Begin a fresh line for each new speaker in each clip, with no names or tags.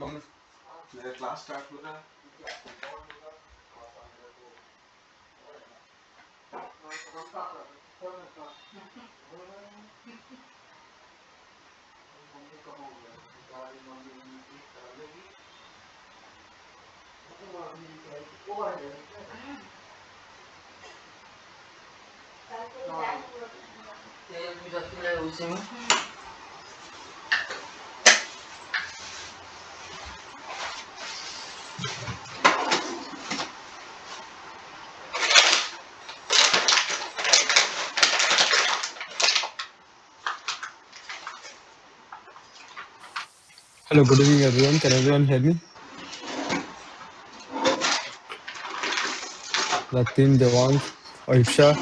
मेरा class start हो रहा है।
Hello, good evening, everyone. Can everyone hear me? Ratin, Devang, Aisha,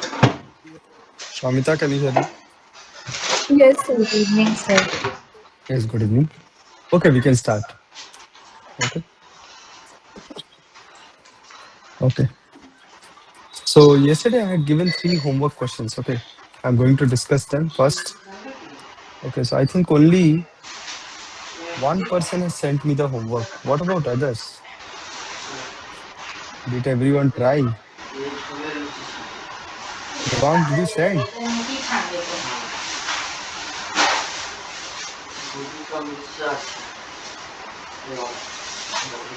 Shamita, can you hear me?
Yes, sir.
Good evening, sir.
Yes, good evening. Okay, we can start. Okay. Okay. So yesterday I had given 3 homework questions. Okay. I'm going to discuss them first. Okay. So I think only one person has sent me the homework. What about others? Did everyone try? Devang, did you send?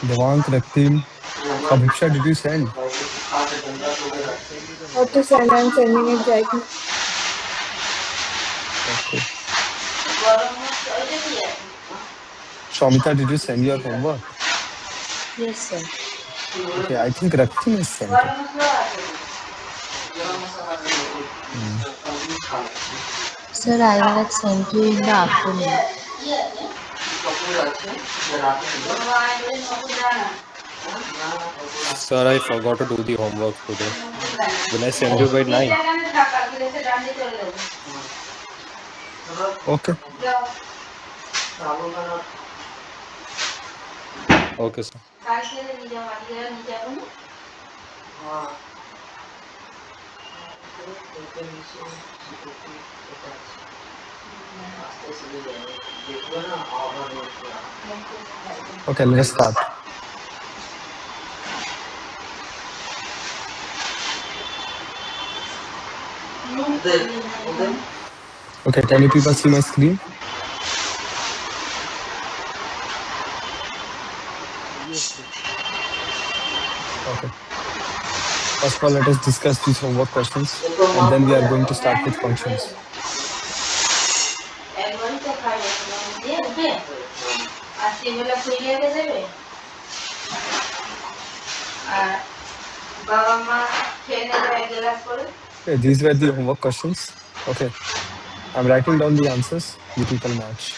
Devang, Ratin, Abhiksha, did you send?
Not to send, I'm sending it right now.
Okay. Shamita, did you send your homework?
Yes, sir.
Okay, I think Ratin has sent it. Hmm.
Sir, I will send you in the afternoon.
Sir, I forgot to do the homework today. Will I send you by 9?
Okay.
Okay, sir.
Okay, let's start. Okay, can you people see my screen? Okay. First of all, let us discuss these homework questions and then we are going to start with functions. Okay, these were the homework questions. Okay, I'm writing down the answers. You people match.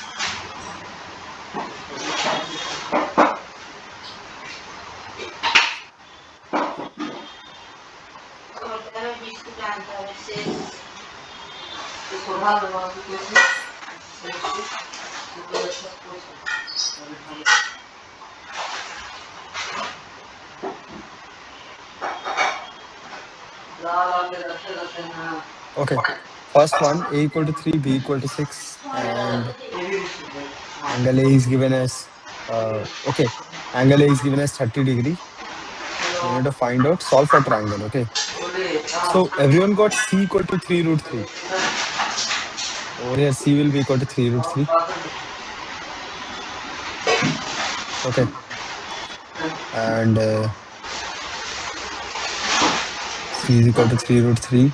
Okay, first one, a equal to 3, b equal to 6, and angle A is given as, okay, angle A is given as 30 degree. We need to find out, solve for triangle, okay. So everyone got c equal to 3 root 3. Over here, c will be equal to 3 root 3. Okay, and c is equal to 3 root 3.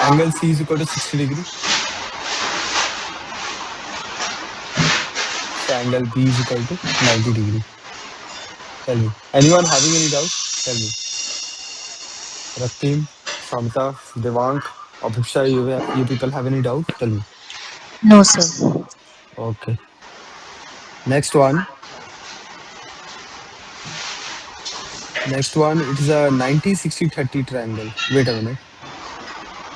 Angle C is equal to 60 degree. So angle B is equal to 90 degree. Tell me. Anyone having any doubt? Tell me. Ratim, Shamita, Devang, Abhiksha, you people have any doubt? Tell me.
No, sir.
Okay. Next one. Next one. It is a 90-60-30 triangle. Wait a minute.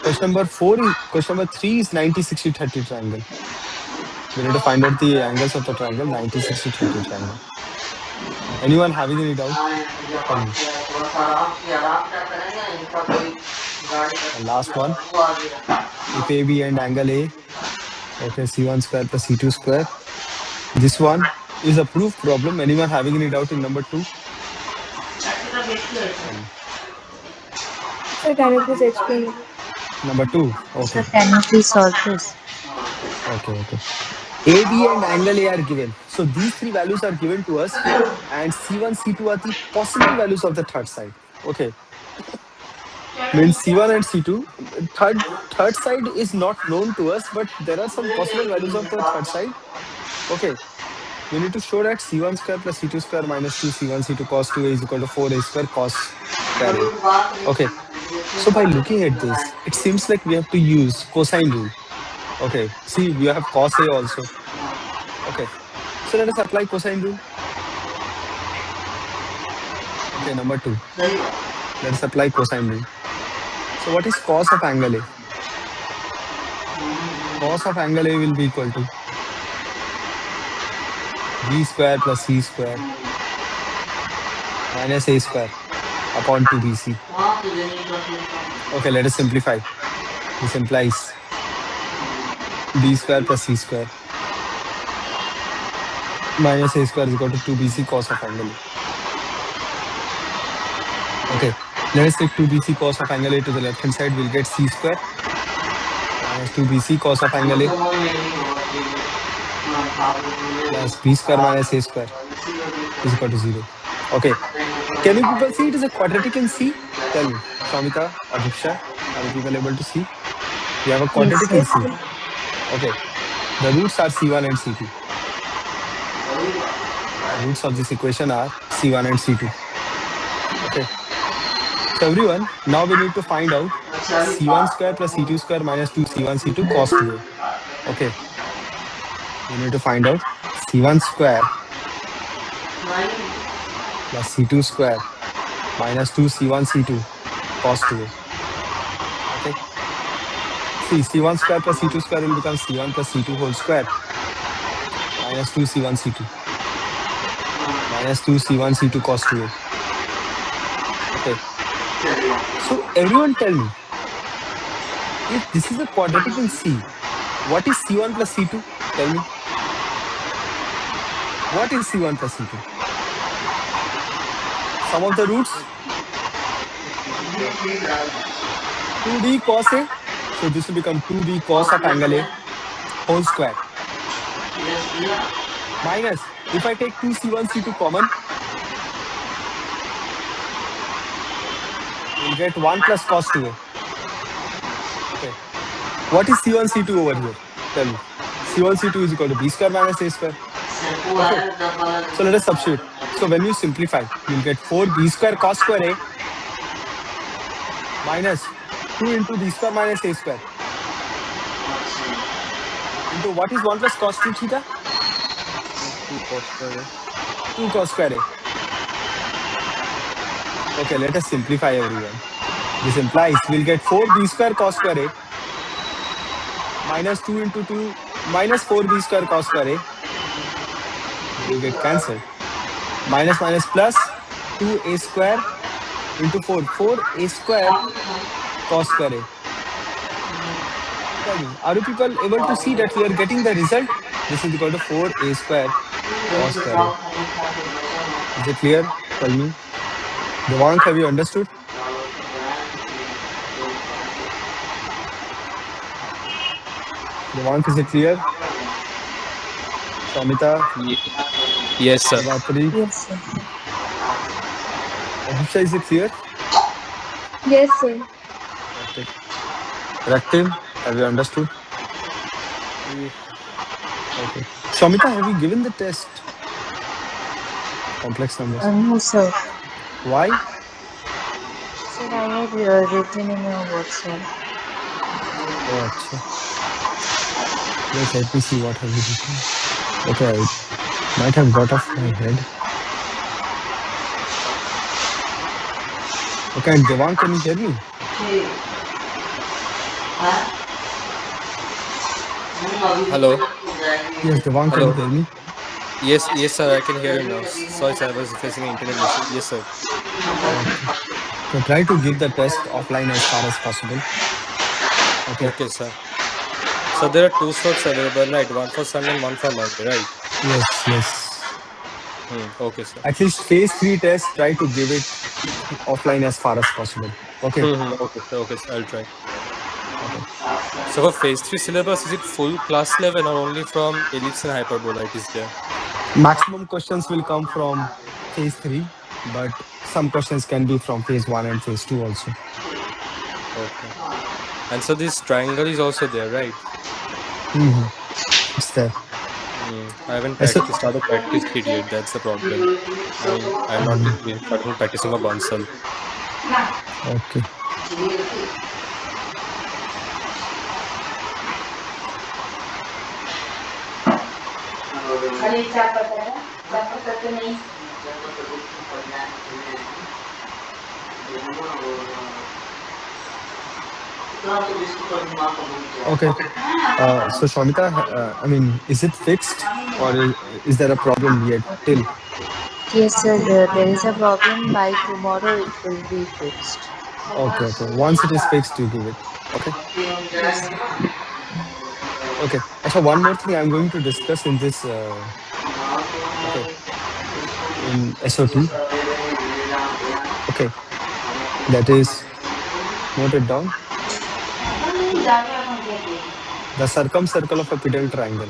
Question number 3 is 90-60-30 triangle. We need to find out the angles of the triangle, 90-60-30 triangle. Anyone having any doubt? Tell me. And last one. If AB and angle A, okay, C1 square plus C2 square. This one is a proof problem. Anyone having any doubt in number two? Tell me.
Sir, can you please explain?
Number two.
Sir,
Okay.
can you please solve this?
Okay. Okay. AB and angle A are given. So these three values are given to us, and C1, C2 are the possible values of the third side. Okay. Means C1 and C2. Third side is not known to us, but there are some possible values of the third side. Okay. We need to show that C1 square plus C2 square minus 2 C1 C2 cos 2A is equal to 4A square cos square A. Okay. So by looking at this, it seems like we have to use cosine rule. Okay. See, we have cos A also. Okay. So let us apply cosine rule. Okay. Number two. Let us apply cosine rule. So what is cos of angle A? Cos of angle A will be equal to B square plus C square minus A square upon 2BC. Okay. Let us simplify. This implies B square plus C square minus A square is equal to 2BC cos of angle A. Okay. Let us take 2BC cos of angle A to the left hand side. We'll get C square minus 2BC cos of angle A plus B square minus A square is equal to 0. Okay. Can you people see it is a quadratic in C? Tell me, Shwamita, Abhiksha, are you people able to see? We have a
Yes,
quadratic in
sir.
Yes,
C.
sir.
Okay. The roots are C1 and C2. The roots of this equation are C1 and C2. Okay. So everyone, now we need to find out C1 square plus C2 square minus 2 C1 C2 cos 2A. Okay. We need to find out C1 square plus C2 square minus 2 C1 C2 cos 2A. Okay. See, C1 square plus C2 square will become C1 plus C2 whole square minus 2 C1 C2 minus 2 C1 C2 cos 2A. Okay. So everyone tell me, if this is a quadratic in C, what is C1 plus C2? Tell me, what is C1 plus C2? Sum of the roots,
2b cos a.
2b cos A. So this will become 2b cos of angle A whole square minus, if I take 2 C1 C2 common, we'll get 1 plus cos 2A. Okay. What is C1 C2 over here? Tell me. C1 C2 is equal to B square minus A square. Okay. So let us substitute. So when you simplify, you'll get 4b square cos square A minus 2 into B square minus A square into what is 1 plus cos 2 theta?
2 cos square a.
2 cos square A. Okay, let us simplify everyone. This implies we'll get 4b square cos square A minus 2 into 2 minus 4b square cos square A. They will get cancelled. Minus minus plus 2A square into 4. 4A square cos square A. Tell me, are you people able to see that we are getting the result? This is equal to 4A square cos square A. Is it clear? Tell me. Devank, have you understood? Devank, is it clear? Shwamita,
Ye- Yes, sir.
Gavatri,
Yes, sir.
Abhisha, is it clear?
Yes, sir.
Okay. Raktim, have you understood?
Ye-
Okay. Shwamita, have you given the test of complex numbers?
No, sir.
Why?
Sir, I had written in your WhatsApp.
Oh, acha. Wait, let me see what have you written. Okay, I might have got off my head. Okay, and Devang, can you hear me?
Hello.
Yes, Devang, can you
Hello.
hear me?
Yes, sir. I can hear you now. Sorry, sir. I was facing an internet issue. Yes, sir.
Okay. So try to give the test offline as far as possible. Okay.
Okay, sir. So there are two slots available, right? One for Sunday and one for Monday, right?
Yes, yes.
Okay, sir.
At least phase three test, try to give it offline as far as possible. Okay.
Okay, sir. Okay, sir. I'll try.
Okay.
So for phase three syllabus, is it full class level or only from ellipse and hyperbola it is there?
Maximum questions will come from phase three, but some questions can be from phase one and phase two also.
Okay. And so this triangle is also there, right?
Hmm. It's there.
I haven't
Yes, sir.
started practice it yet. That's the problem. I'm not been starting practicing of oneself.
Okay. Okay. So Shomita, I mean, is it fixed or is there a problem yet till?
Yes, sir. There is a problem. By tomorrow, it will be fixed.
Okay, okay. Once it is fixed, you give it. Okay.
Yes, sir.
Okay. Actually, one more thing I'm going to discuss in this, okay, in SOT. Okay. That is noted down. The circumcircle of a pedal triangle.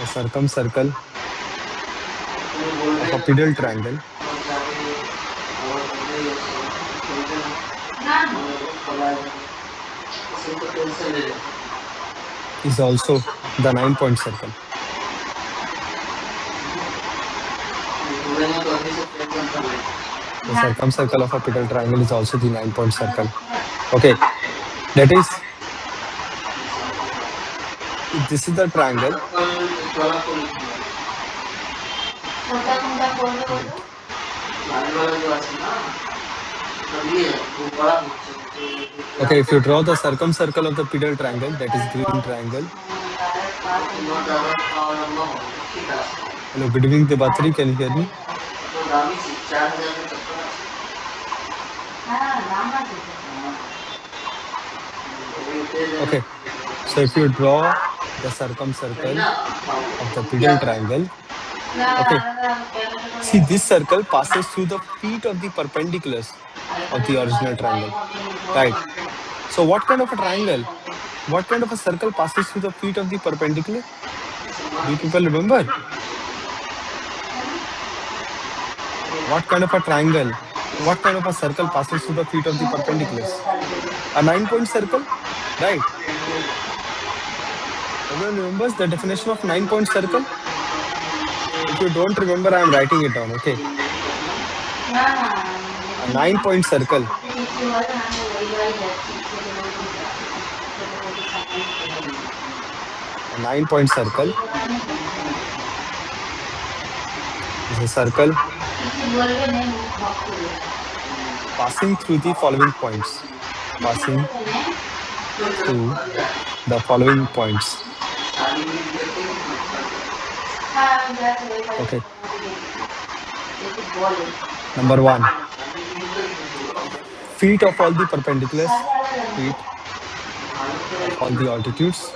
The circumcircle of a pedal triangle is also the 9 point circle. The circumcircle of a pedal triangle is also the 9 point circle. Okay. That is, if this is the triangle, wait. Okay, if you draw the circumcircle of the pedal triangle, that is green triangle. Hello, good evening, Debatri. Can you hear me? Okay. So if you draw the circumcircle of the pedal triangle, okay. See, this circle passes through the feet of the perpendiculars of the original triangle, right? So what kind of a triangle? What kind of a circle passes through the feet of the perpendicular? Do you people remember? What kind of a triangle? What kind of a circle passes through the feet of the perpendiculars? A 9 point circle, right? Everyone remembers the definition of 9 point circle? If you don't remember, I am writing it down, okay? A 9 point circle, a 9 point circle is a circle passing through the following points. Passing through the following points. Okay. Number one, feet of all the perpendiculars, feet of all the altitudes.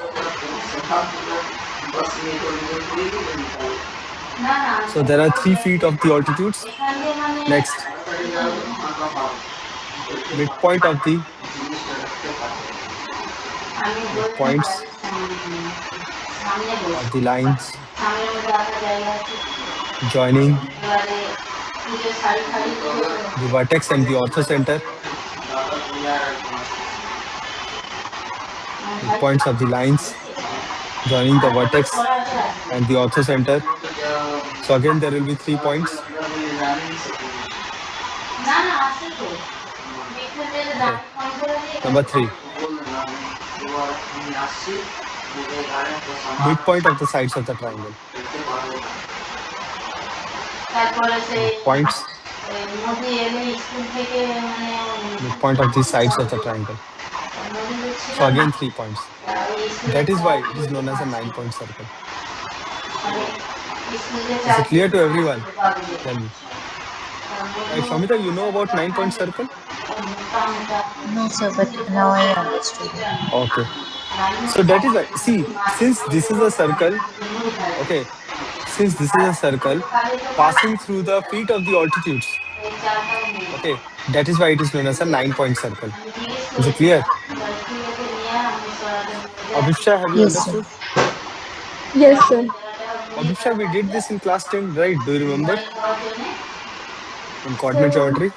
So there are 3 feet of the altitudes. Next, midpoint of the midpoints of the lines joining the vertex and the orthocenter. Midpoints of the lines joining the vertex and the orthocenter. So again, there will be 3 points. Okay. Number three, midpoint of the sides of the triangle. Midpoints, midpoint of the sides of the triangle. So again, 3 points. That is why it is known as a 9 point circle. Is it clear to everyone? Tell me. Right, Shomita, you know about 9 point circle?
No, sir, but now I understood it.
Okay. So that is why, see, since this is a circle, okay, since this is a circle passing through the feet of the altitudes, okay, that is why it is known as a 9 point circle. Is it clear? Abhisha, have you
Yes, sir.
understood?
Yes, sir.
Abhisha, we did this in class 10, right? Do you remember? In coordinate
Sir,
geometry?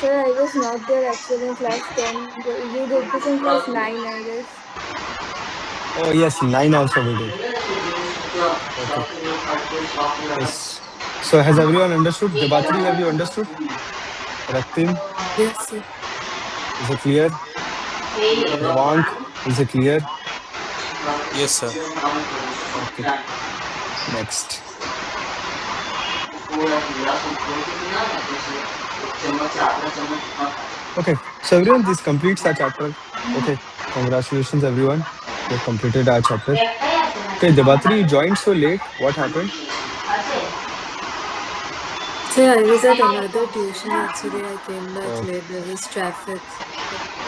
sir, I was not there actually in class 10. You did this in class 9, I guess.
Oh, yes, 9 also we did. Okay. Yes. So has everyone understood? Debatri, have you understood? Raktim,
Yes, sir.
is it clear? Devank, is it clear?
Yes, sir.
Okay. Next. Okay. So everyone, this completes our chapter. Okay. Congratulations, everyone. We have completed our chapter. Okay, Debatri, you joined so late. What happened?
Sir, I was at another tuition actually. I came back
Oh,
late. There was traffic.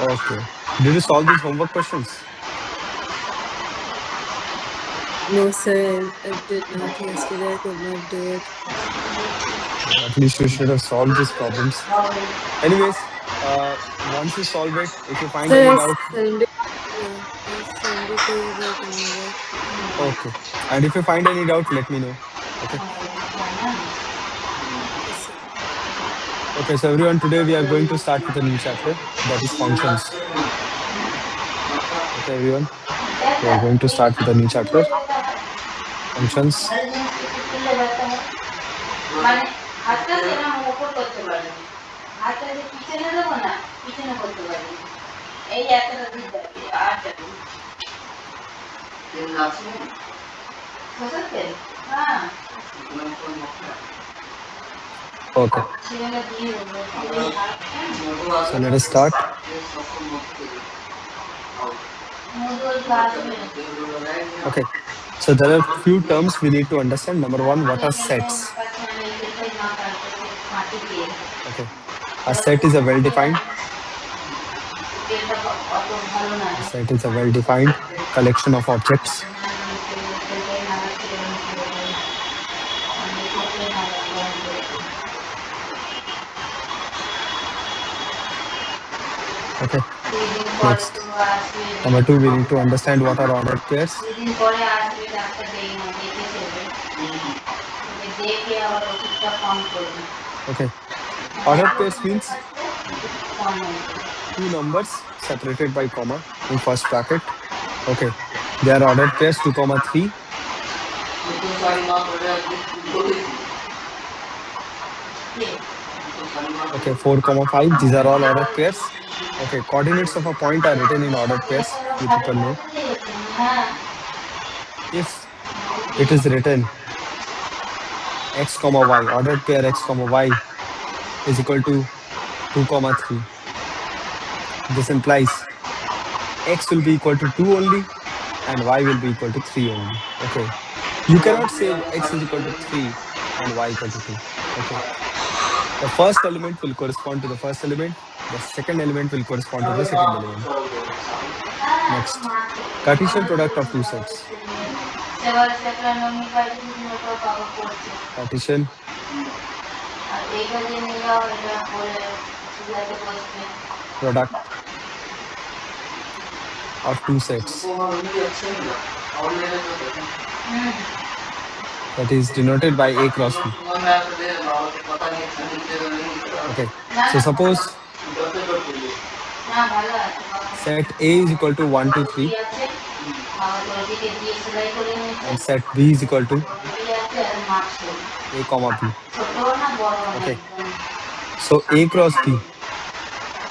okay. Did you solve these homework questions?
No, sir, I did not yesterday. I could not do it.
At least you should have solved these problems. Anyways, once you solve it, if you find
Sir,
any
I
doubt,
send it. Yeah, I send it to you by tomorrow.
okay. And if you find any doubt, let me know. Okay.
Yes, sir.
Okay. So everyone, today we are going to start with a new chapter that is functions. Okay, everyone. We are going to start with a new chapter, functions. Okay. So let us start. Okay. So there are few terms we need to understand. Number one, what are sets? Okay. A set is a well-defined. A set is a well-defined collection of objects. Okay. Next. Number two, we need to understand what are ordered pairs. Okay. Ordered pairs means two numbers separated by comma in first bracket. Okay. They are ordered pairs 2 comma 3. Okay, 4 comma 5. These are all ordered pairs. Okay, coordinates of a point are written in ordered pairs. You people know. If it is written x comma y, ordered pair x comma y is equal to 2 comma 3. This implies x will be equal to 2 only and y will be equal to 3 only. Okay. You cannot say x is equal to 3 and y equal to 2. Okay. The first element will correspond to the first element. The second element will correspond to the second element. Next, Cartesian product of two sets. Cartesian product of two sets, that is denoted by A cross B. Okay. So suppose set A is equal to 1, 2, 3, and set B is equal to A comma B. Okay. So A cross B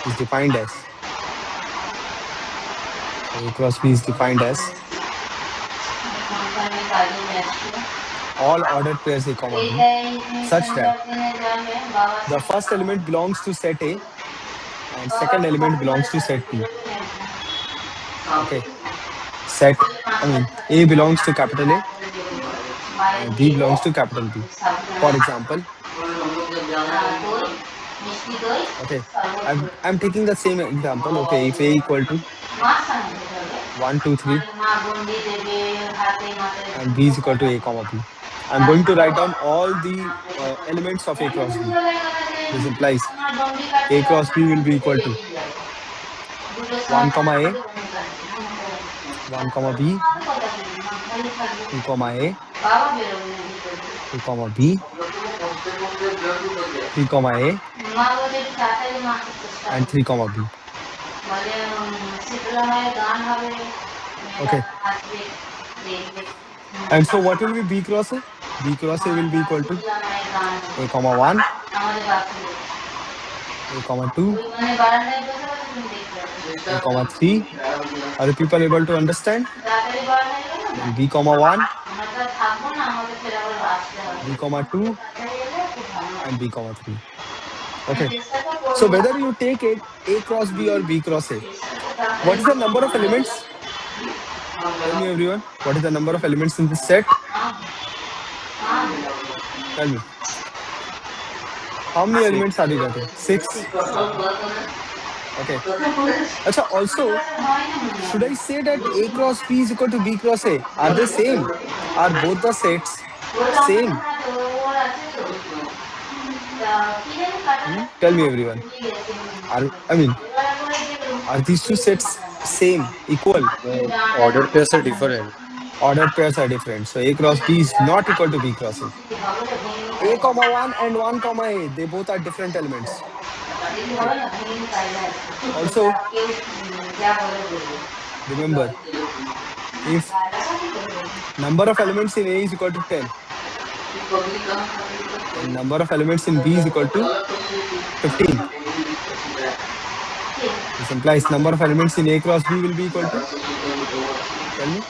is defined as, so A cross B is defined as all ordered pairs A comma B such that the first element belongs to set A and second element belongs to set B. Okay. Set, I mean, A belongs to capital A and B belongs to capital B. For example, Okay, I'm taking the same example. Okay, if a equal to 1, 2, 3, and b is equal to a comma b, I'm going to write down all the elements of a cross b. This implies a cross b will be equal to 1 comma a, 1 comma b, 2 comma a, 2 comma b, 3 comma a, and 3 comma b. Okay, and so what will be b cross a? B cross a will be equal to a comma 1, a comma 2, a comma 3. Are the people able to understand? Then b comma 1, b comma 2, and b comma 3. Okay, so whether you take it a cross b or b cross a, what is the number of elements? Tell me everyone, what is the number of elements in this set? Tell me. How many
Six.
elements are you getting? 6. Okay. Acha, also, should I say that a cross b is equal to b cross a? Are they same? Are both the sets same? Tell me everyone. Are these two sets same, equal?
Ordered pairs are different.
Ordered pairs are different. So a cross b is not equal to b cross a. A comma 1 and 1 comma a, they both are different elements. Okay. Also, remember, if number of elements in A is equal to 10, then number of elements in B is equal to 15. This implies number of elements in A cross B will be equal to, tell me,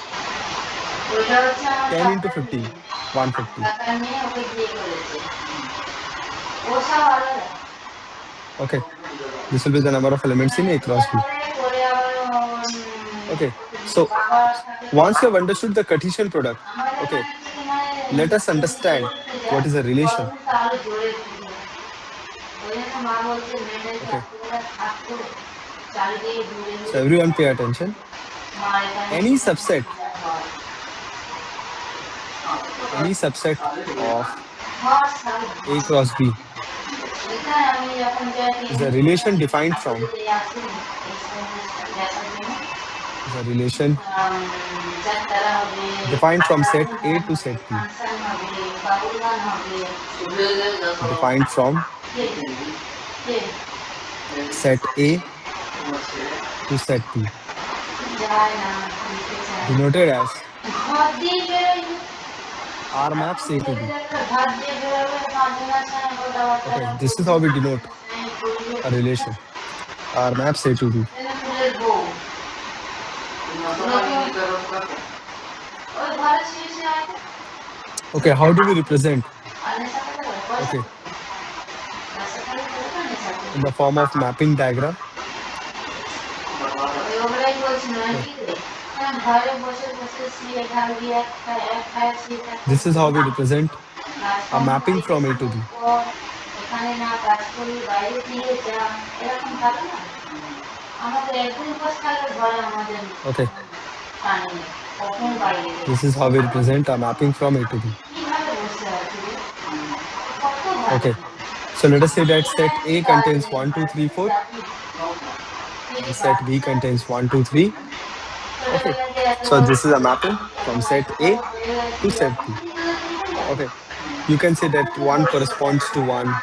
10 into 15, 150. Okay, this will be the number of elements in A cross B. Okay, so once you have understood the Cartesian product, okay, let us understand what is a relation. Okay, so everyone pay attention. Any subset, any subset of A cross B is a relation defined from, is a relation defined from set A to set B, defined from set A to set B, denoted as R maps A to B. Okay, this is how we denote a relation. R maps A to B. Okay, how do we represent? Okay, in the form of mapping diagram. Okay, this is how we represent a mapping from A to B. Okay, this is how we represent a mapping from A to B. Okay, so let us say that set A contains 1, 2, 3, 4, and set B contains 1, 2, 3. Okay, so this is a mapping from set A to set B. Okay, you can say that 1 corresponds to 1.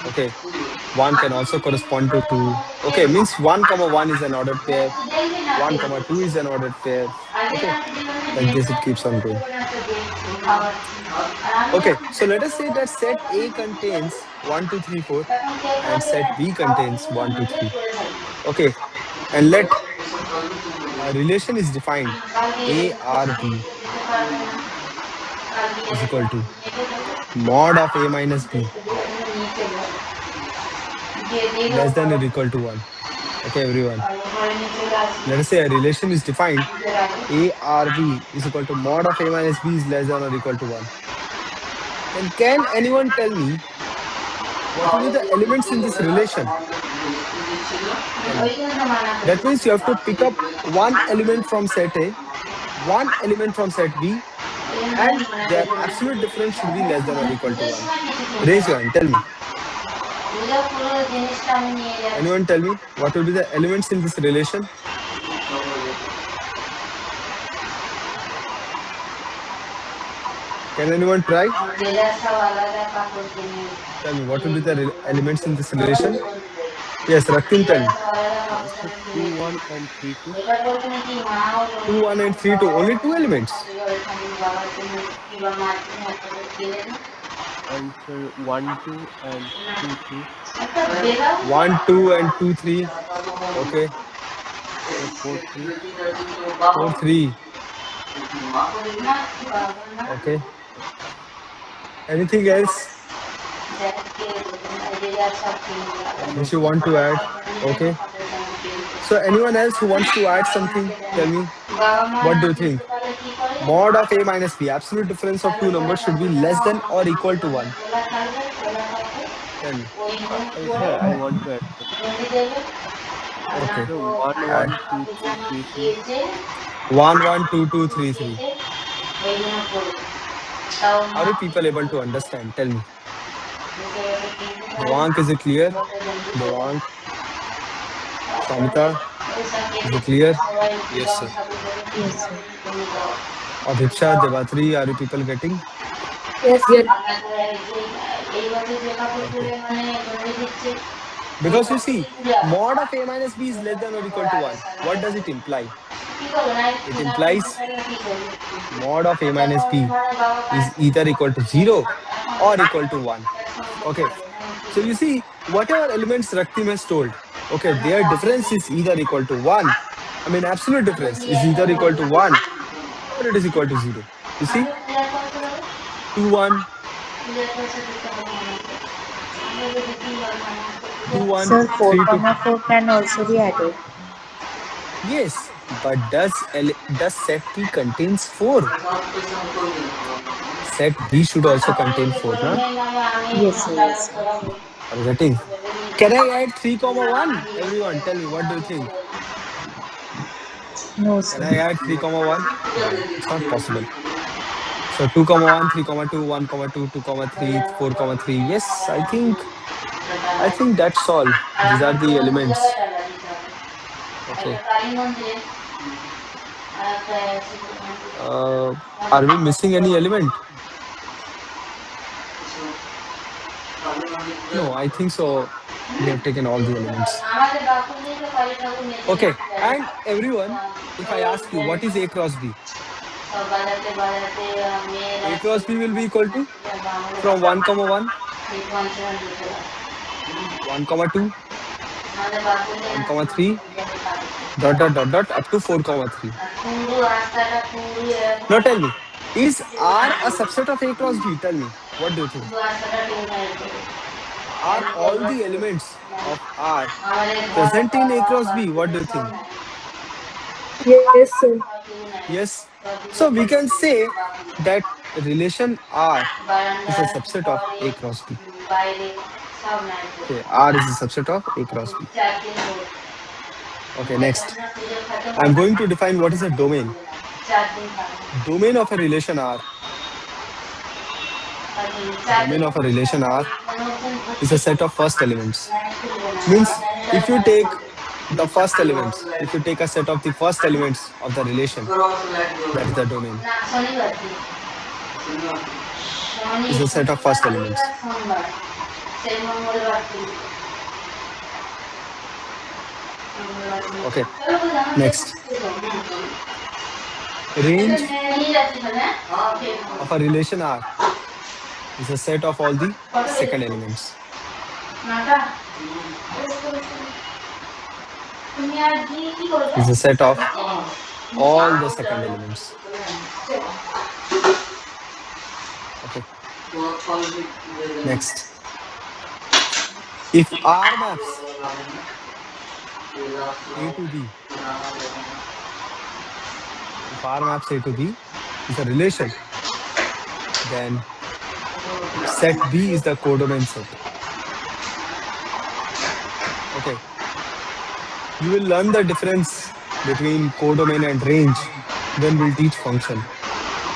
Okay, 1 can also correspond to 2. Okay, means 1 comma 1 is an ordered pair, 1 comma 2 is an ordered pair. Okay, like this it keeps on going. Okay, so let us say that set A contains 1, 2, 3, 4, and set B contains 1, 2, 3. Okay, and let a relation is defined ARB is equal to mod of A minus B less than or equal to 1. Okay, everyone. Let us say a relation is defined ARB is equal to mod of A minus B is less than or equal to 1. Then can anyone tell me what will be the elements in this relation? Tell me. That means you have to pick up one element from set A, one element from set B, and their absolute difference should be less than or equal to 1. Raise your hand. Tell me. Anyone tell me what will be the elements in this relation? Can anyone try? Tell me what will be the elements in this relation? Yes, Raktim, tell me.
So 2, 1, and 3, 2.
2, 1, and 3, 2. Only two elements.
And sir, 1, 2, and 2, 3.
1, 2, and 2, 3. Okay.
So 4, 3.
4, 3. Okay. Anything else which you want to add? Okay. So anyone else who wants to add something, tell me. What do you think? Mod of A minus B. Absolute difference of two numbers should be less than or equal to 1. Tell me.
Sir, I want to add, sir.
Okay.
So 1,
Add.
1, 2, 2, 3, 3.
1, 1, 2, 2, 3, 3. Are you people able to understand? Tell me. Devank, is it clear? Devank, Samita, is it clear?
Yes, sir.
Yes, sir.
Adiksha, Devatri, are you people getting?
Yes,
Yes.
sir.
Okay. Because you see, mod of A minus B is less than or equal to 1. What does it imply? It implies mod of A minus B is either equal to 0 or equal to 1. Okay. So you see, whatever elements Raktim has told, okay, their difference is either equal to 1. I mean, absolute difference is either equal to 1 or it is equal to 0. You see, 2, 1, 2, 1,
Sir, 4,
3, 2.
4 can also be added.
Yes, but does set B contains 4? Set B should also contain 4, na?
Yes, sir. Yes, sir.
Are you getting? Can I add 3 comma 1? Everyone, tell me, what do you think?
No,
Can
sir.
I add 3 comma 1? No, it's not possible. So 2 comma 1, 3 comma 2, 1 comma 2, 2 comma 3, 4 comma 3. Yes, I think that's all. These are the elements. Okay. Uh, are we missing any element? No, I think so. We have taken all the elements. Okay. And everyone, if I ask you what is A cross B? A cross B will be equal to from 1 comma 1, 1 comma 2, 1 comma 3, dot dot dot dot up to 4 comma 3. Now tell me, is R a subset of A cross B? Tell me, what do you think? Are all the elements of R present in A cross B? What do you think?
Yes, sir.
Yes. So we can say that relation R is a subset of A cross B. Okay, R is a subset of A cross B. Okay, next. I'm going to define what is a domain. Domain of a relation R. Domain of a relation R is a set of first elements. Means if you take the first elements, if you take a set of the first elements of the relation, that is the domain, is a set of first elements. Okay, next. Range of a relation R is a set of all the second elements. Is a set of all the second elements. Okay, next. If R maps A to B, if R maps A to B is a relation, then set B is the codomain set. Okay. You will learn the difference between codomain and range when we'll teach function.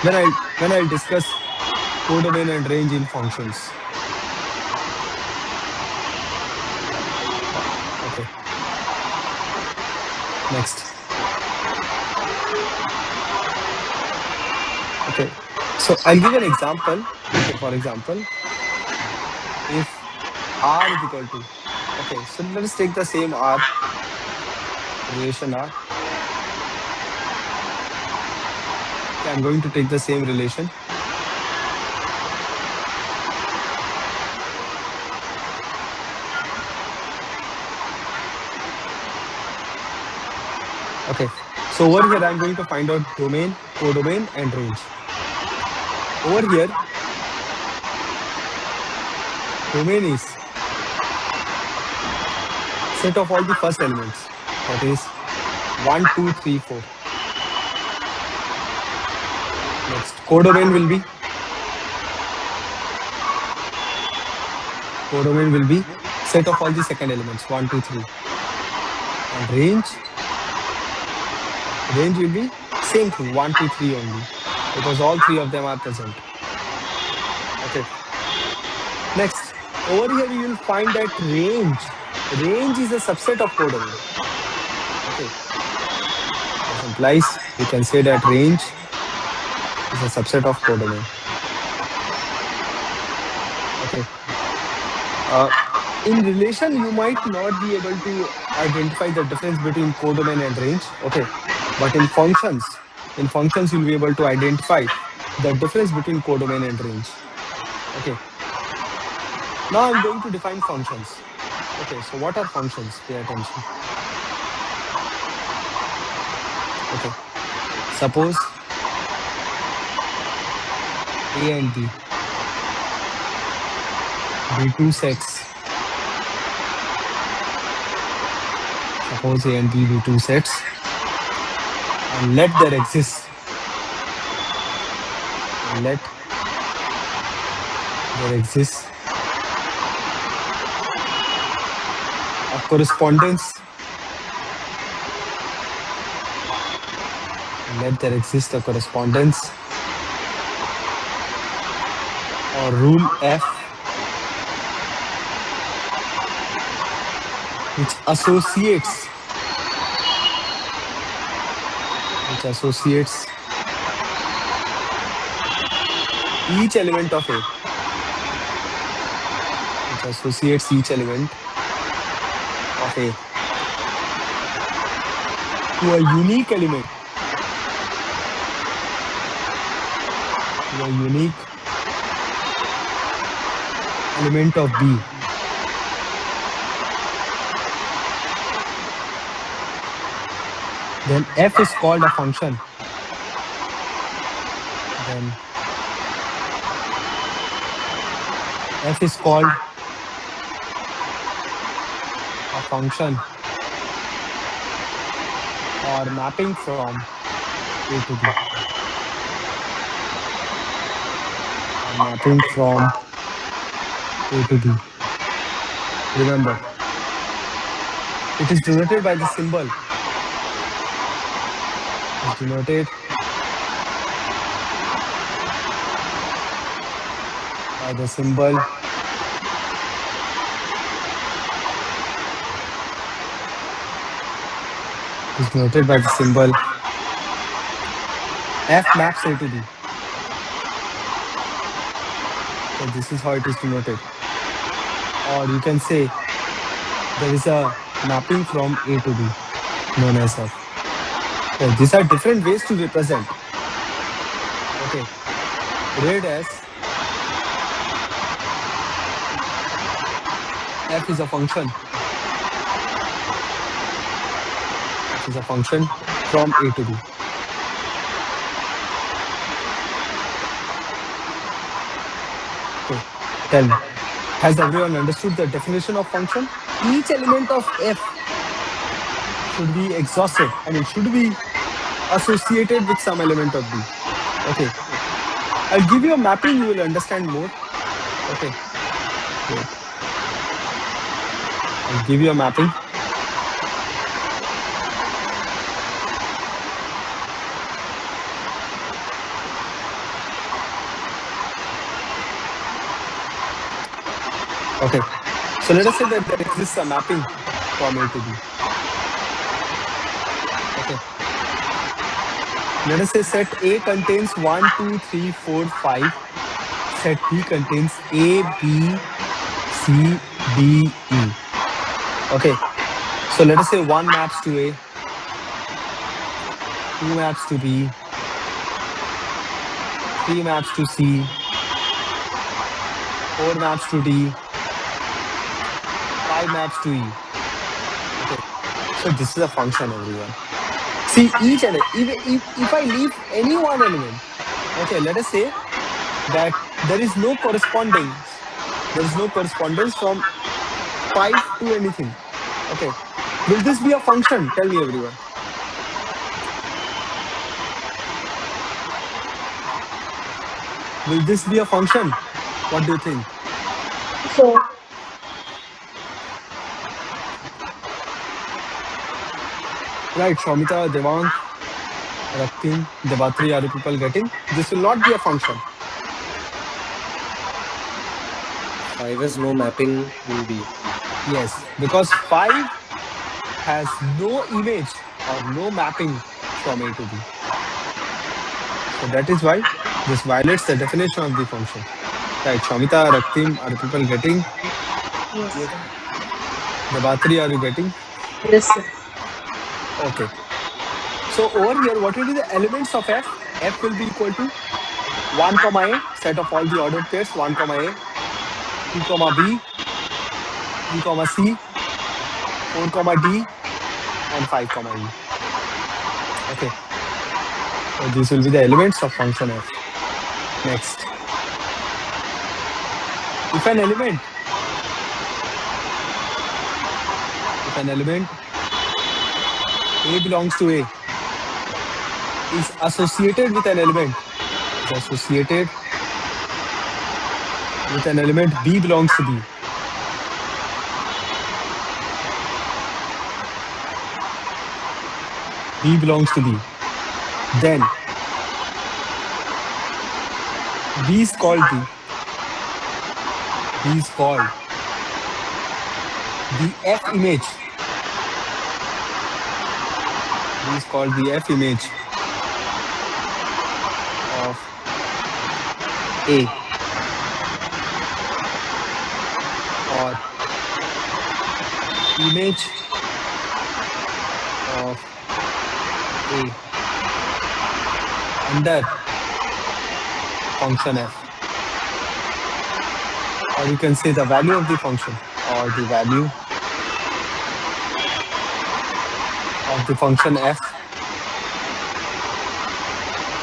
When I'll discuss codomain and range in functions. Okay. Next. Okay. So I'll give an example. Okay. For example, if R is equal to, okay, so let us take the same R, relation R. Okay, I'm going to take the same relation. Okay. So over here, I'm going to find out domain, codomain, and range. Over here, domain is set of all the first elements. That is 1, 2, 3, 4. Next, codomain will be set of all the second elements 1, 2, 3. And range will be same thing 1, 2, 3 only, because all three of them are present. Okay. Next, over here you will find that range is a subset of codomain. Okay. This implies we can say that range is a subset of codomain. Okay. Uh, in relation, you might not be able to identify the difference between codomain and range. Okay. But in functions, you'll be able to identify the difference between codomain and range. Okay. Now I'm going to define functions. Okay. So what are functions? Pay attention. Okay. Suppose A and B be two sets. Suppose A and B be two sets, and let there exist a correspondence. Let there exist a correspondence or rule F which associates each element of A, which associates each element of A to a unique element, of B. Then F is called a function. Then F is called a function or mapping from A to B. Or mapping from A to B. Remember, it is denoted by the symbol. It is denoted by the symbol F maps A to B. Okay, this is how it is denoted. Or you can say there is a mapping from A to B known as F. Okay, these are different ways to represent. Okay, read as F is a function. F is a function from A to B. Okay, tell me, has everyone understood the definition of function? Each element of F should be exhausted. I mean, should be associated with some element of B. Okay, I'll give you a mapping, you will understand more. Okay, wait. I'll give you a mapping. Okay. So let us say that there exists a mapping from A to B. Okay. Let us say set A contains 1, 2, 3, 4, 5. Set B contains A, B, C, D, E. Okay. So let us say 1 maps to A, 2 maps to B, 3 maps to C, 4 maps to D, 5 maps to E. Okay. So this is a function, everyone. See, each and if I leave any one element, okay, let us say that there is no correspondence. There is no correspondence from 5 to anything. Okay. Will this be a function? Tell me, everyone. Will this be a function? What do you think?
So,
Right, Shomita, Devang, Raktim, Devatri, are you people getting? This will not be a function.
5 has no mapping in B.
Yes, because 5 has no image or no mapping from A to B. So that is why this violates the definition of the function. Right, Shomita, Raktim, are you people getting?
Yes,
Yes.
sir.
Devatri, are you getting?
Yes, sir.
Okay. So over here, what will be the elements of F? F will be equal to 1 comma A, set of all the ordered pairs, 1 comma A, 2 comma B, 3 comma C, 4 comma D, and 5 comma E. Okay. So these will be the elements of function F. Next. If an element, if an element A belongs to A is associated with an element, is associated with an element B belongs to B, B belongs to B, then B is called the B is called the F image. B is called the F image of A, or image of A under function F. Or you can say the value of the function, or the value of the function F,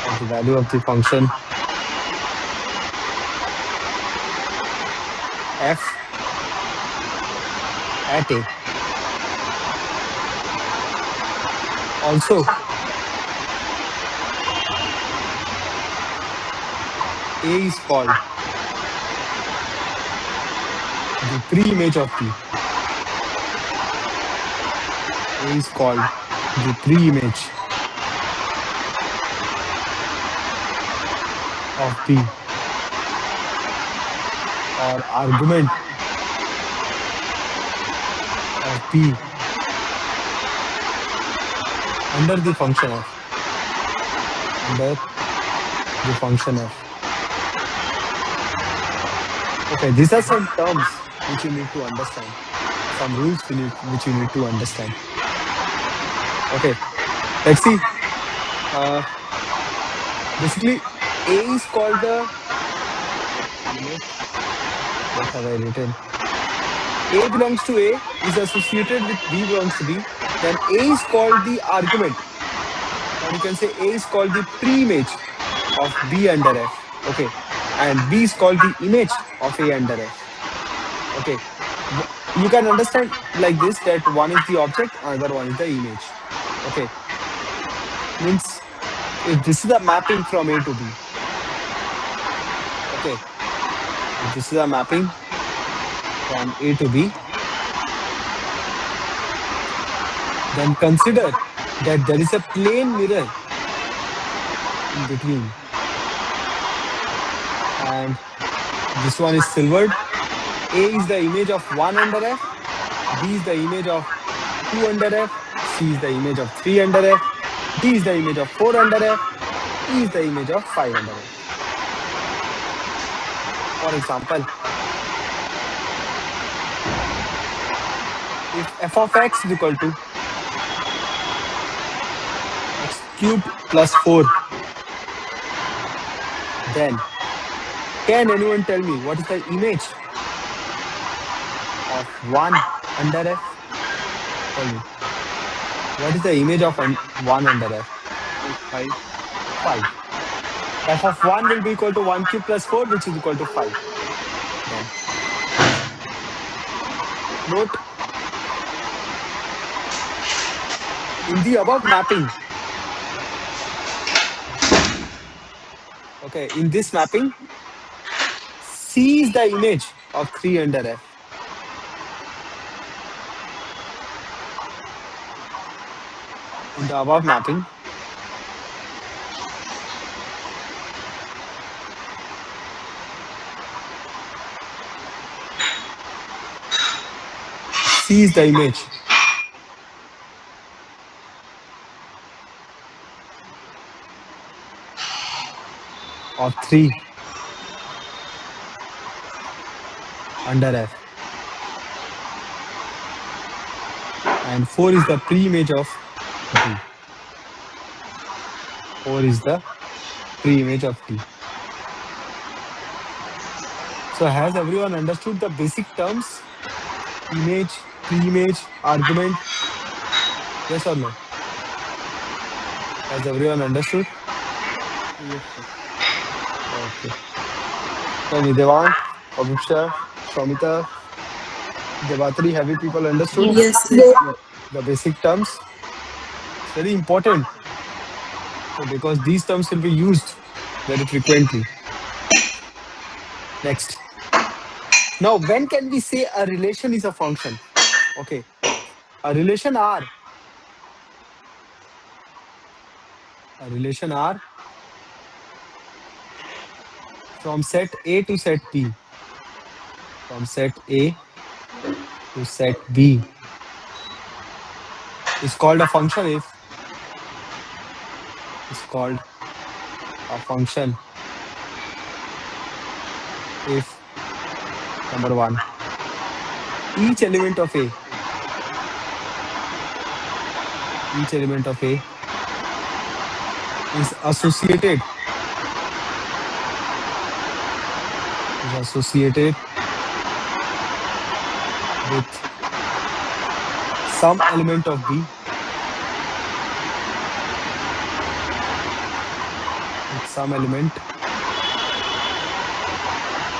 or the value of the function F at A. Also, A is called the pre-image of B. A is called the pre-image of B, or argument of B under the function F. Under the function F. Okay, these are some terms which you need to understand. Some rules which you need to understand. Okay, let's see. Uh, Basically, A is called the, a minute, what have I written? A belongs to A is associated with B belongs to B. Then A is called the argument, or you can say A is called the pre-image of B under F. Okay, and B is called the image of A under F. Okay, you can understand like this, that one is the object, another one is the image. Okay, means if this is a mapping from A to B. Okay, if this is a mapping from A to B, Then consider that there is a plane mirror in between, and this one is silvered. A is the image of 1 under f, B is the image of 2 under f, C is the image of 3 under f, D is the image of 4 under f, E is the image of 5 under f. For example, if f of x is equal to x cubed plus 4, then can anyone tell me what is the image of 1 under f? Tell me. What is the image of 1 under f?
5.
5. F of 1 will be equal to 1 cube plus 4, which is equal to 5. Then note, in the above mapping, okay, in this mapping, C is the image of 3 under f. In the above mapping, C is the image of 3 under f, and 4 is the pre-image of D. 4 is the pre-image of D. So has everyone understood the basic terms? Image, pre-image, argument? Yes or no? Has everyone understood?
Yes, sir.
Okay. Tell me, Devang, Abhiksha, Shomita, Devatri, have you people understood
Yes.
Yes, sir.
Yes.
Yes.
the basic terms? It's very important. Okay, because these terms will be used very frequently. Next. Now, when can we say a relation is a function? Okay. A relation R. A relation R from set A to set B. From set A to set B is called a function if is called a function if number one, each element of A, each element of A is associated with some element of B, with some element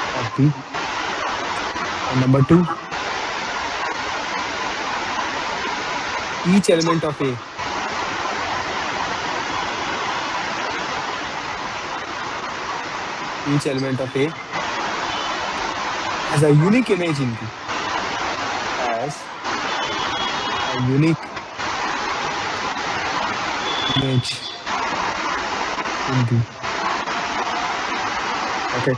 of B. And number two, each element of A each element of A has a unique image in B, has a unique image in B. Okay.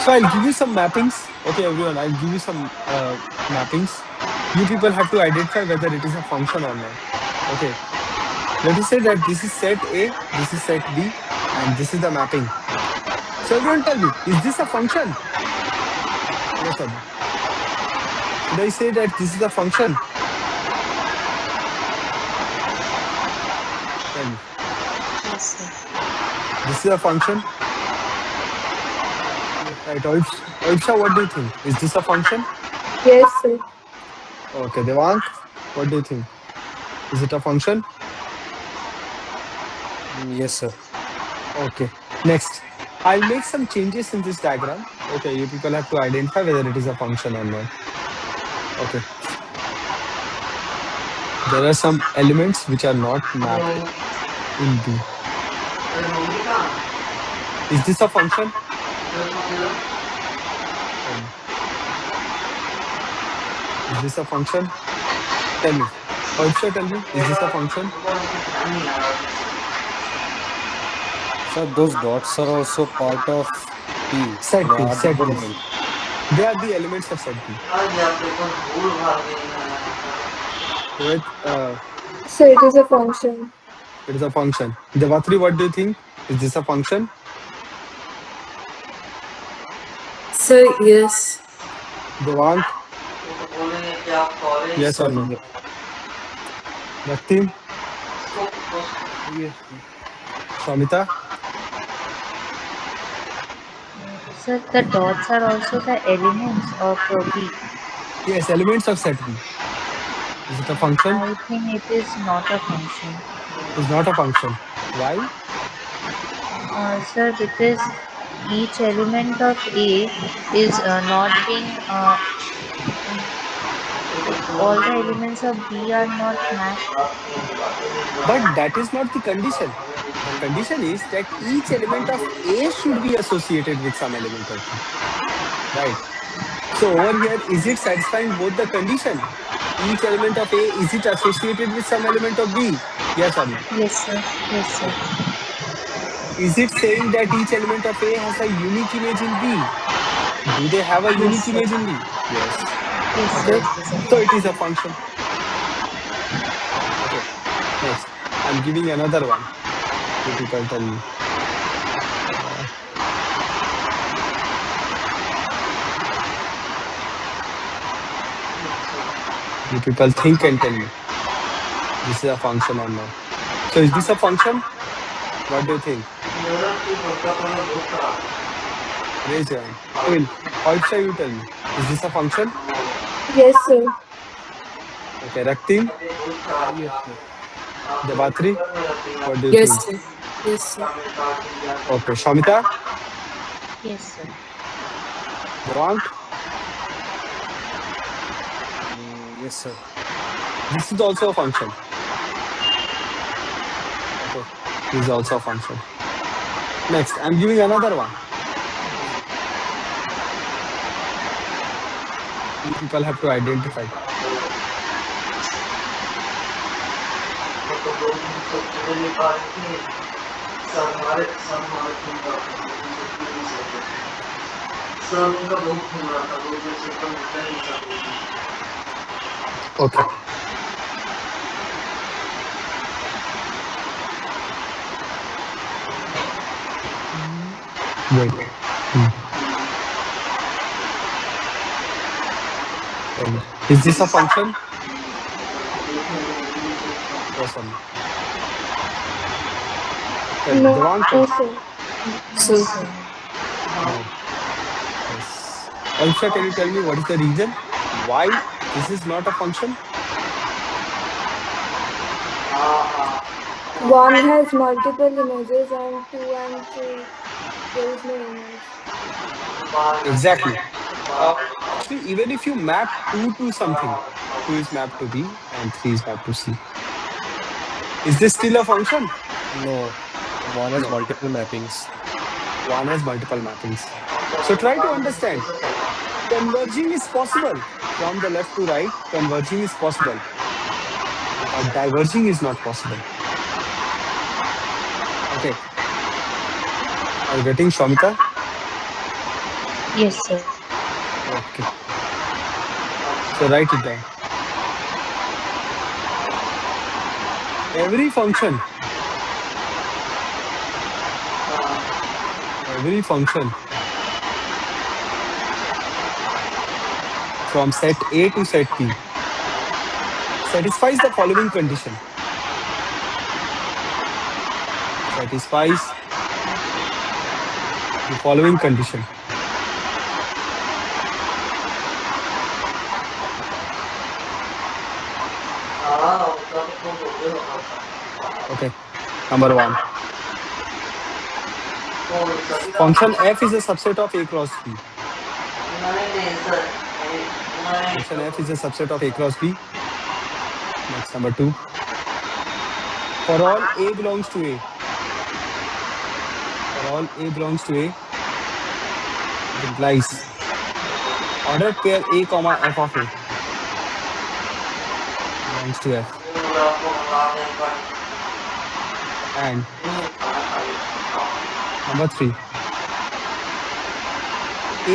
So I'll give you some mappings. Okay, everyone, I'll give you some mappings. You people have to identify whether it is a function or not. Okay. Let us say that this is set A, this is set B, and this is the mapping. So everyone tell me, is this a function? Yes or no? Should I say that this is a function? Tell me.
Yes, sir.
This is a function?
Yes,
Right. Oipsha, what do you think? Is this a function?
Yes, sir.
Okay. Devank, what do you think? Is it a function?
Yes, sir.
Okay. Next, I'll make some changes in this diagram. Okay. You people have to identify whether it is a function or not. Okay. There are some elements which are not mapped in B. Is this a function? Tell me. Is this a function? Tell me. Hoipsha, tell me, is this a function?
So those dots are also part of P.
Set P,
Are they
set
the
P.
element?
They are the elements of set P. Rohit,
So it is a function.
it is a function. Devatri, what do you think? Is this a function?
Sir, yes.
Devang, yes
Sir,
or no?
yes.
Raktim,
Yes, sir.
Shamita?
Sir, the dots are also the elements of B.
Yes, elements of set P. Is it a function?
I think it is not a function.
Is not a function. Why?
Sir, because each element of A is not being, all the elements of B are not mapped.
But that is not the condition. The condition is that each element of A should be associated with some element of B. Right. So over here, is it satisfying both the condition? Each element of A, is it associated with some element of B? Yes or no?
Yes, sir. Yes, sir.
Okay. Is it saying that each element of A has a unique image in B? Do they have a
Yes,
unique
sir.
image in B? Yes.
Yes, sir.
Okay.
It is a
So it is a
function.
function. Okay. Next, I'm giving another one. You people tell me. Uh, you people think and tell me. This is a function or not. So is this a function? What do you think? Raise your hand. I mean, Hoipsha, you tell me. Is this a function?
Yes, sir.
Okay. Raktim,
Yes, sir.
Devatri, what do you
Yes,
think?
sir. Yes, sir.
Okay. Shamita,
Yes, sir.
Devang,
Yes, sir.
this is also a function. Okay. This is also a function. Next, I'm giving another one. You people have to identify. Okay. Wait. Hmm. Tell me. Is this a function? Yes or no? Tell me.
No,
Devang, tell.
sir.
No,
So,
sir.
No. Yes. Hoipsha, can you tell me what is the reason why this is not a function?
One has multiple images and two and three, there is no image.
Exactly. Actually, even if you map 2 to something, 2 is mapped to B and 3 is mapped to C. Is this still a function?
No. One has
No.
multiple mappings.
One has multiple mappings. So try to understand. Converging is possible. From the left to right, converging is possible. But diverging is not possible. Okay. Are you getting Shomita?
Yes, sir.
Okay. So write it down. Every function, every function from set A to set P satisfies the following condition. Satisfies the following condition. Okay. Number one. Function f is a subset of A cross B. Function f is a subset of A cross B. Next, number two. For all A belongs to A. For all A belongs to A, it implies ordered pair A comma f of A. belongs to F. And number 3,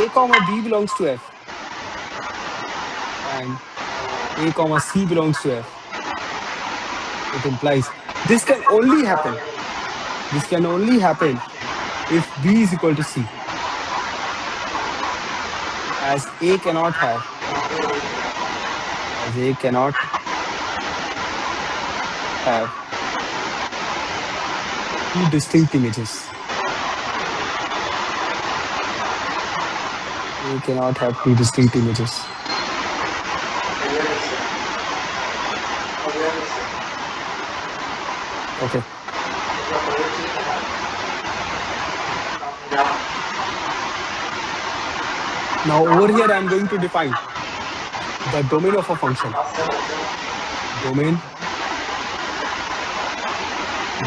A comma B belongs to F and A comma C belongs to F. It implies this can only happen. This can only happen if B is equal to C, as A cannot have, as A cannot have two distinct images. A cannot have two distinct images. Okay. Now over here I'm going to define the domain of a function. Domain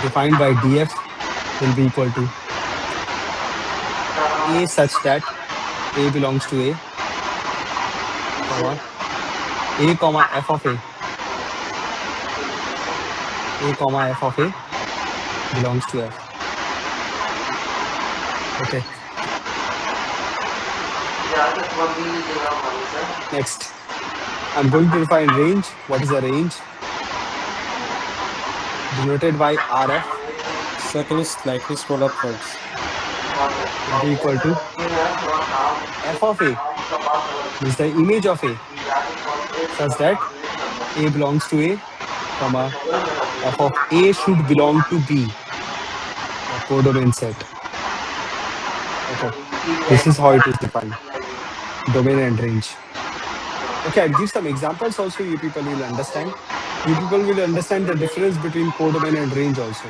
defined by df will be equal to A such that A belongs to A, comma A comma f of A comma f of A belongs to F. Okay. Next, I'm going to define range. What is a range? Denoted by RF
Sir, can you slightly scroll upwards?
will be equal to f of A means the image of A such that A belongs to A, comma f of A should belong to B, the codomain set. Okay, this is how it is defined, domain and range. Okay, I'll give some examples also. You people will understand. You people will understand the difference between codomain and range also.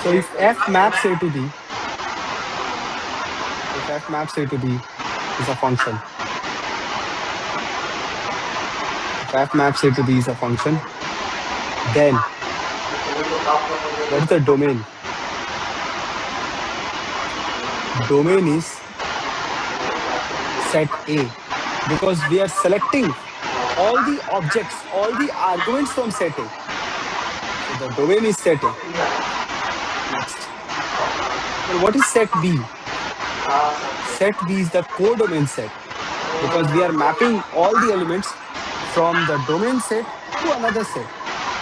So if F maps A to B, if F maps A to B is a function, if F maps A to B is a function, then what is the domain? Domain is set A, because we are selecting all the objects, all the arguments from set A. So the domain is set A. Next. Well, what is set B? Set B is the codomain set, because we are mapping all the elements from the domain set to another set.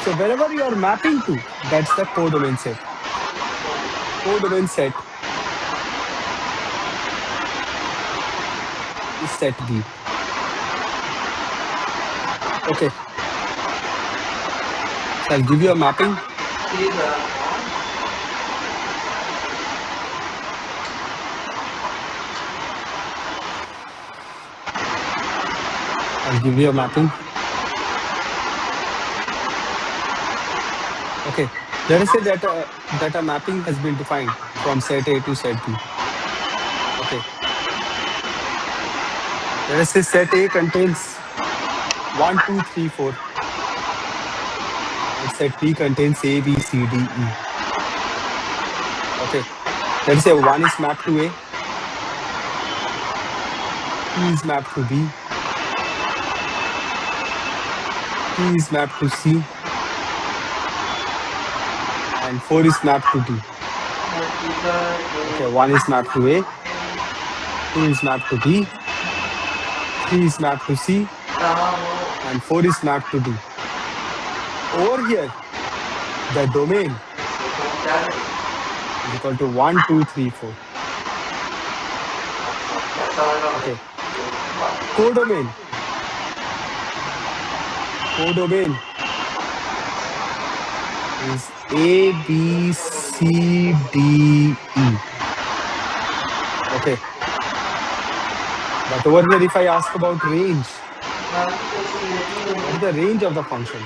So wherever you are mapping to, that's the codomain set. Codomain set is set B. Okay. So I'll give you a mapping. I'll give you a mapping. Okay. Let us say that a mapping has been defined from set A to set B. Okay. Let us say set A contains 1, 2, 3, 4. And set B contains A, B, C, D, E. Okay. Let us say 1 is mapped to A, 2 is mapped to B, 3 is mapped to C, and 4 is mapped to D. Okay, 1 is mapped to A, 2 is mapped to B, 3 is mapped to C, and 4 is mapped to D. Over here, the domain is equal to 1, 2, 3, 4. Okay. Codomain. Codomain is A, B, C, D, E. Okay. But over here, if I ask about range, what is the range of the function?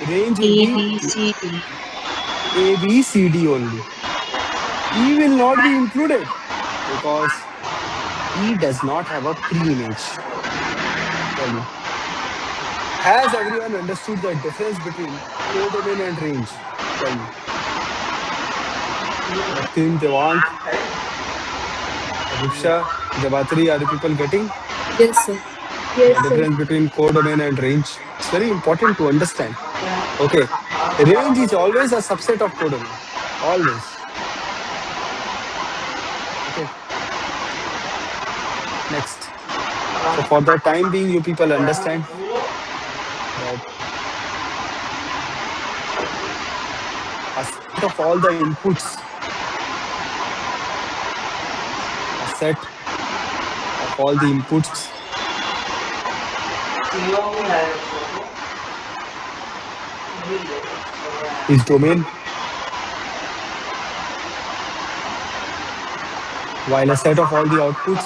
Range will
A,
be
B, C, D.
A, B, C, D only. E will not be included because E does not have a pre-image. Tell me. Has everyone understood the difference between codomain and range? Tell me. Raktim, Devang, Ruksha, Devatri, are you people getting?
Yes, sir.
Yes,
The
sir.
difference between codomain and range. It's very important to understand. Okay. Range is always a subset of codomain. Always. Okay. Next. So for the time being, you people understand that a set of all the inputs, a set of all the inputs is domain, while a set of all the outputs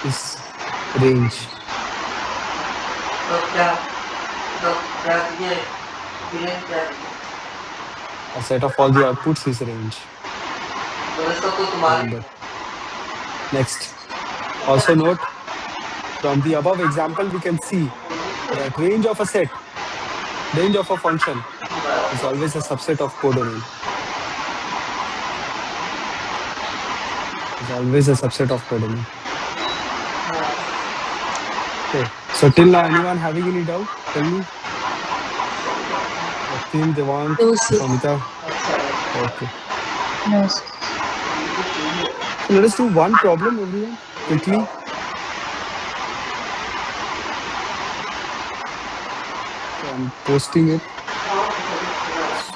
is range. A set of all the outputs is range. Remember. Next. Also note, from the above example, we can see that range of a set, range of a function is always a subset of codomain. Is always a subset of codomain. Okay. So till now, anyone having any doubt? Tell me. Ratim, Devang,
No, sir.
Samita. Okay.
No, sir.
So let us do one problem, everyone, quickly. Okay, I'm posting it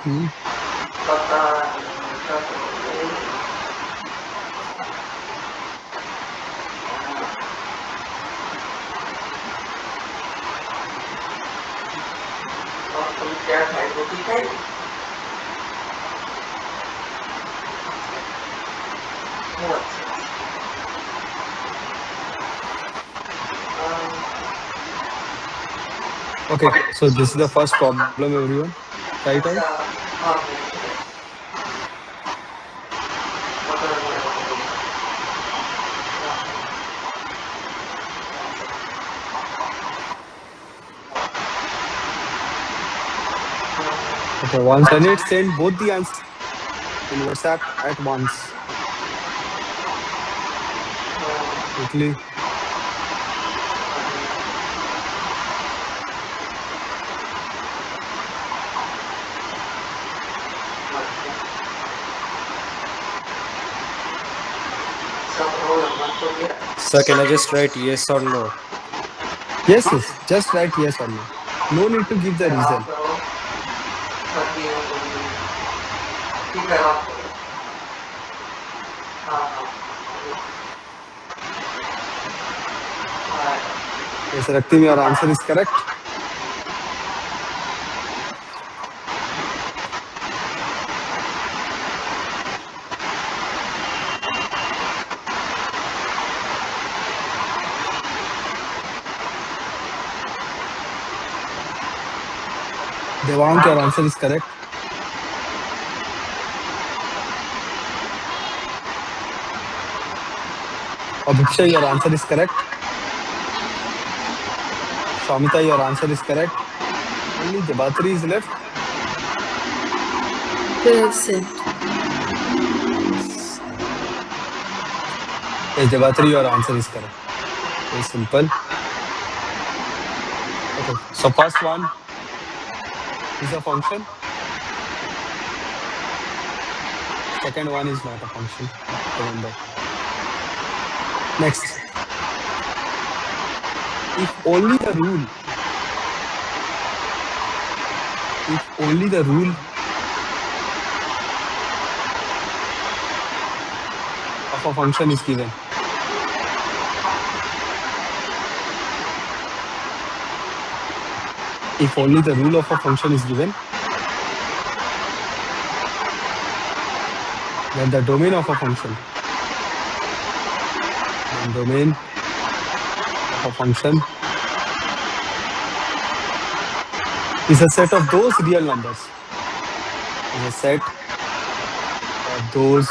soon. Okay, so this is the first problem, everyone. Try it out. Okay, once done it, send both the answers in WhatsApp at once. Quickly.
Sir, can I just write yes or no?
Yes, yes. Just write yes or no. No need to give the reason. Yes, Raktim, your answer is correct. Devang, your answer is correct. Abhiksha, your answer is correct. Samita, your answer is correct. Only Debatri is left.
They're absent.
Yes. Yes, Debatri, your answer is correct. Very simple. Okay, so first one is a function. Second one is not a function. Remember. Next, if only the rule, if only the rule of a function is given, if only the rule of a function is given, then the domain of a function, then domain of a function is a set of those real numbers, is a set of those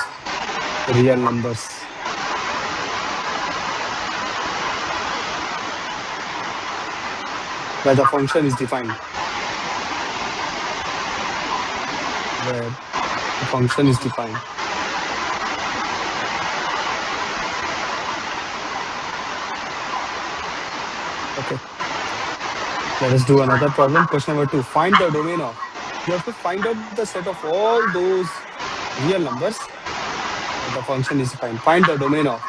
real numbers where the function is defined. where the function is defined. Okay, let us do another problem. Question number 2. Find the domain of. You have to find out the set of all those real numbers where the function is defined. Find the domain of.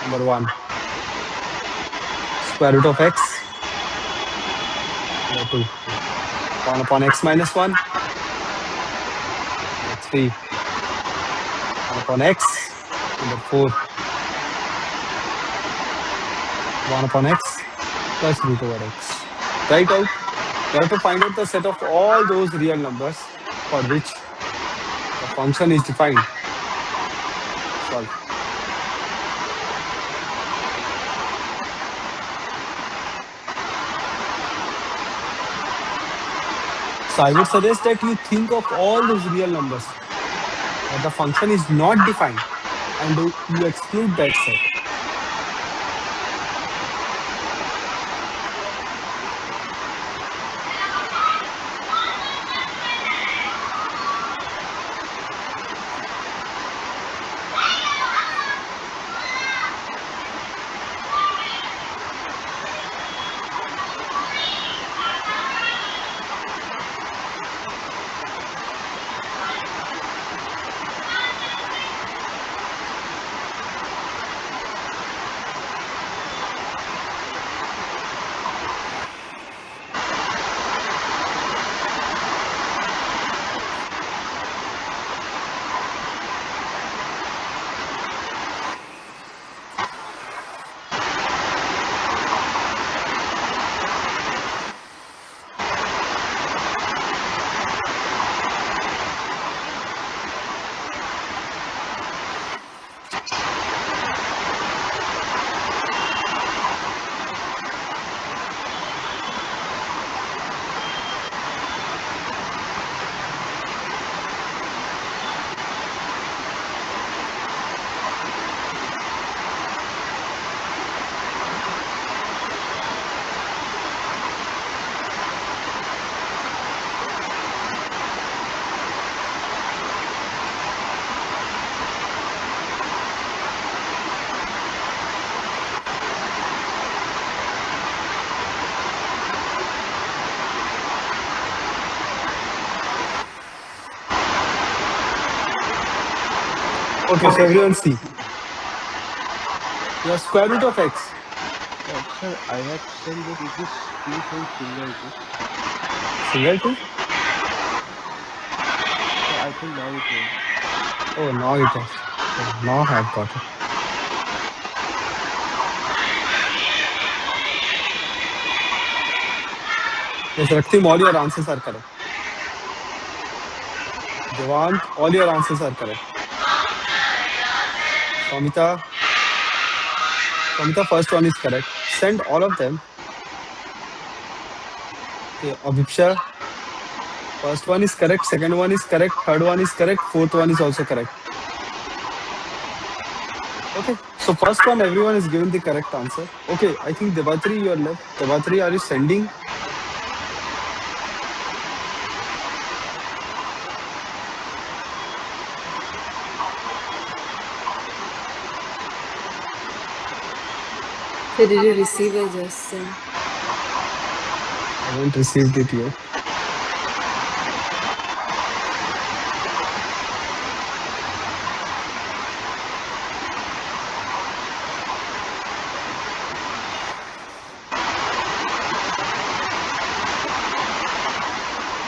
Number 1, square root of x. Number 2, 1 upon x minus 1. Number 3, 1 upon x. Number 4, 1 upon x plus root over x. Write out. You have to find out the set of all those real numbers for which the function is defined. Solve. So I would suggest that you think of all those real numbers where the function is not defined and you exclude that set. Okay, so everyone see. Your square root of x.
Sir, I have seen that it is still showing single two.
Single 2?
So I think now it went.
Oh, now it has. Oh, now I have got it. Yes, Raktim, all your answers are correct. Devant, all your answers are correct. Swamita, Swamita, first one is correct. Send all of them. Okay, Abhipsha, first one is correct, second one is correct, third one is correct, fourth one is also correct. Okay, so first one, everyone is given the correct answer. Okay, I think Debatri, you are left. Debatri, are you sending?
So did you receive or just send?
I haven't received it yet.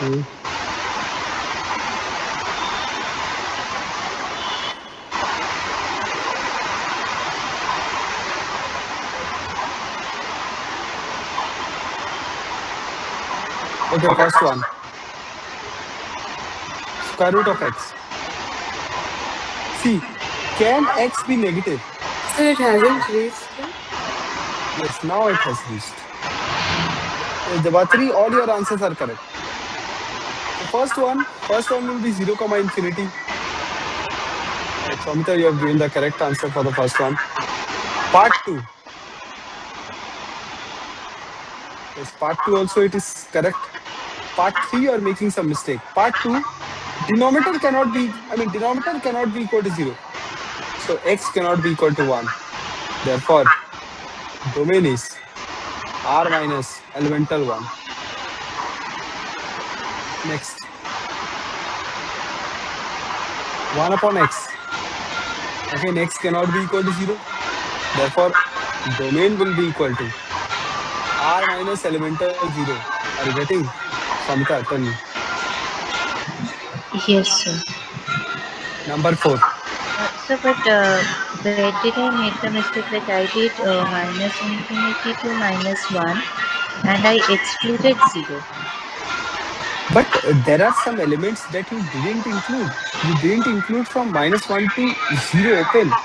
Okay. Okay, first one, square root of x. See, can x be negative?
So it hasn't reached yet?
Yes, now it has reached. Yes, Debatri, all your answers are correct. So first one will be 0 comma infinity. Right, Swamita, you have given the correct answer for the first one. Part 2. Yes, part 2 also it is correct. Part 3, you are making some mistake. Part 2, denominator cannot be equal to 0. So x cannot be equal to 1. Therefore, domain is r minus elemental 1. Next, 1 upon x. Again, x cannot be equal to 0. Therefore, domain will be equal to r minus elemental 0. Are you getting? Samita, tell me.
Yes, sir.
Number 4.
Sir, but where did I make the mistake? Like I did minus infinity to minus 1 and I excluded 0.
But there are some elements that you didn't include. You didn't include from minus 1 to 0 open.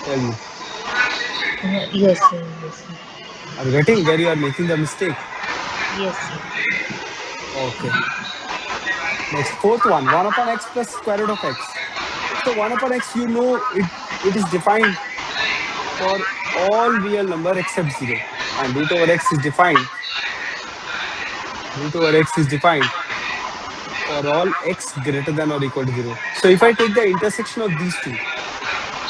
Tell me.
Yes, sir. Yes, sir.
Are you getting where you are making the mistake?
Yes, sir.
Okay. Next, fourth one, 1 upon x plus square root of x. So 1 upon x, it is defined for all real number except 0. And root over x is defined for all x greater than or equal to 0. So if I take the intersection of these two,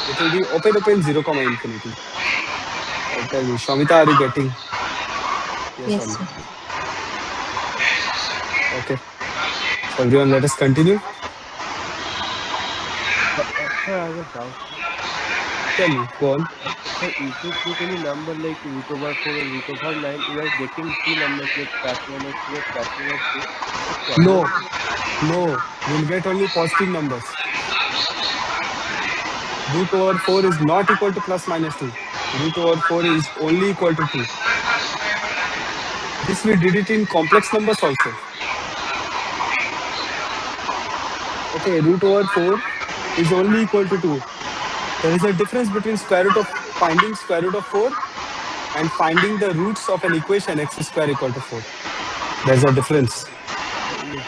it will be open 0 comma infinity. Tell me, Shwamita, are you getting? Yes
Yes,
or no?
sir.
Okay. So everyone, let us continue.
Sir, I have a doubt.
Tell me, go on.
Sir, if we put any number like root over 4 or root over 9, we are getting two numbers like plus minus 3 or plus minus 2. The problem.
No, no, we'll get only positive numbers. Root over 4 is not equal to plus minus 2. Root over 4 is only equal to 2. This we did it in complex numbers also. Okay, root over 4 is only equal to 2. There is a difference between finding square root of 4 and finding the roots of an equation x square equal to 4. There's a difference.
Yes.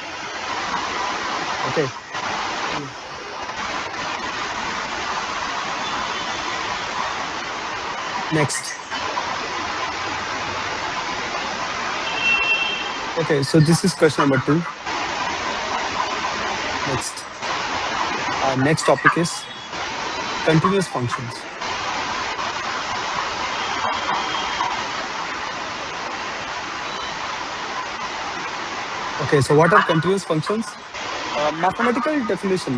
Okay,
Yes.
next. Okay, so this is question number 2. Next. Our next topic is continuous functions. Okay, so what are continuous functions?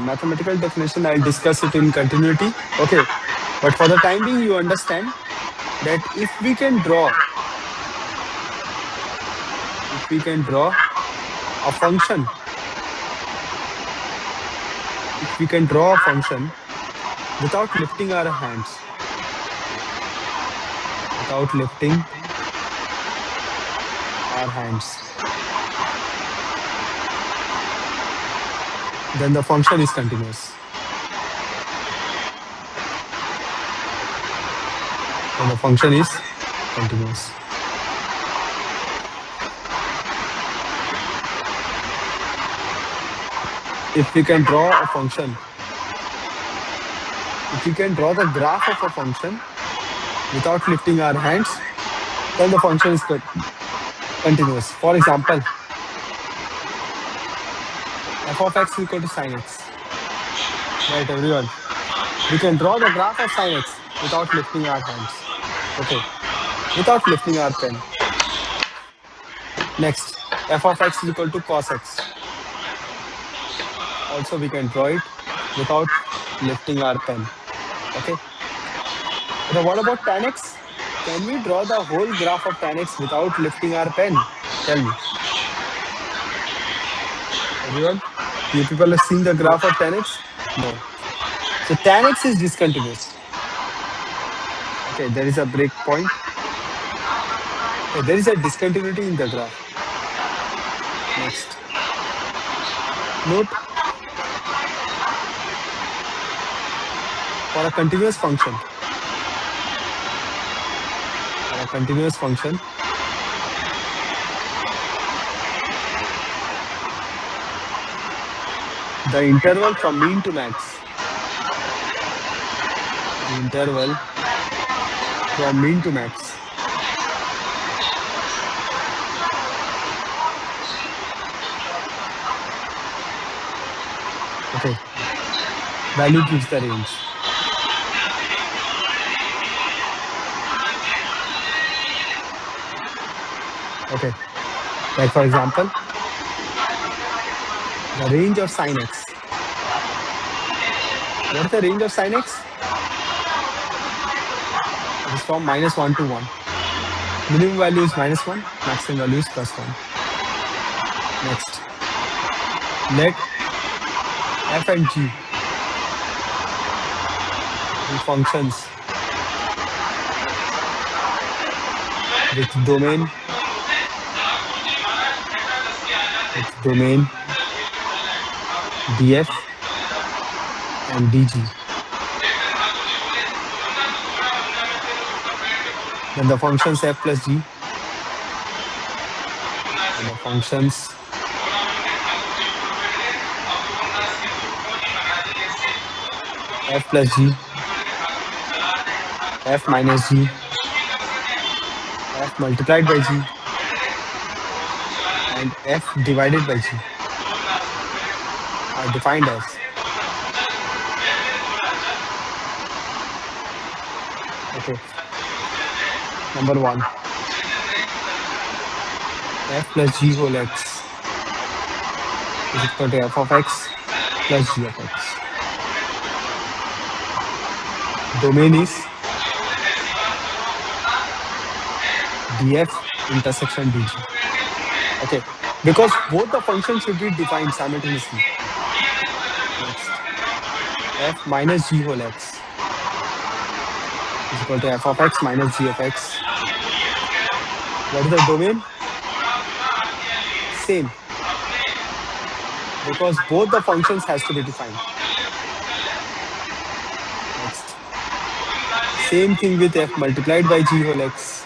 Mathematical definition, I'll discuss it in continuity. Okay, but for the time being, you understand that if we can draw a function, if we can draw a function without lifting our hands, without lifting our hands, then the function is continuous. Then the function is continuous. If we can draw a function, if we can draw the graph of a function without lifting our hands, then the function is continuous. For example, f of x is equal to sin x. Right, everyone? We can draw the graph of sin x without lifting our hands. Okay, without lifting our pen. Next, f of x is equal to cos x. Also, we can draw it without lifting our pen. Okay. Now, what about tan x? Can we draw the whole graph of tan x without lifting our pen? Tell me, everyone. You people have seen the
No.
graph of tan x? No. So tan x is discontinuous. Okay, there is a break point. Okay, there is a discontinuity in the graph. Next, note for a continuous function. For a continuous function, the interval from mean to max. The interval from mean to max value gives the range. Okay, like for example, the range of sin x. What is the range of sin x? It is from -1 to 1. Minimum value is -1, maximum value is +1. Next, let f and g be functions with domain df and dg. Then the functions f plus g and the functions f plus g, f minus g, f multiplied by g, and f divided by g are defined as, okay, number one, f plus g whole x is equal to f of x plus g of x. Domain is df intersection dg. Okay, because both the functions should be defined simultaneously. Next, f minus g whole x is equal to f of x minus g of x. What is the domain? Same, because both the functions has to be defined. Next, same thing with f multiplied by g whole x.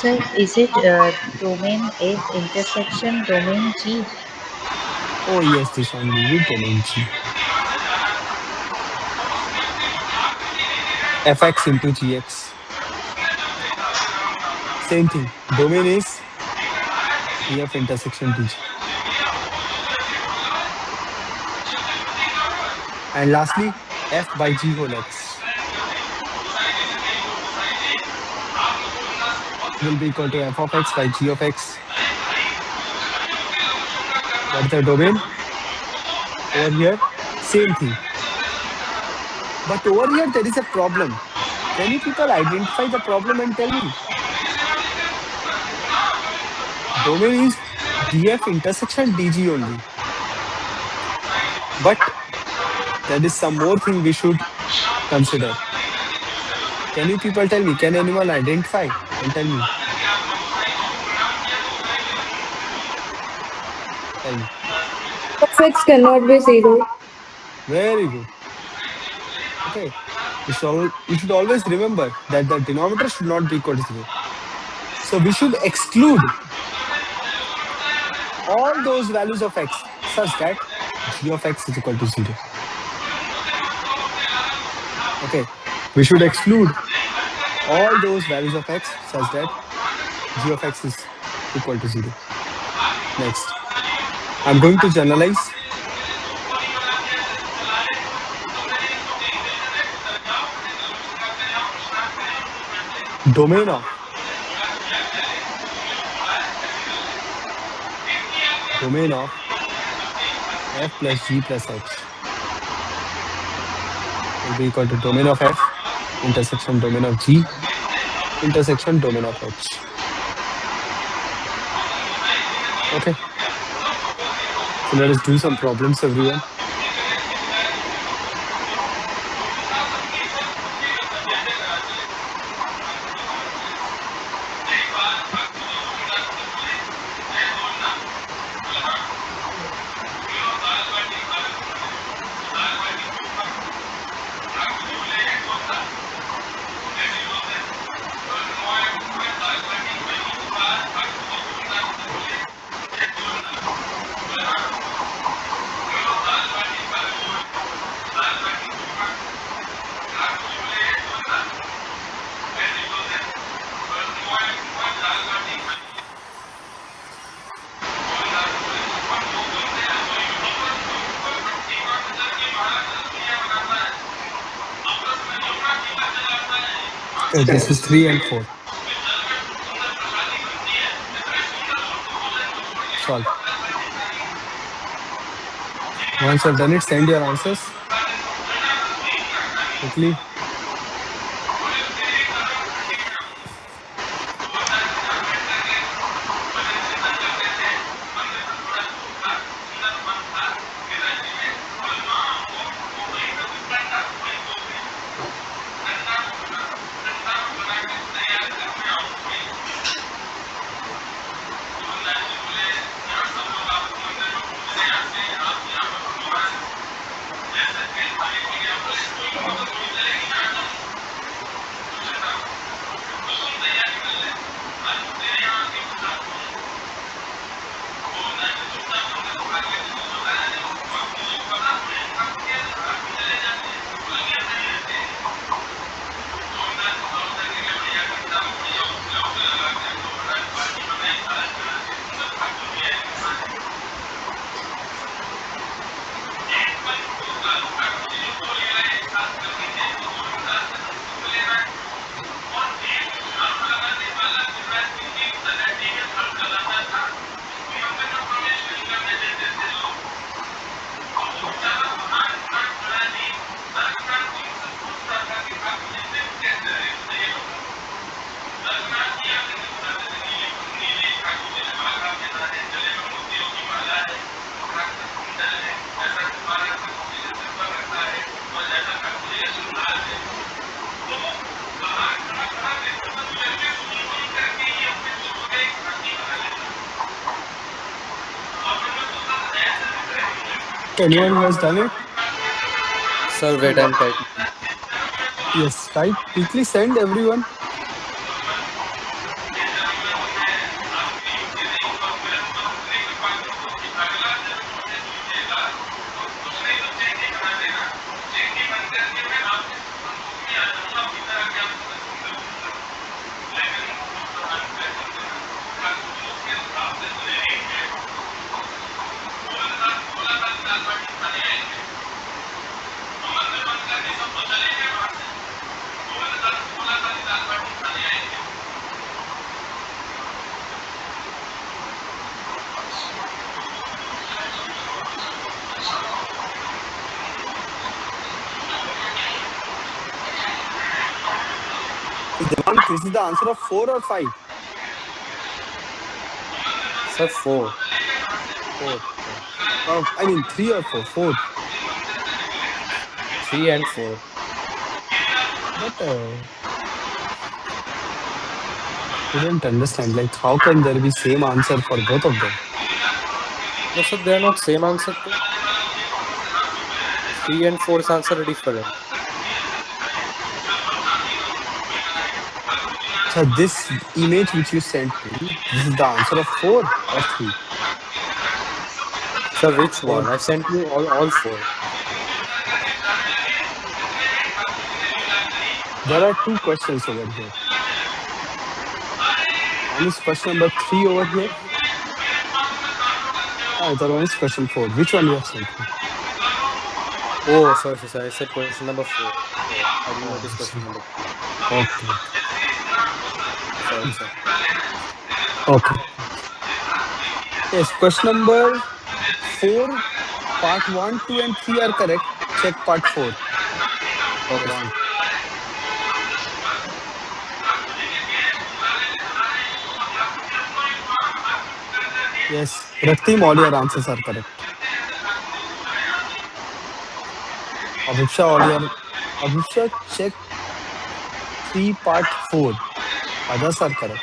Sir, is it domain F intersection domain G?
Oh yes, this only with domain g. fx into gx. Same thing. Domain is df intersection dg. And lastly, f by g whole x will be equal to f of x by g of x. What is the domain? Over here, same thing. But over here, there is a problem. Can you people identify the problem and tell me? Domain is df intersection dg only. But there is some more thing we should consider. Can you people tell me? Can anyone identify and tell me? Tell me.
Of x cannot be 0.
Very good. Okay. You should always remember that the denominator should not be equal to 0. So we should exclude all those values of x such that g of x is equal to 0. Okay. We should exclude all those values of x such that g of x is equal to 0. Next, I'm going to generalize domain of f plus g plus h will be equal to domain of f intersection domain of g intersection domain of h. Okay. So let us do some problems, everyone. This is 3 and 4. Solve. Once you've done it, send your answers quickly. Anyone who has done it?
Sir, wait, I'm typing.
Yes, type. Quickly send everyone. Devang, this is the answer of 4 or 5?
Sir, 4.
4. Oh. I mean 3 or 4? 4.
3 and 4.
But couldn't understand. Like, how can there be same answer for both of them?
No, sir, they are not same answer too. 3 and 4's answer are different.
So this image which you sent me, this is the answer of 4 or 3?
Sir, which
Or
one? I sent you all 4.
there are two questions over here. One is question number 3 over here. Other one is question 4. Which one you have sent me?
Oh, sorry. I said question number 4. Oh, I didn't
Oh,
notice
I
question
see.
number 3.
Okay, okay.
Sorry, sir.
Okay. Yes, question number 4, part 1, 2, and 3 are correct. Check part 4.
Okay, sir.
Wrong. Yes, Raktim, all your answers are correct. Abhiksha, Abhiksha, check 3, part 4. Others are correct.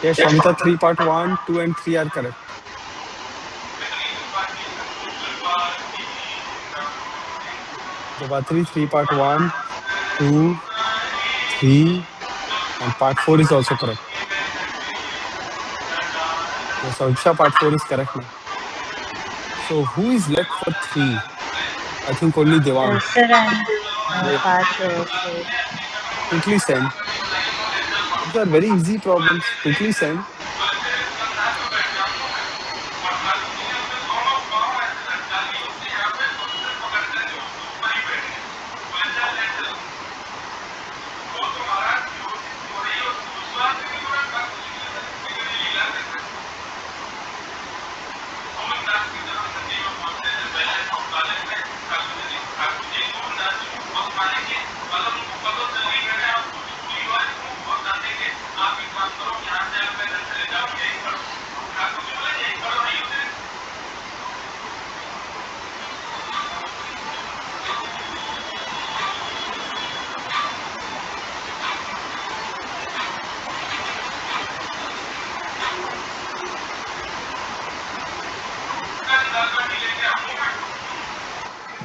Yes, Shomita, 3 part 1, 2, and 3 are correct. Devatri, 3 part 1, 2, 3, and part 4 is also correct. Yes, Aksha, part 4 is correct now. So who is left for 3? I think only Devang.
Sir, I'm
Yeah.
part 4.
Quickly send. These are very easy problems. Quickly send.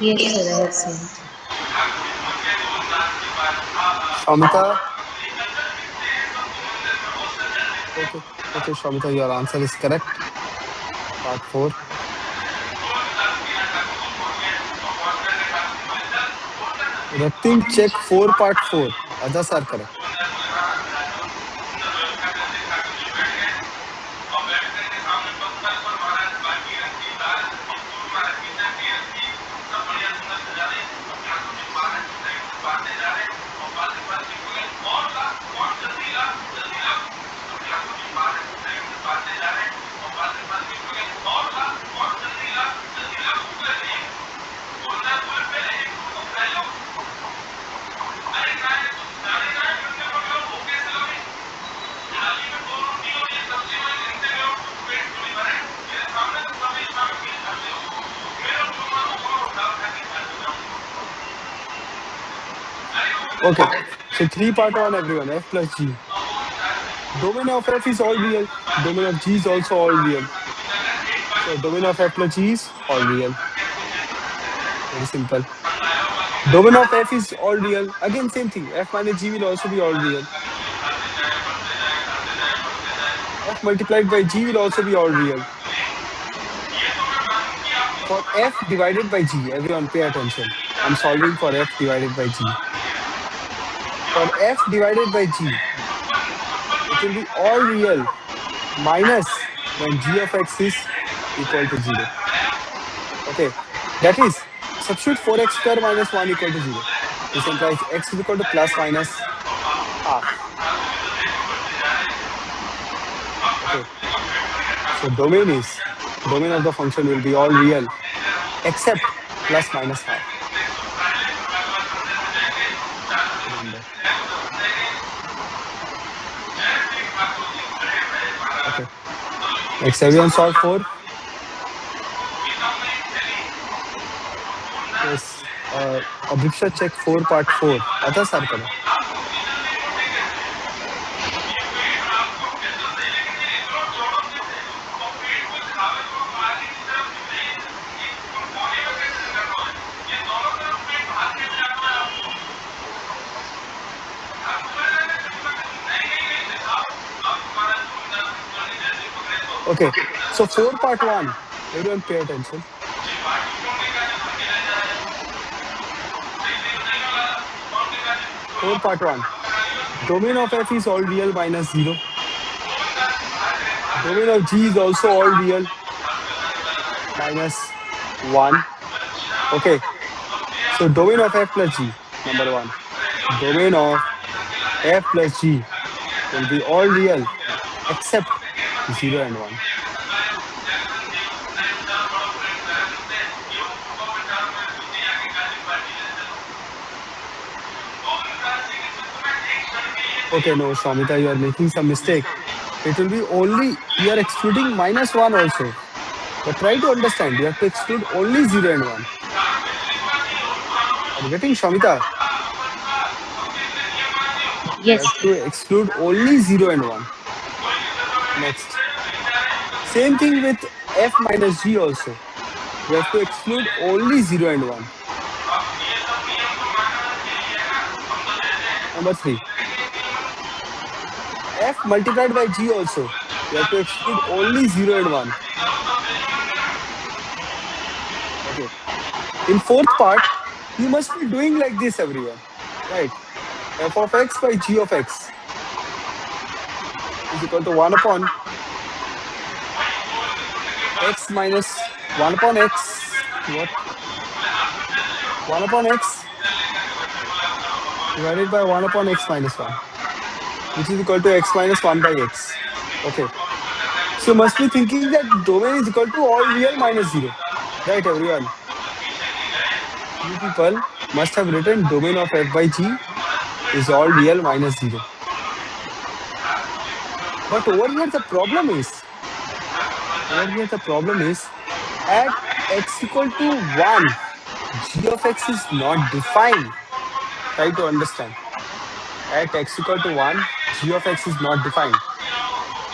Yes, sir, I have seen it.
Shomita. Okay. Okay, Shomita, your answer is correct. Part 4. Ratin, check 4 part 4. Others are correct. Okay. So 3 part 1, everyone. F plus G. Domain of F is all real. Domain of G is also all real. So domain of F plus G is all real. Very simple. Domain of F is all real. Again, same thing. F minus G will also be all real. F multiplied by G will also be all real. For F divided by G, everyone pay attention. I'm solving for F divided by G. For F divided by G, it will be all real minus when G of X is equal to 0. Okay. That is, substitute 4x square minus 1 equal to 0. This implies X is equal to plus minus half. Okay. So domain of the function will be all real except plus minus half. Remember. Okay. Next, everyone solve for. Yes. Abhiksha, check 4 part 4. Others are correct. Okay. So 4 part 1. Everyone pay attention. 4 part 1. Domain of F is all real minus 0. Domain of G is also all real minus 1. Okay. So domain of F plus G, number 1. Domain of F plus G will be all real except 0 and 1. Okay, no, Shomita, you are making some mistake. It will be only, you are excluding minus 1 also. But try to understand. You have to exclude only 0 and 1. Are you getting, Shamita? You
Yes,
have to exclude only 0 and 1. Next. Same thing with f minus g also. You have to exclude only 0 and 1. Number 3. F multiplied by g also. You have to exclude only 0 and 1. Okay. In fourth part, you must be doing like this, everyone. Right? F of x by g of x is equal to 1 upon x minus 1 upon x. What? 1 upon x divided by 1 upon x minus 1, which is equal to x minus 1 by x. Okay. So you must be thinking that domain is equal to all real minus 0. Right, everyone? You people must have written domain of f by g is all real minus 0. But over here the problem is at x equal to 1, g of x is not defined. Try to understand. At x equal to 1, g of x is not defined.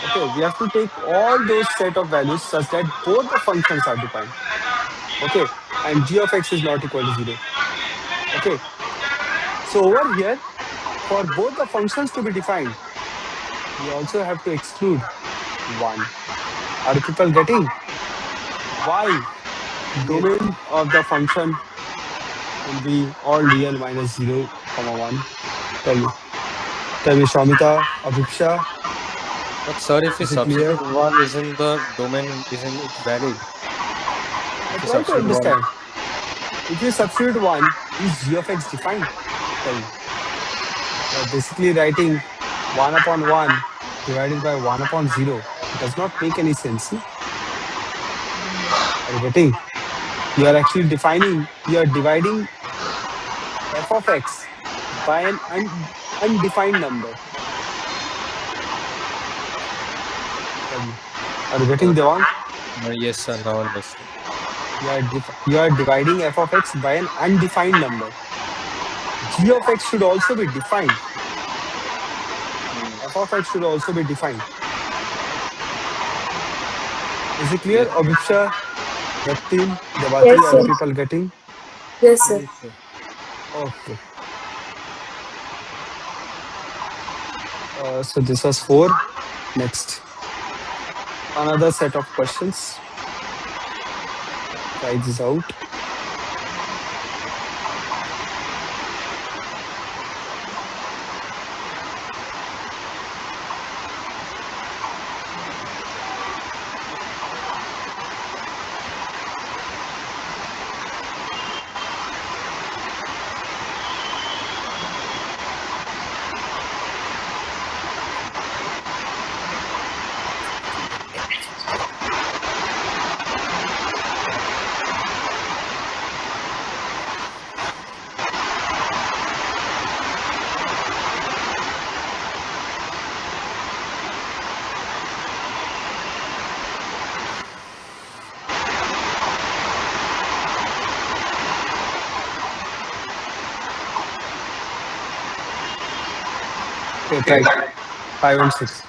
Okay, we have to take all those set of values such that both the functions are defined. Okay, and g of x is not equal to 0. Okay, so over here, for both the functions to be defined, we also have to exclude 1. Are you people getting? Why
Yes.
domain of the function will be all real minus 0, comma 1? Tell me. Tell me, Shamita, Abhiksha,
But sir, if we
is it clear?
substitute one, isn't the domain isn't it valid? If we
Try to
substitute one,
understand. If you substitute 1, is g of x defined? Tell me. You're basically writing 1 upon 1 divided by 1 upon 0. Does not make any sense. Are you getting? You are actually you are dividing f of x by an undefined number. Tell me. Are you getting,
uh,
Devang?
yes sir, now understood.
You are dividing f of x by an undefined number. G of x should also be defined.
Hmm.
F of x should also be defined. Is it clear?
Yes,
Abhiksha, Ratin, Devati,
Yes,
are you
sir.
people getting?
Yes, sir.
Yes, sir.
Okay. So this was 4. Next, another set of questions. Try this out. Okay, try 5 and 6.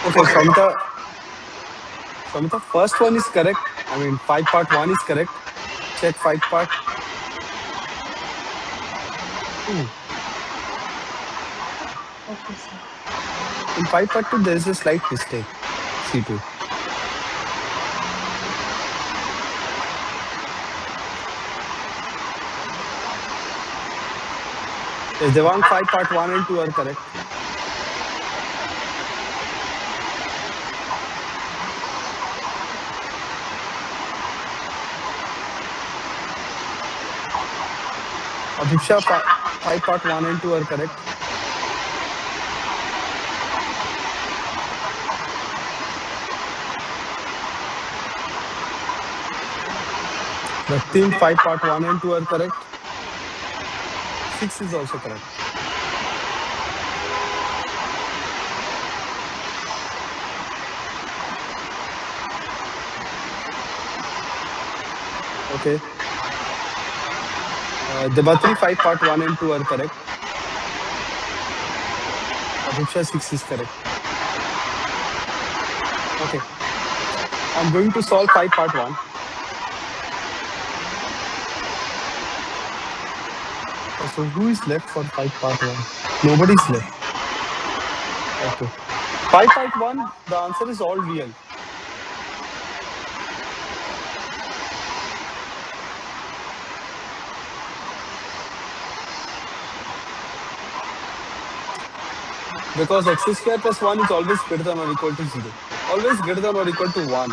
Okay, Samita, first one is correct. I mean, 5 part 1 is correct. Check 5 part 2.
Okay, sir.
In 5 part 2, there is a slight mistake. See to it. Yes, Devang, 5 part 1 and 2 are correct. Abhiksha, 5 part 1 and 2 are correct. Raktim, 5 part 1 and 2 are correct. 6 is also correct. Okay. Debatri, 5 part 1 and 2 are correct. Abhiksha, 6 is correct. Okay. I'm going to solve 5 part 1. So who is left for 5 part 1? Nobody is left. Okay. 5 part 1, the answer is all real. Because x square plus 1 is always greater than or equal to 0. Always greater than or equal to 1.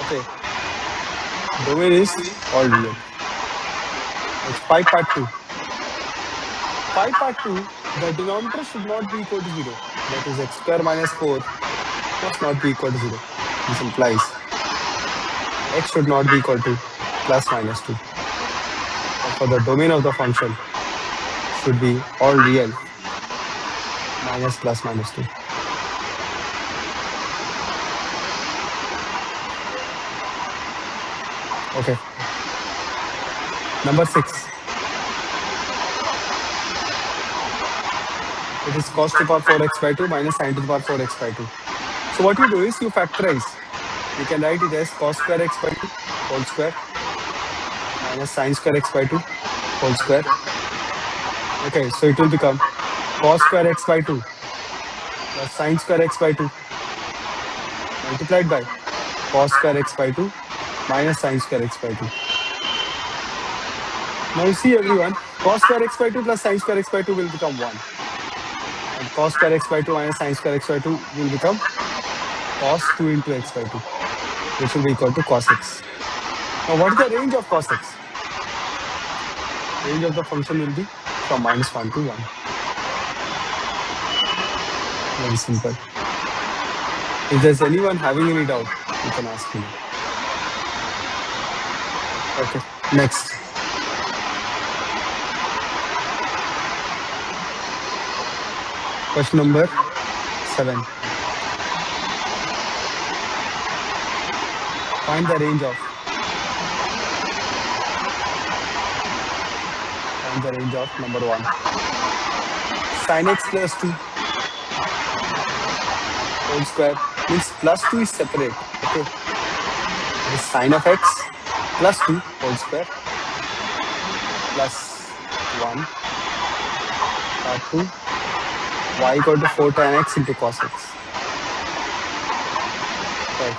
Okay. Domain is all real. Next, 5 part 2. 5 part 2, the denominator should not be equal to 0. That is x square minus 4 must not be equal to 0. This implies x should not be equal to plus minus 2. Therefore, the domain of the function should be all real minus plus minus 2. Okay. Number 6. It is cos to the power 4x by 2 minus sin to the power 4x by 2. So what you do is you factorize. You can write it as cos square x by 2 whole square minus sin square x by 2 whole square. Okay, so it will become cos square x by 2 plus sin square x by 2 multiplied by cos square x by 2 minus sin square x by 2. Now you see everyone, cos square x by 2 plus sin square x by 2 will become 1. And cos square x by 2 minus sin square x by 2 will become cos 2 into x by 2, which will be equal to cos x. Now what is the range of cos x? Range of the function will be from minus 1 to 1. Very simple. If there's anyone having any doubt, you can ask me now. Okay, next. Question number 7. Find the range of number 1. Sin x plus 2 whole square means plus 2 is separate. Okay. It is sin of x plus 2 whole square plus 1 part 2 y equal to 4 tan x into cos x. Right.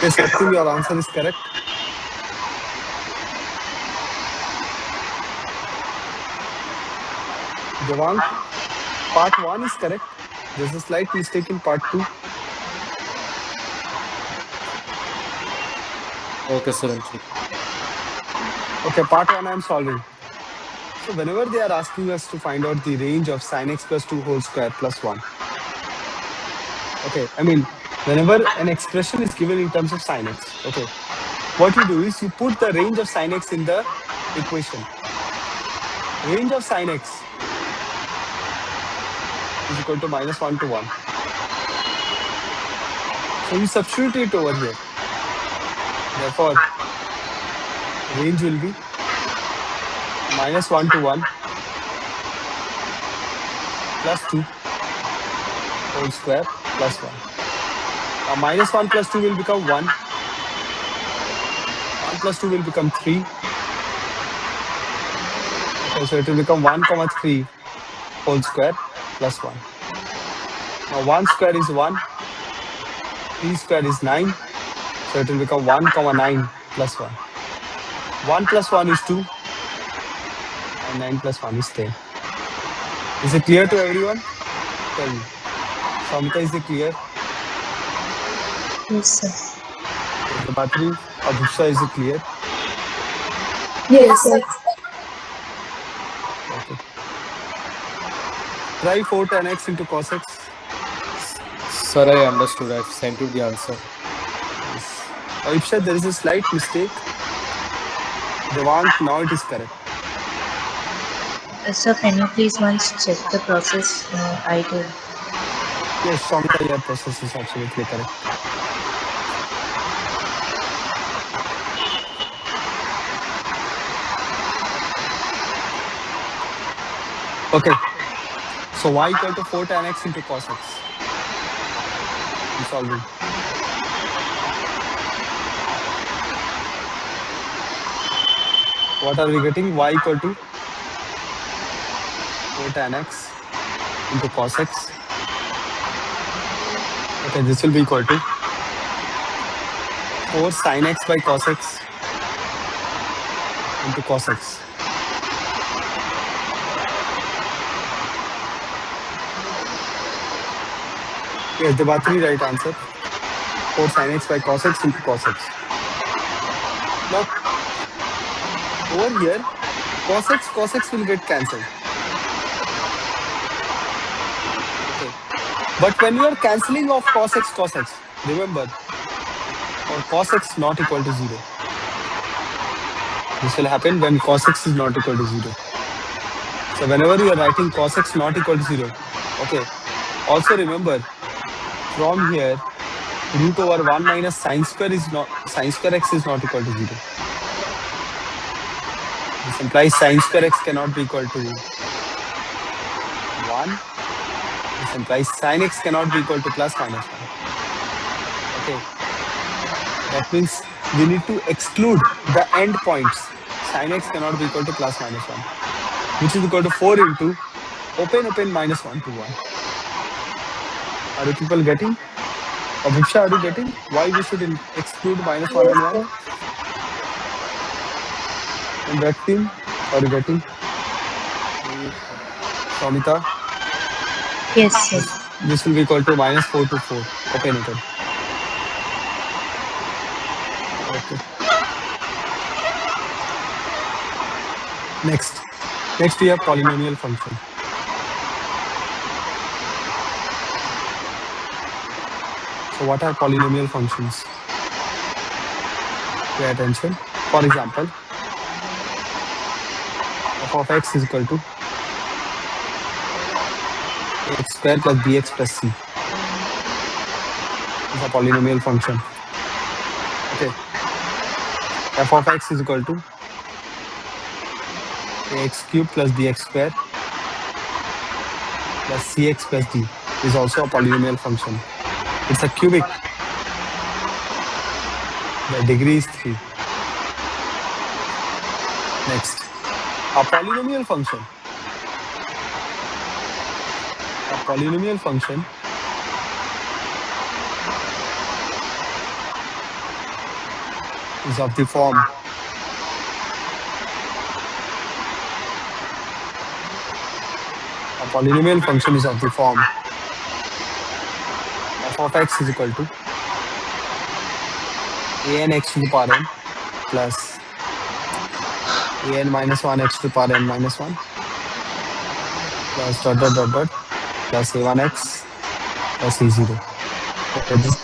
Yes, Satyam, your answer is correct. Devang, part 1 is correct. There's a slight mistake in part 2.
Okay, sir. I'm checking.
Okay, part 1 I'm solving. So whenever they are asking us to find out the range of sin x plus 2 whole square plus 1. Okay, I mean, whenever an expression is given in terms of sin x, okay, what you do is you put the range of sin x in the equation. Range of sin x is equal to -1 to 1. So you substitute it over here. Therefore, range will be -1 to 1 plus 2 whole square plus 1. Now -1 plus 2 will become 1. 1 plus 2 will become 3. Okay, so it will become 1 comma 3 whole square plus 1. Now 1 square is 1. 3 square is 9. So it will become 1 comma 9 plus 1. 1 plus 1 is 2 and 9 plus 1 is 10. Is it clear to everyone? Tell me. Samita, is it clear?
Yes, sir.
Yes, the battery. Abhiksha, is it clear?
Yes, sir.
Okay. Try 4 tan x into cos x.
Sir, I understood. I've sent you the answer.
Yes. Abhiksha, there is a slight mistake. Devang, now it is correct.
Sir, can you please once check the process I did?
Yes, Samita, your process is absolutely correct. Okay. So y equal to 4 tan x into cos x. I'm solving. What are we getting? Y equal to 4 tan x into cos x. Okay, this will be equal to 4 sin x by cos x into cos x. Yes, the Batri right answer. 4 sin x by cos x into cos x. Now, over here, cos x will get cancelled. Okay. But when you are cancelling off cos x, remember, for cos x not equal to 0. This will happen when cos x is not equal to 0. So whenever you are writing cos x not equal to 0, okay. Also remember, from here, root over 1 minus sin square x is not equal to 0. This implies sin square x cannot be equal to 1. This implies sin x cannot be equal to plus minus 1. Okay. That means we need to exclude the end points. Sin x cannot be equal to plus minus 1, which is equal to 4 into open -1 to 1. Are you people getting? Abhiksha, are you getting why we should exclude -1
Yes,
and 1?
sir.
And red team, are you getting?
Yes, sir.
Samita,
Yes, sir.
this will be equal to -4 to 4. Open. Okay. Next. Next we have polynomial function. So what are polynomial functions? Pay attention. For example, f of x is equal to ax square plus bx plus c is a polynomial function. Okay. F of x is equal to ax cube plus bx square plus cx plus d is also a polynomial function. It's a cubic. The degree is 3. Next, a polynomial function. A polynomial function is of the form a polynomial function is of the form f of x is equal to a n x to the power n plus a n minus 1 x to the power n minus 1 plus dot dot dot dot plus a1x plus a0. Okay, this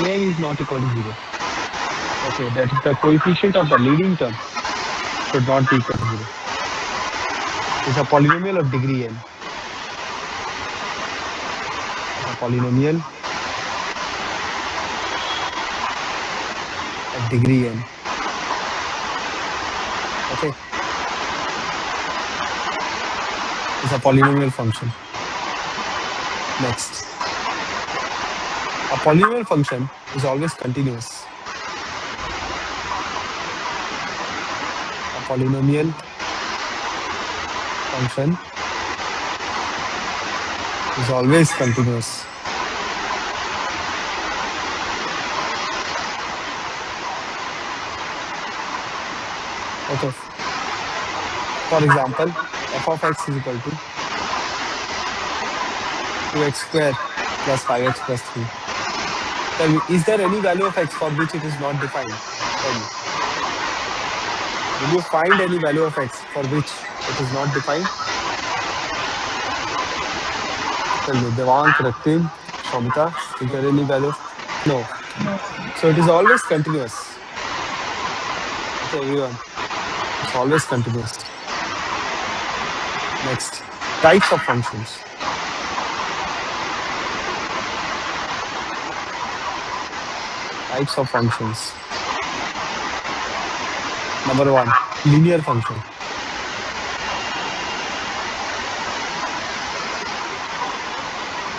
where an is not equal to 0. Okay, that is the coefficient of the leading term should not be equal to 0. It's a polynomial of degree n. A polynomial of degree n. Okay, it's a polynomial function. Next, a polynomial function is always continuous. A polynomial function is always continuous. Okay, for example, f of x is equal to 2x square plus 5x plus 3. Tell me, is there any value of x for which it is not defined? Tell me. Will you find any value of x for which it is not defined? Tell me, Devang, Raktim, Shomita, is there any value? No.
No.
So it is always continuous. Okay, everyone. It's always continuous. Next, types of functions. Types of functions. Number one, linear function.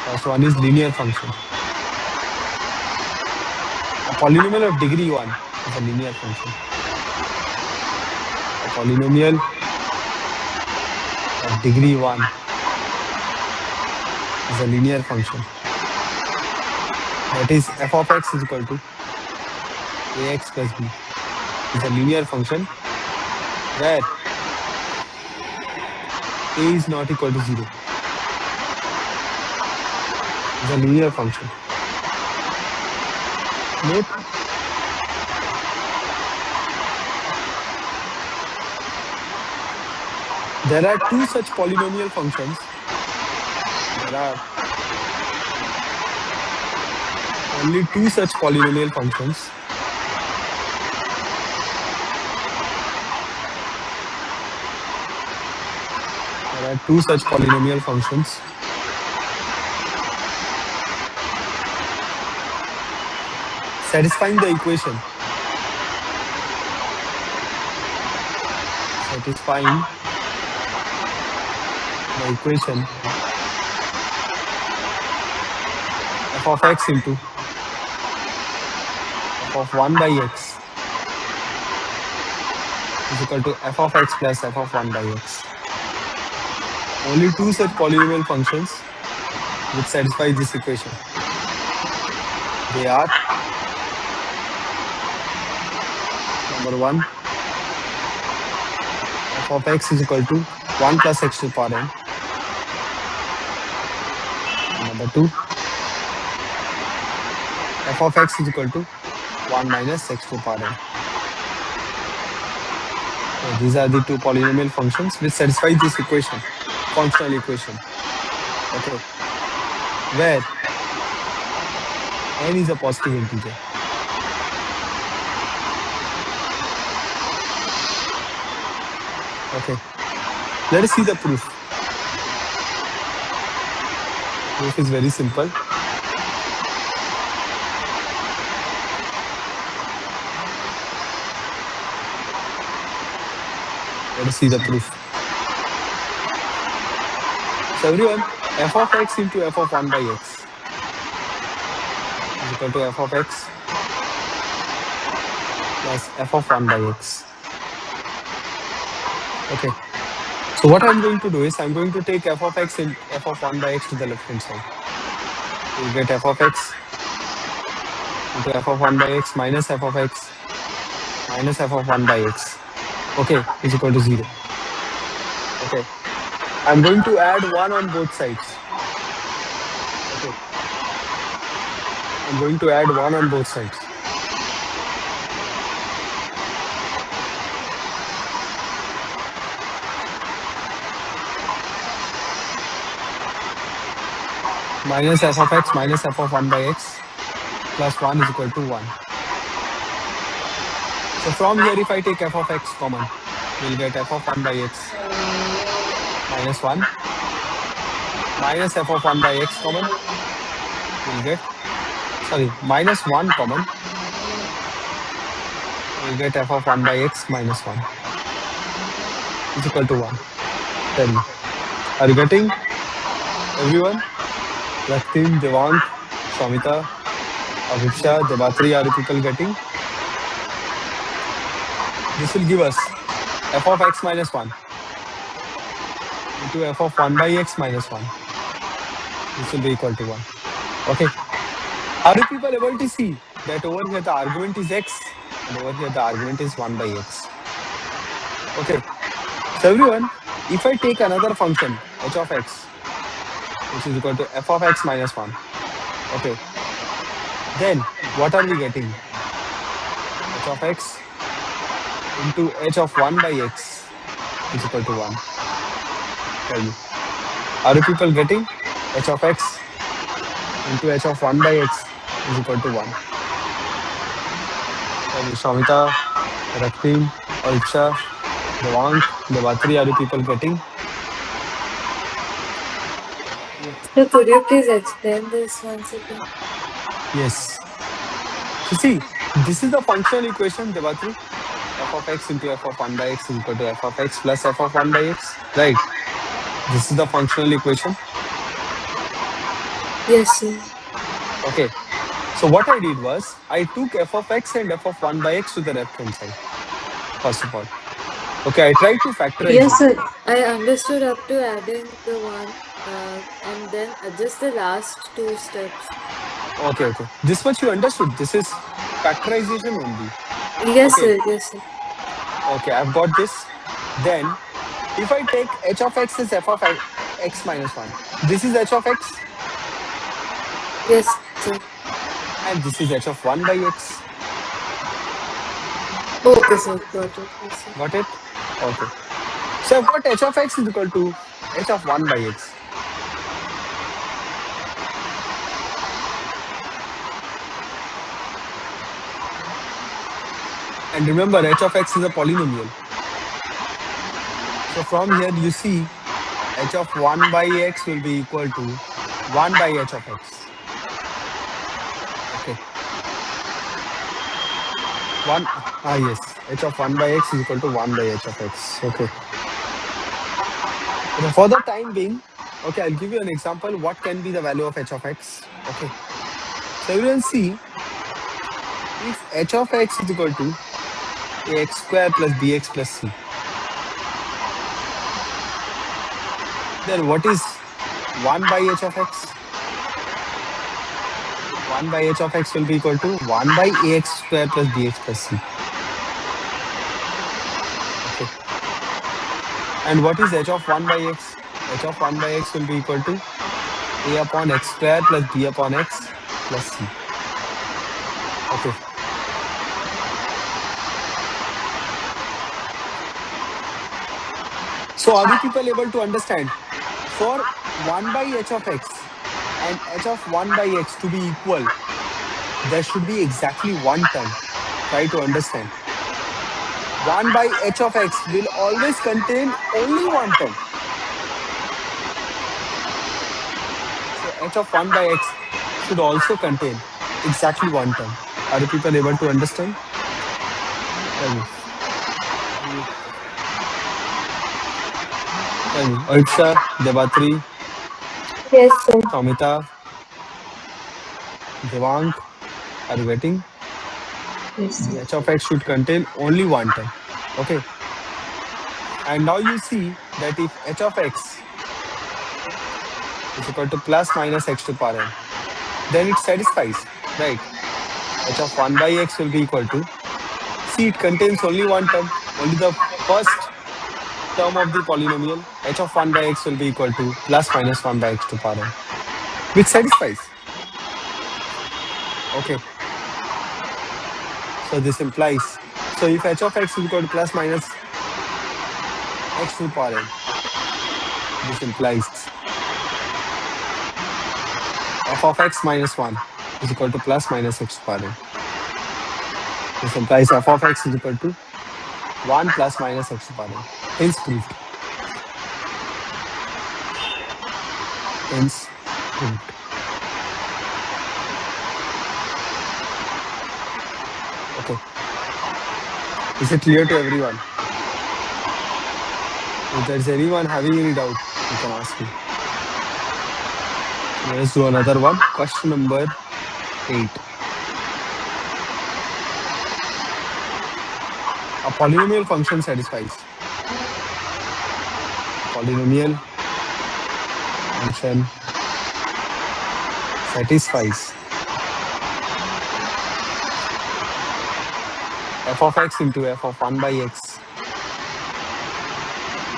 First one is linear function. A polynomial of degree 1 is a linear function. A polynomial of degree 1 is a linear function. That is f of x is equal to ax plus b is a linear function where a is not equal to 0. Is a linear function. Note, there are two such polynomial functions. There are only two such polynomial functions. There are two such polynomial functions. Satisfying the equation. Satisfying the equation f of x into f of 1 by x is equal to f of x plus f of 1 by x. Only two such polynomial functions which satisfy this equation. They are number one, f of x is equal to 1 plus x to the power n. And number two, f of x is equal to 1 minus x to the power n. So these are the two polynomial functions which satisfy this equation, functional equation. Okay, where n is a positive integer. Okay, let us see the proof. Proof is very simple. Let us see the proof. So everyone, f of x into f of 1 by x is equal to f of x plus f of 1 by x. Okay. So what I'm going to do is I'm going to take f of x and f of 1 by x to the left hand side. We'll get f of x into f of 1 by x minus f of x minus f of 1 by x. Okay, is equal to 0. Okay. I'm going to add 1 on both sides. Okay. I'm going to add 1 on both sides. Minus f of x minus f of 1 by x plus 1 is equal to 1. So from here, if I take f of x common, we'll get f of 1 by x minus 1 minus f of 1 by x common, we'll get, sorry, minus 1 common, we'll get f of 1 by x minus 1 is equal to 1. Tell me, are you getting, everyone? Raktim, Devang, Shomita, Abhiksha, Debatri, are you people getting? This will give us f of x minus 1 into f of 1 by x minus 1. This will be equal to 1. Okay. Are you people able to see that over here the argument is x and over here the argument is 1 by x? Okay. So everyone, if I take another function h of x, which is equal to f of x minus 1, okay, then what are we getting? H of x into h of 1 by x is equal to 1. Tell me, are you people getting h of x into h of 1 by x is equal to 1? Tell me, Shamita, Raktim, Alpsha, Devang, Devatri, are you people getting?
So could you please explain this once again?
Yes. So see, this is the functional equation, Devatri. F of x into f of 1 by x is equal to f of x plus f of 1 by x, right? This is the functional equation.
Yes, sir.
Okay. So what I did was I took f of x and f of 1 by x to the left hand side, first of all. Okay, I tried to factorize
Yes,
it.
sir. I understood up to adding the one and then just the last two steps.
Okay, okay. This much you understood. This is factorization only.
Yes,
Okay,
sir. Yes, sir.
okay, I've got this. Then if I take h of x is f of x minus 1, this is h of x
Yes, sir.
and this is h of 1 by x.
Okay, sir. Got it. Yes, sir.
Got it? Okay. So I've got h of x is equal to h of 1 by x. And remember, h of x is a polynomial. So from here, you see h of 1 by x will be equal to 1 by h of x. Okay. 1, yes, h of 1 by x is equal to 1 by h of x. Okay. Okay, for the time being, okay, I'll give you an example. What can be the value of h of x? Okay. So everyone see, if h of x is equal to ax square plus bx plus c, then what is 1 by h of x? 1 by h of x will be equal to 1 by ax square plus bx plus c. Okay. And what is h of 1 by x? H of 1 by x will be equal to a upon x square plus b upon x plus c. Okay. So are you people able to understand? For 1 by h of x and h of 1 by x to be equal, there should be exactly one term. Try to understand. 1 by h of x will always contain only one term. So h of 1 by x should also contain exactly one term. Are you people able to understand? Tell me. Tell me. Oipsha, Debatri,
Yes, sir.
Samita, Devang, are you getting?
Yes, sir.
The h of x should contain only one term. Okay. And now you see that if h of x is equal to plus minus x to power n, then it satisfies, right? H of 1 by x will be equal to, see, it contains only one term, only the first term of the polynomial. H of 1 by x will be equal to plus minus 1 by x to power n, which satisfies. Okay, so this implies, so if h of x is equal to plus minus x to the power n, this implies f of x minus 1 is equal to plus minus x to the power n. This implies f of x is equal to 1 plus minus x to the power n. Hence proved. Hence proved. Okay. Is it clear to everyone? If there's anyone having any doubt, you can ask me. So let us do another one. Question number 8. A polynomial function satisfies. A polynomial function satisfies f of x into f of 1 by x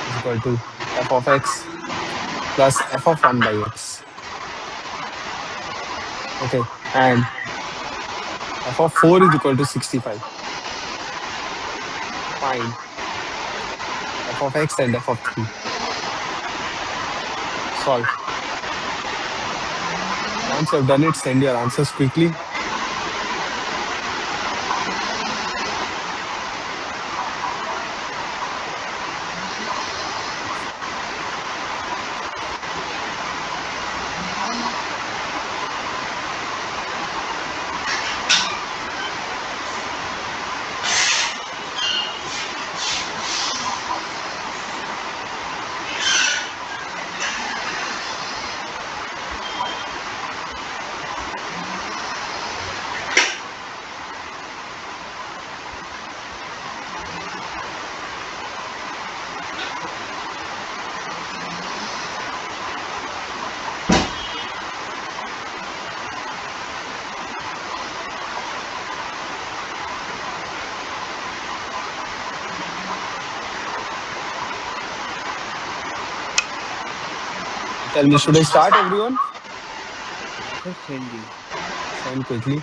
is equal to f of x plus f of 1 by x. Okay. And f of 4 is equal to 65. Find f of x and f of 3. Solve. Once you have done it, send your answers quickly. Tell me, should I start, everyone?
Sir, sending.
Send quickly.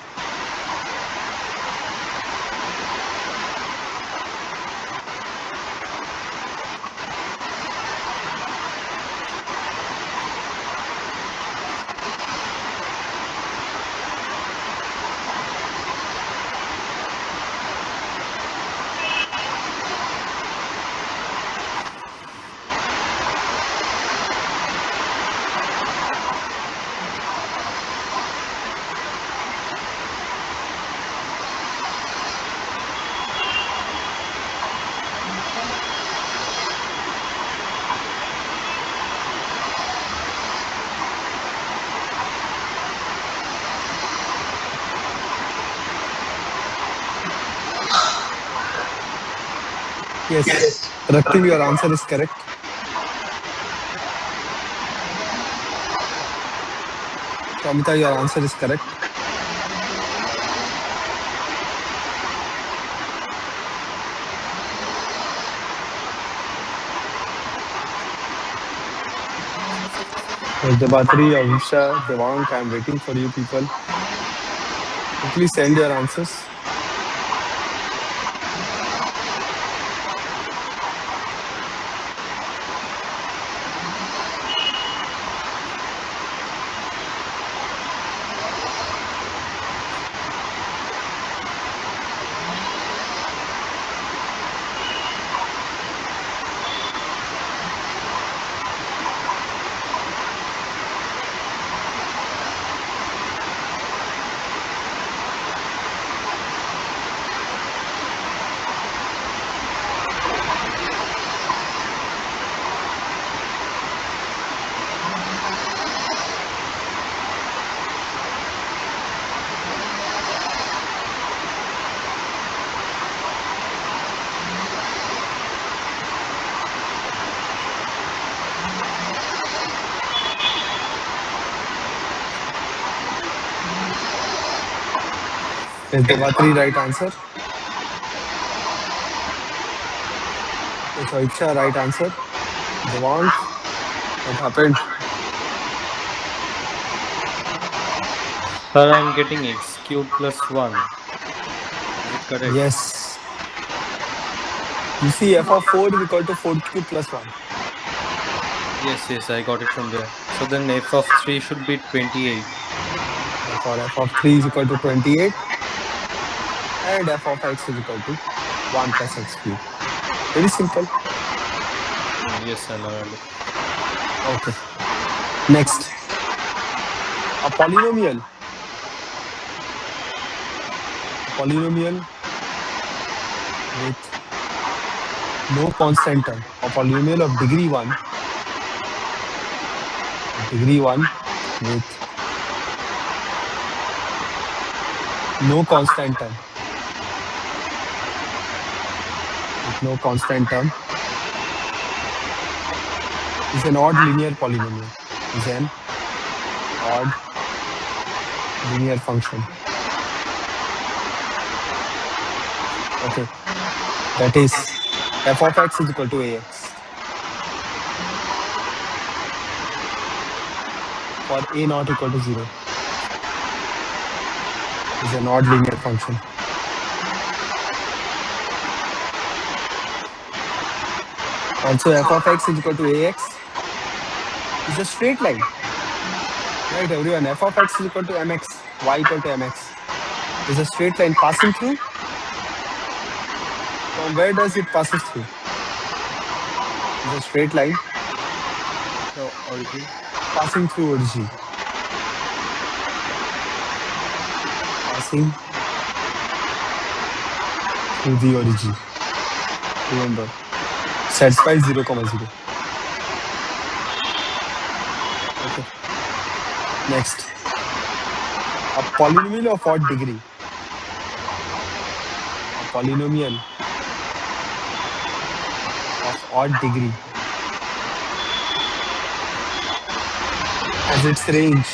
Yes, Raktim, your answer is correct. Shomita, your answer is correct. Debatri, Avisha, Devank, I'm waiting for you people. Quickly send your answers. Is Devatri right answer? Is Aiksha right answer? Devang, what happened?
Sir, I'm getting x cubed plus 1. Is it correct?
Yes. You see, f of 4 is equal to 4 cube plus 1.
Yes, yes, I got it from there. So then f of 3 should be 28.
Therefore, f of 3 is equal to 28 and f of x is equal to 1 plus x cube. Very simple.
Yes, sir, now I understand.
Okay. Next, a polynomial. A polynomial with no constant term. A polynomial of degree 1 with no constant term. With no constant term is an odd linear polynomial. Is an odd linear function. Okay. That is f of x is equal to ax for a not equal to 0 is an odd linear function. Also, f of x is equal to ax is a straight line. Right, everyone? F of x is equal to mx, y equal to mx is a straight line passing through. From where does it passes through? Is a straight line
So origin.
passing through origin. Passing through the origin. Remember, satisfies 0, comma 0. Okay. Next, a polynomial of odd degree. A polynomial of odd degree has its range.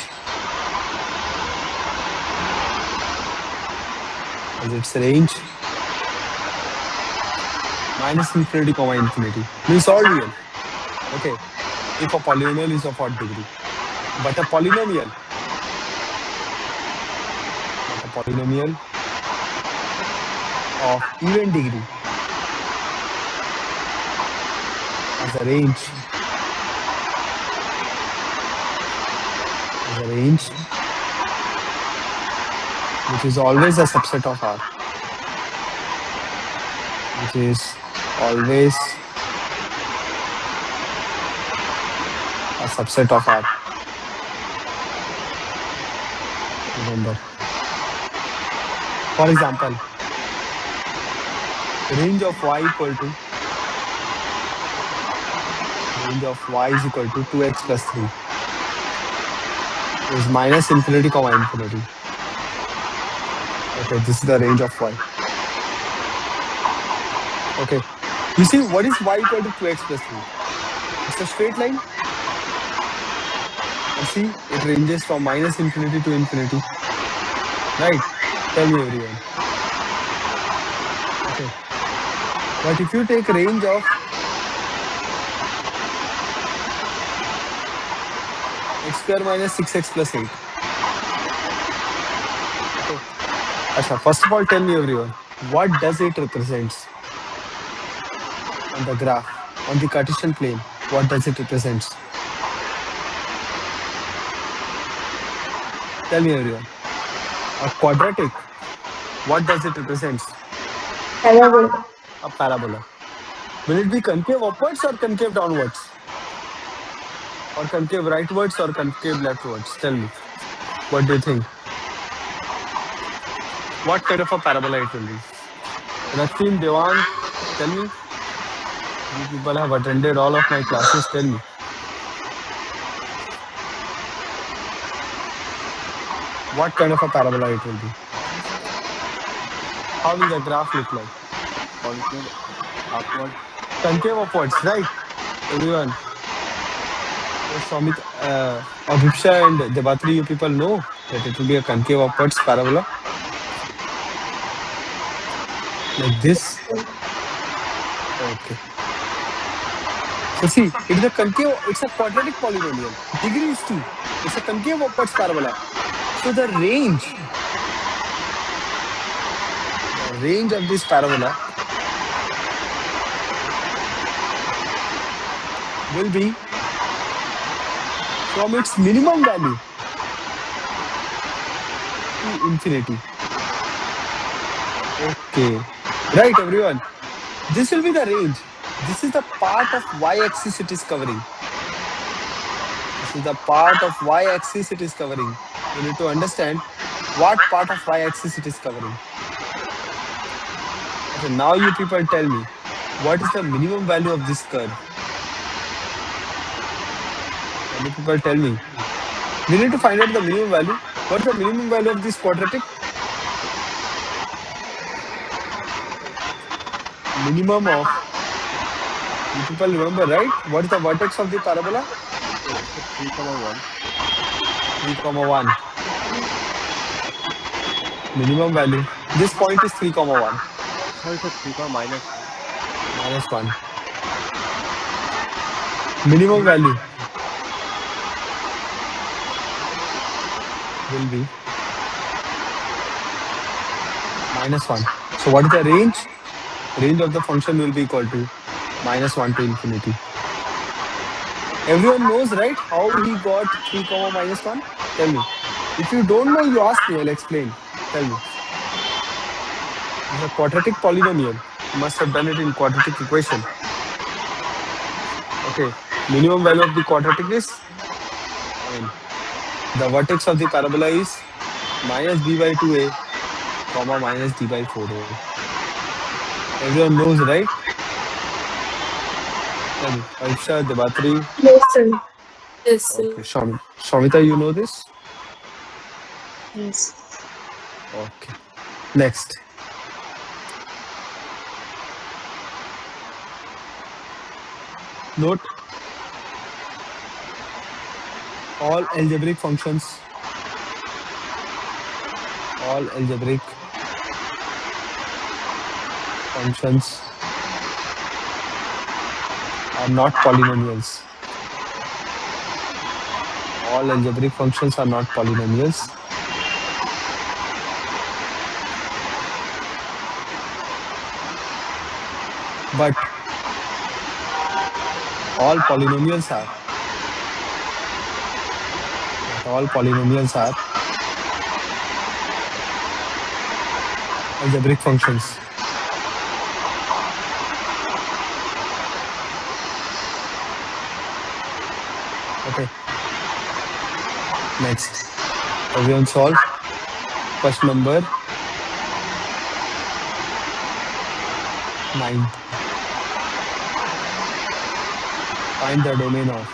Has its range minus infinity, comma infinity. Means all real. Okay. If a polynomial is of odd degree. But a polynomial of even degree has a range which is always a subset of R, which is always a subset of R. Remember. For example, range of y equal to range of y is equal to 2x plus 3 is minus infinity, comma infinity. Okay, this is the range of y. Okay. You see, what is y equal to 2x plus 3? It's a straight line. And see, it ranges from minus infinity to infinity. Right? Tell me, everyone. Okay. But if you take range of x square minus 6x plus 8. Okay. Asha, first of all, tell me, everyone, what does it represents on the graph, on the Cartesian plane? What does it represents? Tell me, everyone. A quadratic, what does it represents?
Parabola.
A parabola. Will it be concave upwards or concave downwards? Or concave rightwards or concave leftwards? Tell me. What do you think? What kind of a parabola it will be? Raksim, Devang, tell me. You people have attended all of my classes. Tell me. What kind of a parabola it will be? How will the graph look like?
Concave upward.
Concave upwards, right? Everyone. So Swamit, Abhiksha and Debatri, you people know that it will be a concave upwards parabola. Like this. Okay. So see, it is a concave, it's a quadratic polynomial. Degree is 2. It's a concave upwards parabola. So the range of this parabola will be from its minimum value to infinity. Okay. Right, everyone. This will be the range. This is the part of y-axis it is covering. This is the part of y-axis it is covering. You need to understand what part of y-axis it is covering. Okay, now you people tell me, what is the minimum value of this curve? Can you people tell me? We need to find out the minimum value. What is the minimum value of this quadratic? Minimum of, you people remember, right? What is the vertex of the parabola?
It's a 3, 1.
3, 1. Minimum value. This point is 3, 1.
Sorry, sir, 3, minus 1.
Minus 1. Minimum value will be minus 1. So what is the range? Range of the function will be equal to minus 1 to infinity. Everyone knows, right, how he got 3, minus 1? Tell me. If you don't know, you ask me, I'll explain. Tell me. It's a quadratic polynomial. You must have done it in quadratic equation. Okay. Minimum value of the quadratic is, the vertex of the parabola is minus b by 2a, comma minus d by 4a. Everyone knows, right? Tell me. Aisha, Debatri.
Yes, sir.
Yes, sir.
Okay. Shamita, you know this?
Yes.
Okay. Next. Note all algebraic functions, all algebraic functions are not polynomials. All algebraic functions are not polynomials, but all polynomials are. But all polynomials are algebraic functions. Okay. Next. Everyone solve. Question number 9. Find the domain of.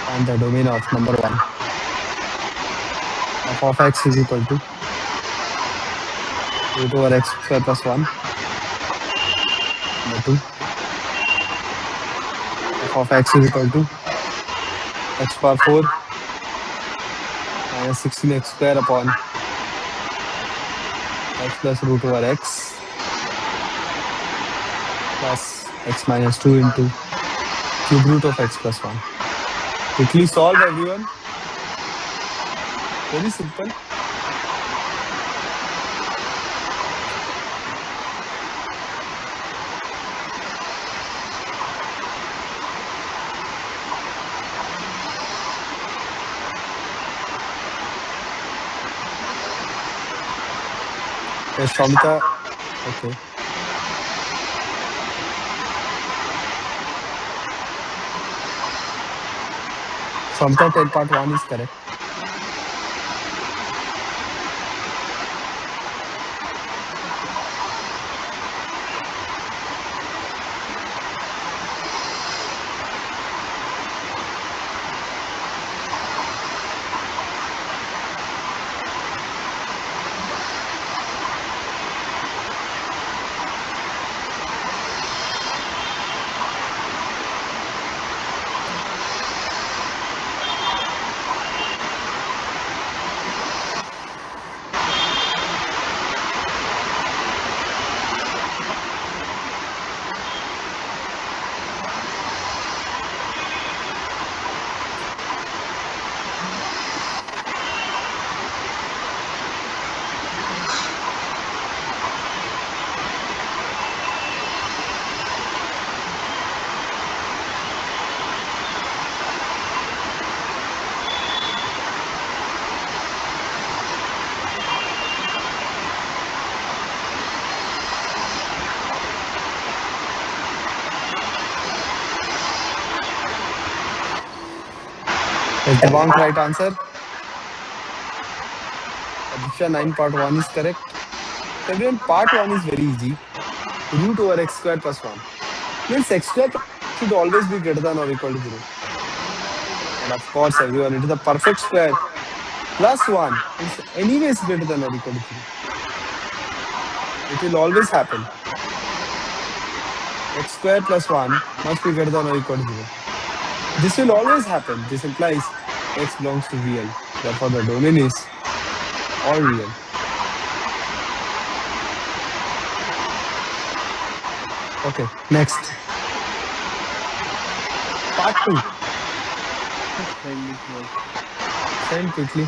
Find the domain of number 1. F of x is equal to root over x square plus 1. Number 2. F of x is equal to x power 4 minus 16x square upon x plus root over x plus x minus 2 into cube root of x plus 1. Quickly solve, everyone. Very simple. Yes, Shamita. Okay. Shamita, 10 part 1 is correct. Is Devang right answer? Abhisha 9 part 1 is correct. So everyone, part 1 is very easy. Root over x square plus 1. Means x square should always be greater than or equal to 0. And of course, everyone, it is the perfect square plus 1. It's anyways greater than or equal to 0. It will always happen. X square plus 1 must be greater than or equal to 0. This will always happen. This implies x belongs to real. Therefore, the domain is all real. Okay, next. Part 2.
Just send it one.
Send quickly.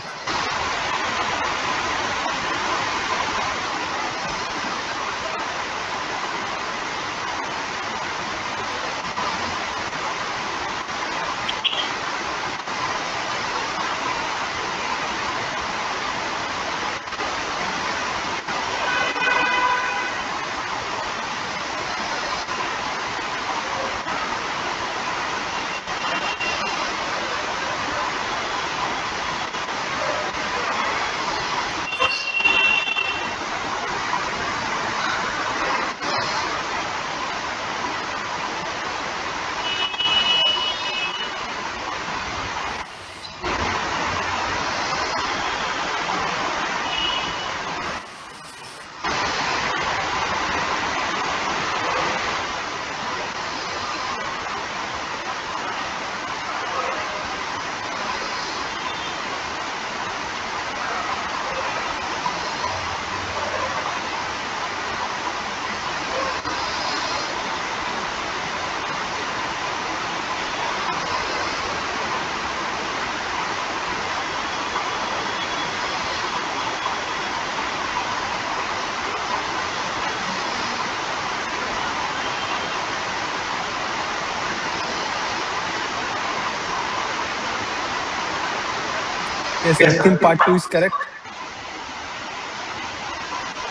Yes, Ratiam part 2 is correct.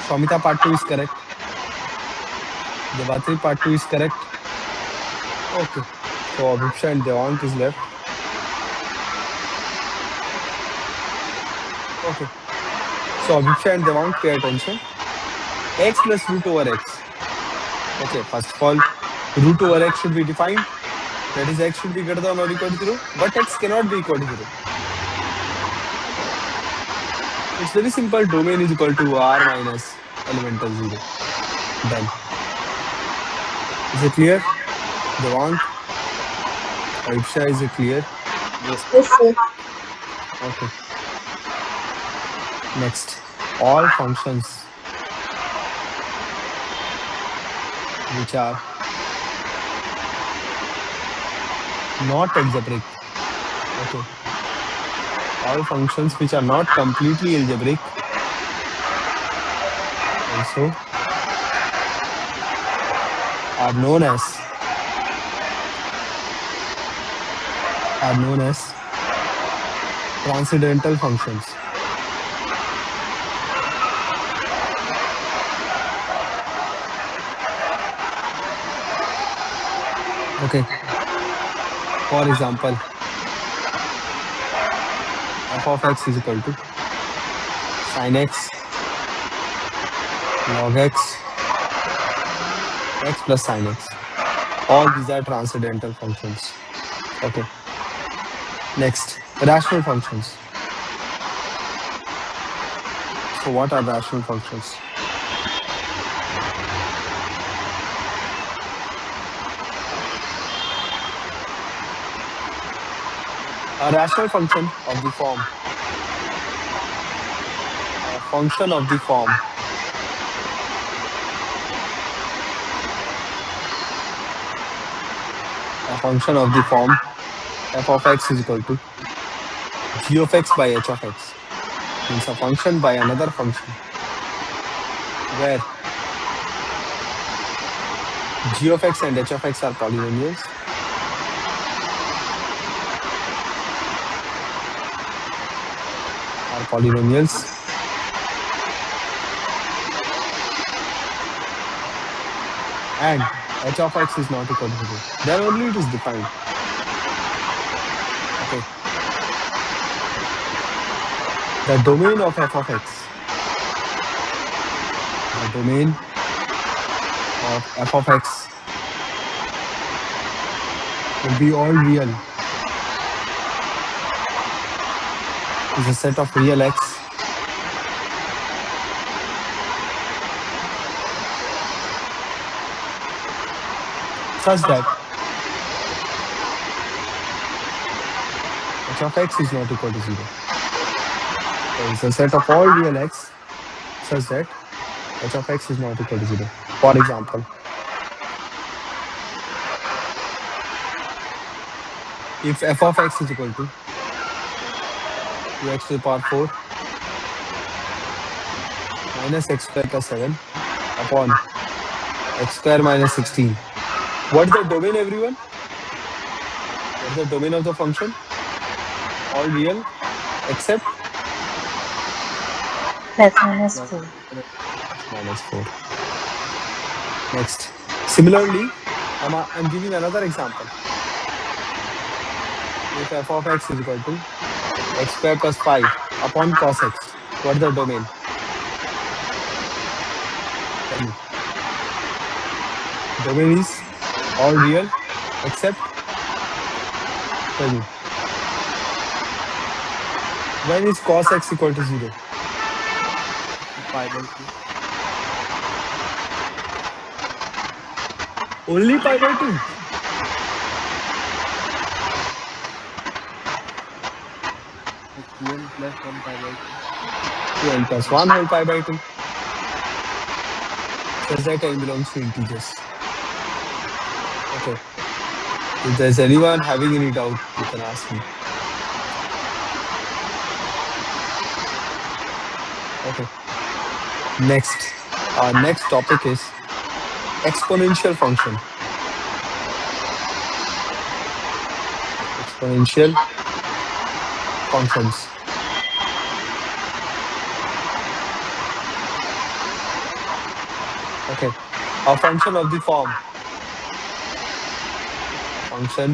Shomita part 2 is correct. Devatri part 2 is correct. Okay. So Abhisha and Devank is left. Okay. So Abhisha and Devank, pay attention. X plus root over x. Okay, first of all, root over x should be defined. That is, x should be greater than or equal to 0, but x cannot be equal to 0. It's very simple. Domain is equal to r minus elemental 0. Done. Is it clear? Devank, Abhisha, is it clear?
Yes.
Yes, sir.
Okay. Next, all functions which are not algebraic. Okay. All functions which are not completely algebraic also are known as transcendental functions. Okay. For example, f of x is equal to sin x log x, x plus sin x. All these are transcendental functions. Okay. Next, rational functions. So what are rational functions? A rational function of the form, a function of the form, a function of the form f of x is equal to g of x by h of x, means a function by another function where g of x and h of x are polynomials, and h of x is not equal to 0. Then only it is defined. Okay. The domain of f of x, the domain of f of x will be all real, is a set of real x such that h of x is not equal to 0. So it's a set of all real x such that h of x is not equal to 0. For example, if f of x is equal to 2x to the power 4 minus x square plus 7 upon x square minus 16. What is the domain, everyone? What is the domain of the function? All real except
Plus minus
plus
4.
minus 4. Next. Similarly, I'm giving another example. If f of x is equal to x square plus 5 upon cos x, what is the domain? Tell me. Domain is all real except, tell me, when is cos x equal to 0?
pi by 2.
Only pi by 2.
Like 2n plus 1 pi by 2.
2n plus 1 whole pi by 2. Such that n belongs to integers. Okay. If there's anyone having any doubt, you can ask me. Okay. Next. Our next topic is exponential function. Exponential functions. Okay. A function of the form. A function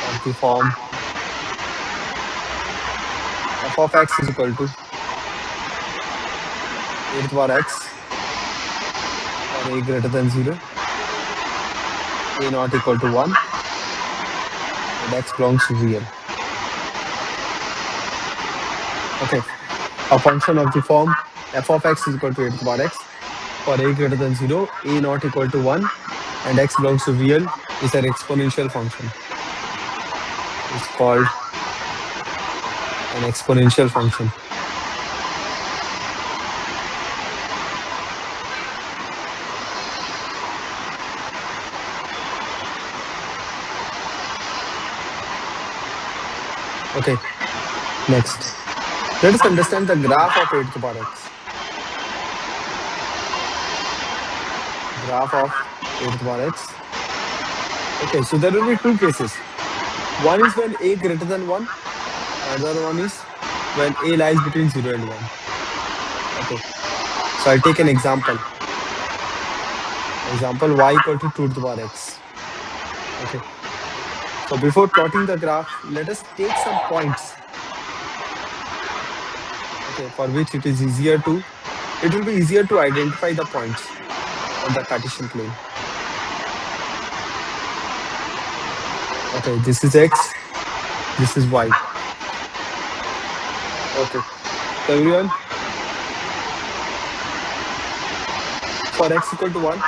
of the form f of x is equal to a to the power x for a greater than 0, a not equal to 1, and x belongs to real. Okay. A function of the form f of x is equal to a to the power x for a greater than 0, a not equal to 1, and x belongs to real is an exponential function. It's called an exponential function. Okay. Next. Let us understand the graph of a to the power x. Graph of a to the power x. Okay, so there will be two cases. One is when a greater than 1. Another one is when a lies between 0 and 1. Okay, so I'll take an example. Example y equal to 2 to the power x. Okay, so before plotting the graph, let us take some points. Okay, for which it will be easier to identify the points on the Cartesian plane. Okay, this is x, this is y. Okay, so everyone, for x equal to 1,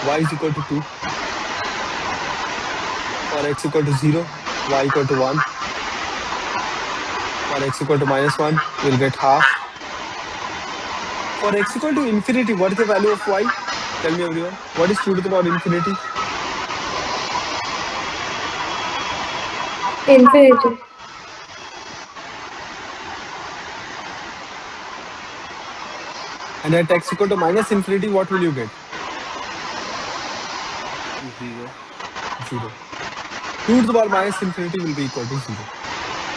y is equal to 2. For x equal to 0, y equal to 1. For x equal to minus 1, we'll get half. For x equal to infinity, what is the value of y? Tell me, everyone. What is 2 to the power infinity?
Infinity.
And at x equal to minus infinity, what will you get?
0.
0. 2 to the power minus infinity will be equal to 0.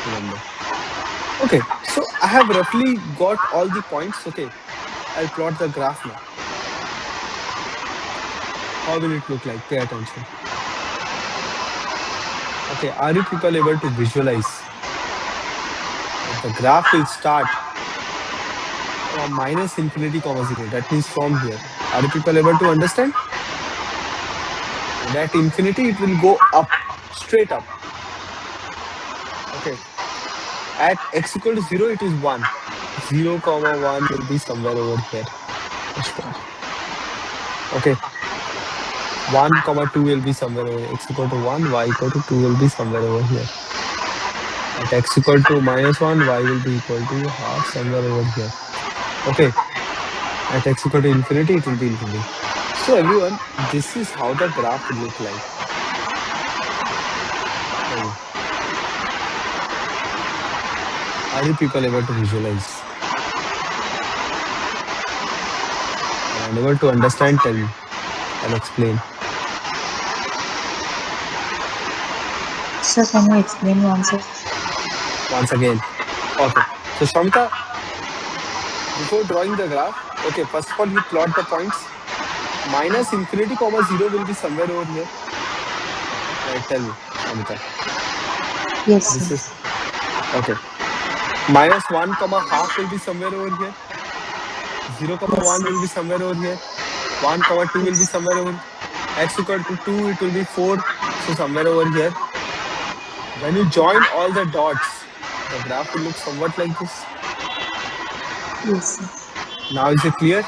Remember. Okay, so I have roughly got all the points. Okay, I'll plot the graph now. How will it look like? Pay attention. Okay, are you people able to visualize? the graph will start from minus infinity comma 0. That means from here. Are you people able to understand? And at infinity, it will go up, straight up. Okay. At x equal to 0, it is 1. 0 comma 1 will be somewhere over here. First one. Okay. 1 comma 2 will be somewhere over x equal to 1, y equal to 2 will be somewhere over here. At x equal to minus 1, y will be equal to half somewhere over here. Okay. At x equal to infinity, it will be infinity. So everyone, this is how the graph will look like. Tell me, are you people able to visualize? Or unable to understand? Tell me. I'll explain
Sir, can you explain once again?
once again. Okay. So Shamita, before drawing the graph, okay, first of all, you plot the points. Minus infinity comma 0 will be somewhere over here. Right, tell me, Shamita.
Yes,
This
sir.
is okay. Minus 1 comma half will be somewhere over here. 0 comma
Yes,
1
sir.
will be somewhere over here. 1 comma 2 will be
Yes.
somewhere over here. X equal to 2, it will be 4. So somewhere over here. When you join all the dots, the graph will look somewhat like this.
Yes, sir.
Now is it clear?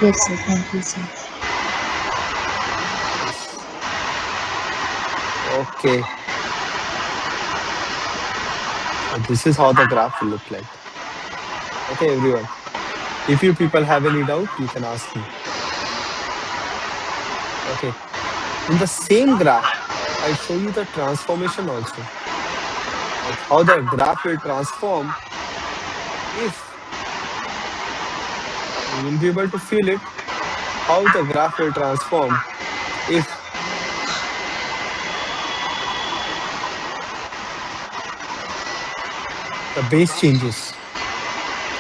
Yes, sir. Thank you, sir.
Yes. Okay. So this is how the graph will look like. Okay, everyone. If you people have any doubt, you can ask me. Okay. In the same graph, I show you the transformation also. Like how the graph will transform if you will be able to feel it, how the graph will transform if the base changes.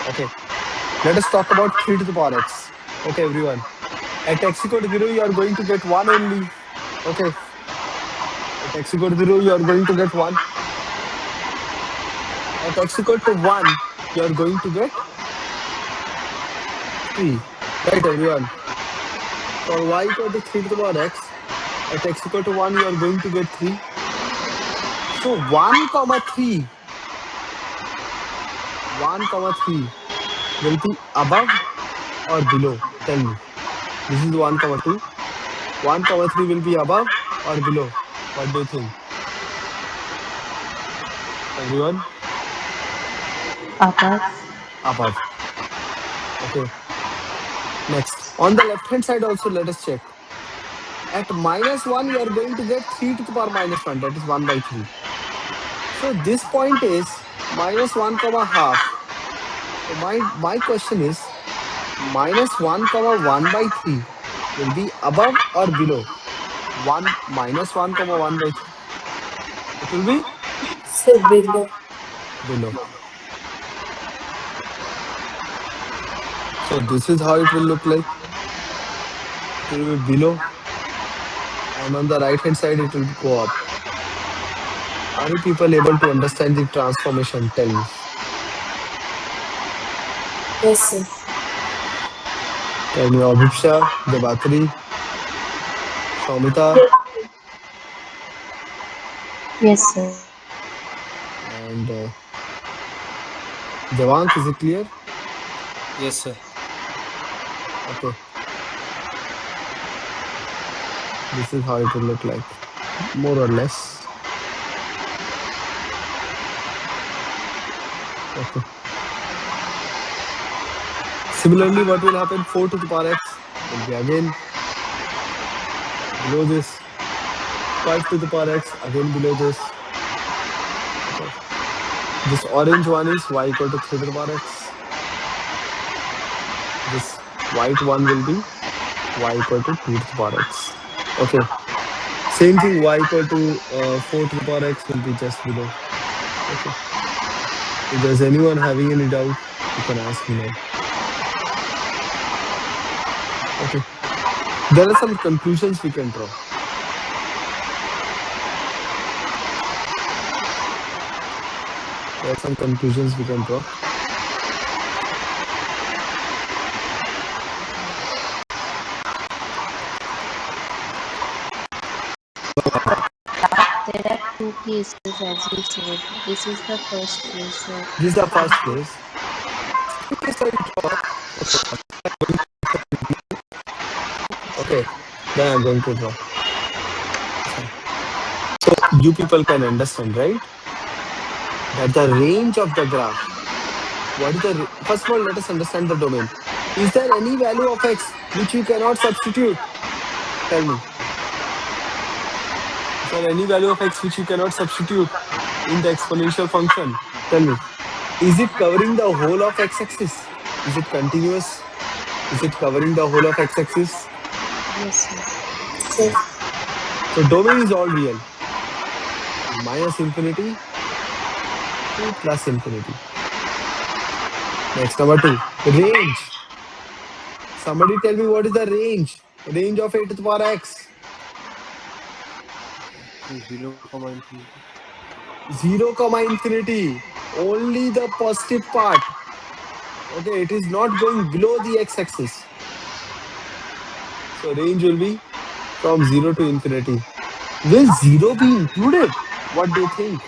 Okay. Let us talk about 3 to the power x. Okay, everyone. At x equal to 0, you are going to get 1 only. Okay. At x equal to 0, you are going to get 1. At x equal to 1, you are going to get 3. Right, everyone? For y equal to 3 to the power x, at x equal to 1, you are going to get 3. So 1 comma 3, 1 comma 3 will be above or below? Tell me. This is 1 comma 2. 1 comma 3 will be above or below? What do you think? Everyone?
Above.
Above. Okay. Next. On the left hand side also, let us check. At minus 1, you are going to get 3 to the power minus 1. That is 1 by 3. So this point is minus 1 comma half. So my question is minus 1 comma 1 by 3 will be above or below 1 minus 1 comma 1 by 3. It will be
So below.
below. So this is how it will look like. It will be below, and on the right hand side it will go up. Are you people able to understand the transformation? Tell me.
Yes, sir.
Tell me, Abhipsha, Debatri, Shomita,
Yes, sir.
and Javank. Is it clear?
Yes, sir.
Okay. This is how it will look like, more or less. Okay. Similarly, what will happen? 4 to the power x will be again below this. 5 to the power x again below this. Okay. This orange one is y equal to 3 to the power x. This white one will be y equal to 2 to the power x. Okay. Same thing, y equal to 4 to the power x will be just below. Okay. If there's anyone having any doubt, you can ask me now. Okay. There are some conclusions we can draw. There are some conclusions we can draw.
There are two cases, as you said. This is the first case.
This is the first case. Second case I will draw. Okay, then I'm going to draw. Fine. So you people can understand, right? That the range of the graph. What is the first of all? Let us understand the domain. Is there any value of x which you cannot substitute? Tell me. Is there any value of x which you cannot substitute in the exponential function? Tell me. Is it covering the whole of x-axis? Is it continuous? Is it covering the whole of x-axis?
Yes, sir.
Yes. So domain is all real. Minus infinity to plus infinity. Next, number two. Range. Somebody tell me what is the range? Range of a to the power x.
0, infinity.
0, comma infinity. Only the positive part. Okay, it is not going below the x-axis. So range will be from 0 to infinity. Will 0 be included? What do you think?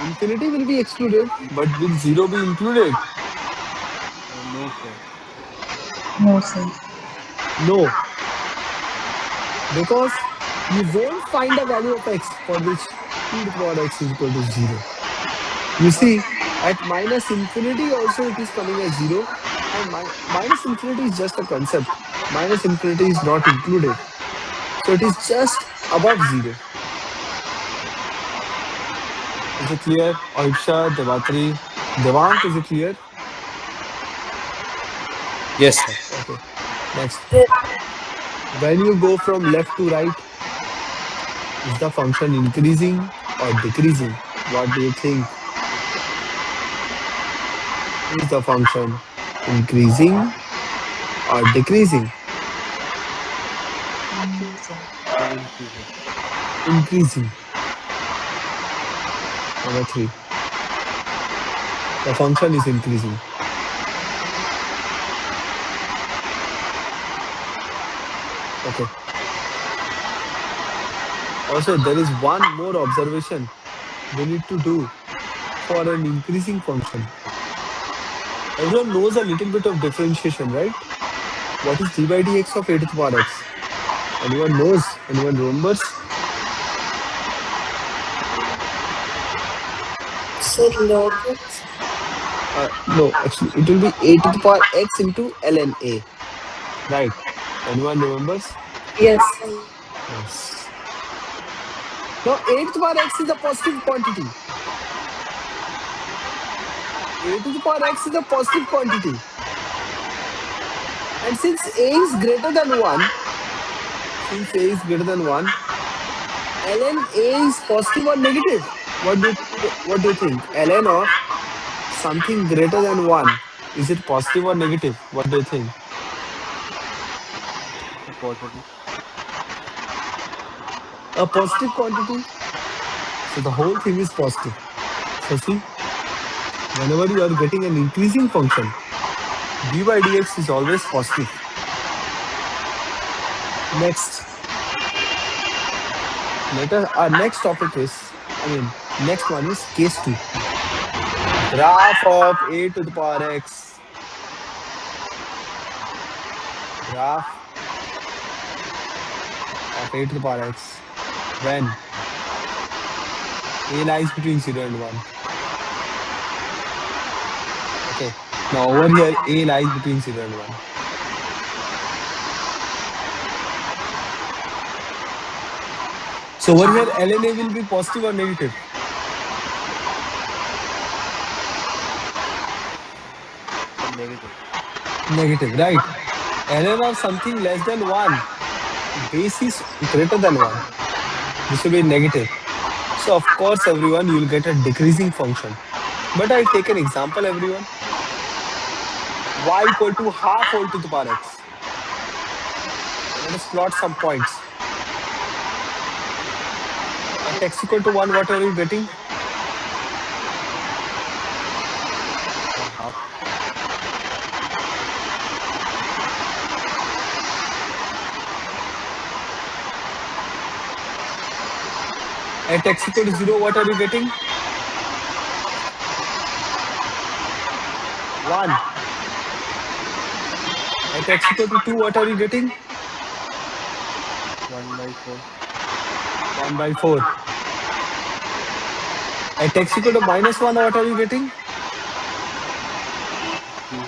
Infinity will be excluded, but will 0 be included?
No, sir.
No, sir.
No, because you won't find a value of x for which p to the power x is equal to 0. You see, at minus infinity also it is coming as 0, and minus infinity is just a concept. Minus infinity is not included. So it is just above 0. Is it clear? Oipsha, Devatri, Devant, is it clear?
Yes, sir.
Okay. Next. When you go from left to right, is the function increasing or decreasing? What do you think? Is the function increasing or decreasing?
Increasing.
Increasing.
Increasing. Number three. The function is increasing. Okay. Also, there is one more observation we need to do for an increasing function. Everyone knows a little bit of differentiation, right? What is d by dx of a to the power x? Anyone knows? Anyone remembers?
So log x.
No, actually, it will be a to the power x into ln a. Right. Anyone remembers?
Yes.
Yes. Now, a to the power x is a positive quantity. A to the power x is a positive quantity. And since a is greater than 1, since a is greater than 1, ln a is positive or negative? What do you think? ln of something greater than 1, is it positive or negative? What do you think?
Positive.
A positive quantity. So the whole thing is positive. So see, whenever you are getting an increasing function, d by dx is always positive. Next, our next topic is, next one is case 2. Graph of a to the power x. Graph of a to the power x when a lies between 0 and 1. Okay. Now over here, a lies between 0 and 1. So over here, ln a will be positive or negative?
Negative.
Negative, right? ln of something less than 1, base is greater than 1. This will be negative. So of course, everyone, you will get a decreasing function. But I'll take an example, everyone. Y equal to half whole to the power x. Let us plot some points. At x equal to 1, what are you getting? At x equal to 0, what are you getting? 1. At x equal to 2, what are you getting?
1/4.
1 by 4. At x equal to minus 1, what are you getting?
2.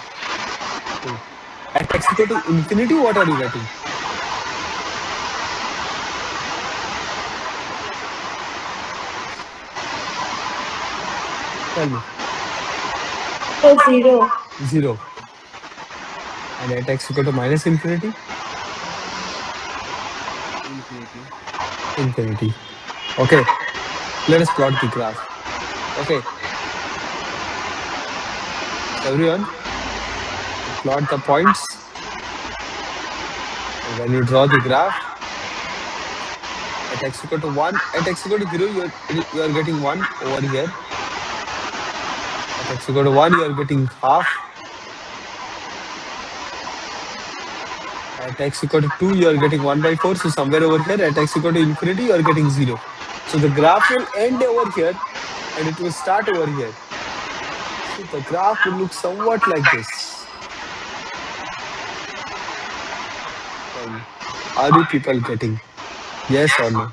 2. At x equal to infinity, what are you getting? Tell me.
So 0.
0. And at x equal to minus infinity?
Infinity.
Infinity. Okay. Let us plot the graph. Okay. So everyone, you plot the points. And when you draw the graph, at x equal to 1, at x equal to 0, you are getting 1 over here. At x equal to 1, you are getting half. At x equal to 2, you are getting 1 by 4. So somewhere over here, at x equal to infinity, you are getting 0. So the graph will end over here and it will start over here. So the graph will look somewhat like this. Tell me, are you people getting? Yes or no?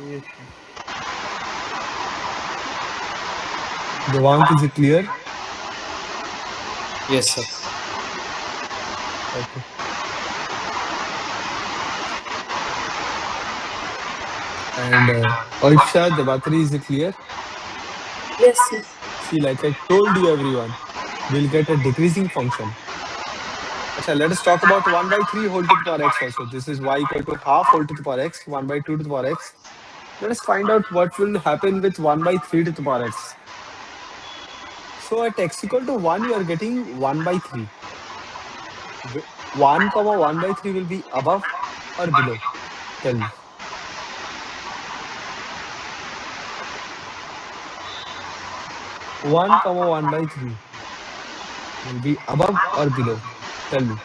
Yes.
Devank, is it clear?
Yes, sir.
Okay. And Oisha, Devatri, is it clear?
Yes, sir.
See, like I told you, everyone, we'll get a decreasing function. Achha, let us talk about 1 by 3 whole to the power x also. This is y equal to half whole to the power x, 1 by 2 to the power x. Let us find out what will happen with 1 by 3 to the power x. So at x equal to 1, you are getting 1 by 3. 1 comma 1 by 3 will be above or below? Tell me. 1 comma 1 by 3 will be above or below? Tell me.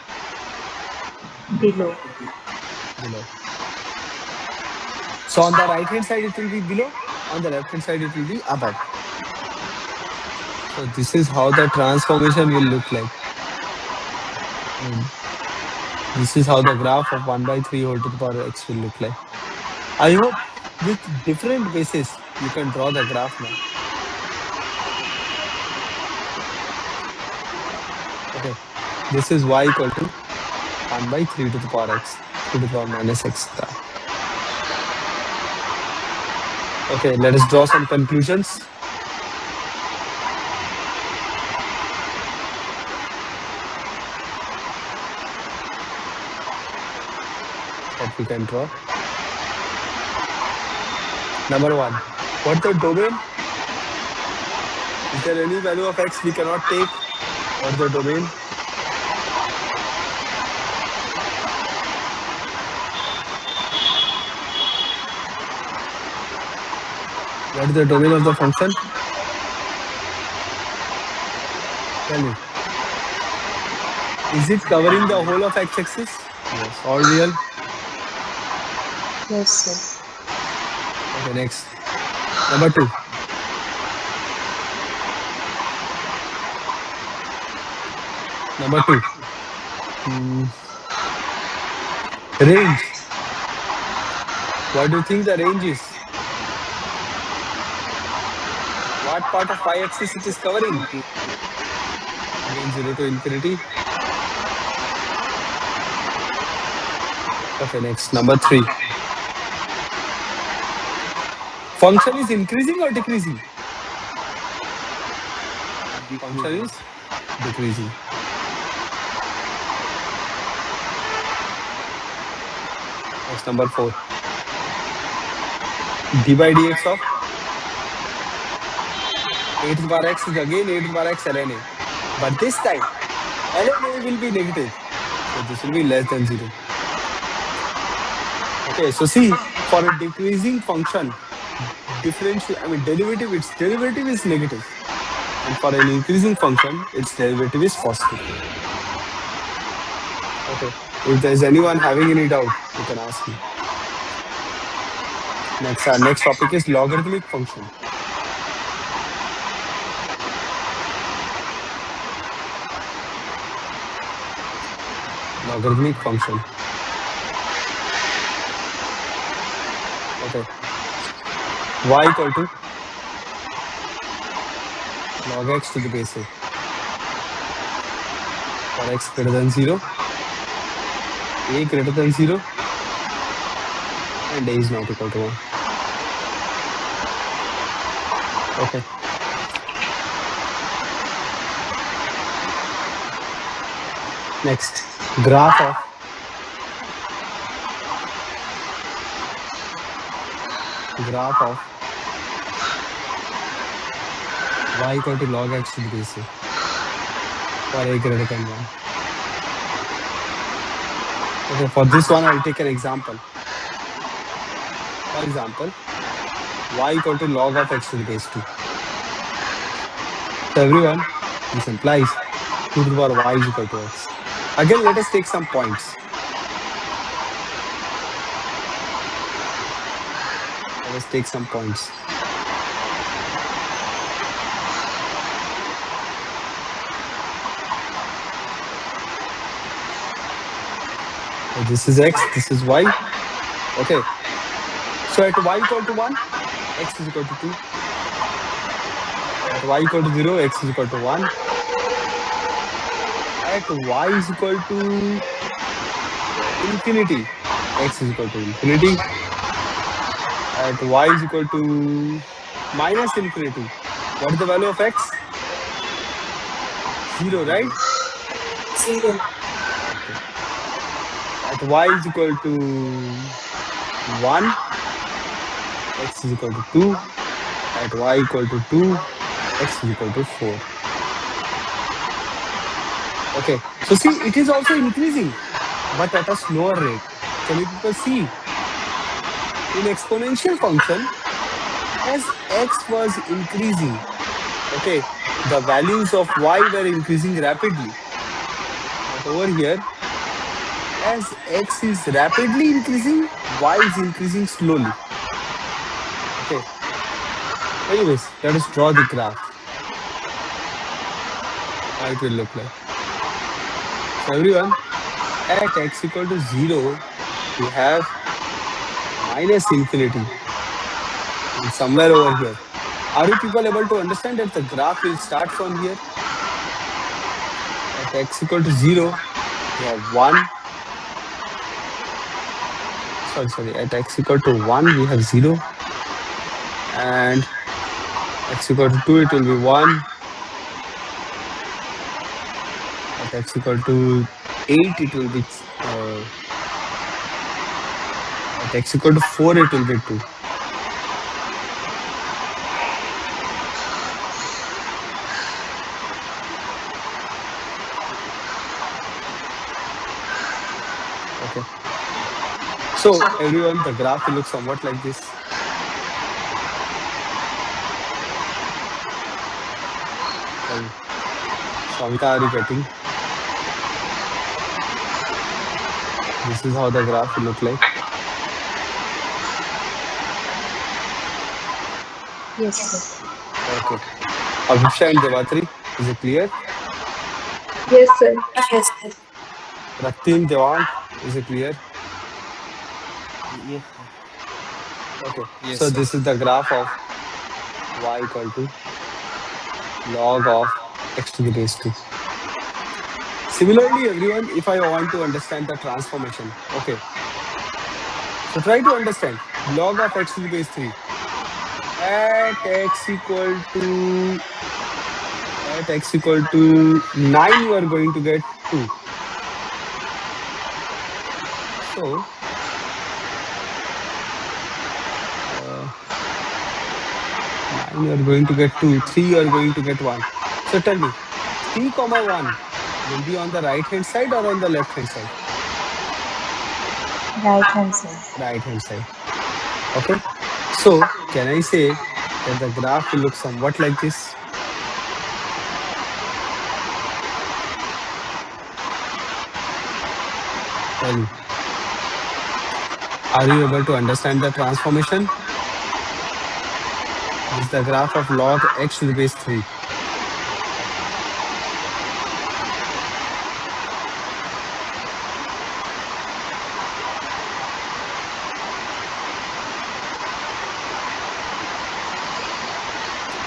Below.
Below. So on the right hand side, it will be below. On the left hand side, it will be above. So this is how the transformation will look like. I mean, this is how the graph of 1 by 3 whole to the power x will look like. I hope with different bases, you can draw the graph now. Okay. This is y equal to 1 by 3 to the power x, 3 to the power minus x star. Okay, let us draw some conclusions. That we can draw. Number 1, what's the domain? Is there any value of x we cannot take? What's the domain? What is the domain of the function? Tell me. Is it covering the whole of x-axis? Yes, all real.
Yes, sir.
Okay, next. Number 2. Number 2. Hmm, range. What do you think the range is? What part of y-axis it is covering?
Infinity.
Again, 0 to infinity. Okay, next. Number 3. Function is increasing or decreasing? Function
Decreasing.
is decreasing. Next, number 4. d by dx of a to the power x is again a to the power x ln a. But this time, ln a will be negative. So this will be less than 0. Okay, so see, for a decreasing function, its derivative is negative. And for an increasing function, its derivative is positive. Okay, if there's anyone having any doubt, you can ask me. Next, our next topic is logarithmic function. Logarithmic function. Okay. Y equal to log x to the base a for x greater than 0, a greater than 0, and a is not equal to 1. Okay. Next, graph of y equal to log x to the base a for a greater than 1. Okay, for this one, I'll take an example. For example, y equal to log of x to the base 2. So everyone, this implies 2 to the power y is equal to x. Again, let us take some points. Let us take some points. This is x, this is y. Okay. So at y equal to 1, x is equal to 2. At y equal to 0, x is equal to 1. At y is equal to infinity, x is equal to infinity. At y is equal to minus infinity, what is the value of x? 0, right?
0.
Okay. At y is equal to 1, x is equal to 2. At y equal to 2, x is equal to 4. Okay. So see, it is also increasing, but at a slower rate. Can you people see? In exponential function, as x was increasing, okay, the values of y were increasing rapidly. But over here, as x is rapidly increasing, y is increasing slowly. Okay. Anyways, let us draw the graph. How it will look like. So everyone, at x equal to 0, we have minus infinity. It's somewhere over here. Are you people able to understand that the graph will start from here? At x equal to 0, we have 1. Sorry. At x equal to 1, we have 0. And x equal to 2, it will be 1. At x equal to 8, it will be at x equal to 4, it will be 2. Okay. So everyone, the graph will look somewhat like this. Tell me. Samita, are you getting? This is how the graph will look like.
Yes, sir.
Okay. Abhisha and Devatri, is it clear?
Yes, sir.
Yes, sir.
Ratin, Devang, is it clear?
Yes, sir.
Okay.
Yes,
So
sir.
this is the graph of y equal to log of x to the base 2. Similarly, everyone, if I want to understand the transformation, okay. So try to understand log of x to the base 3. At x equal to 9, you are going to get 2. So uh, 9 you are going to get 2, 3 you are going to get 1. So tell me, 3 comma 1 will be on the right hand side or on the left hand side?
Right hand side.
Right hand side. Okay. So can I say that the graph will look somewhat like this? Tell me. Are you able to understand the transformation? This is the graph of log x to the base 3.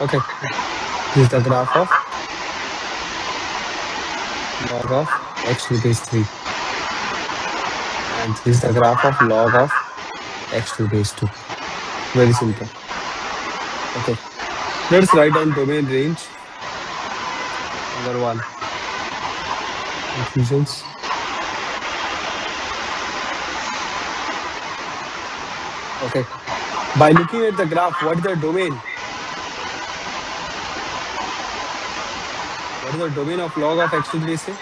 Okay, this is the graph of log of x to the base 3. And this is the graph of log of x to the base 2. Very simple. Okay, let's write down domain range. Number 1, conclusions. Okay, by looking at the graph, what is the domain? What is the domain of log of x to the base a?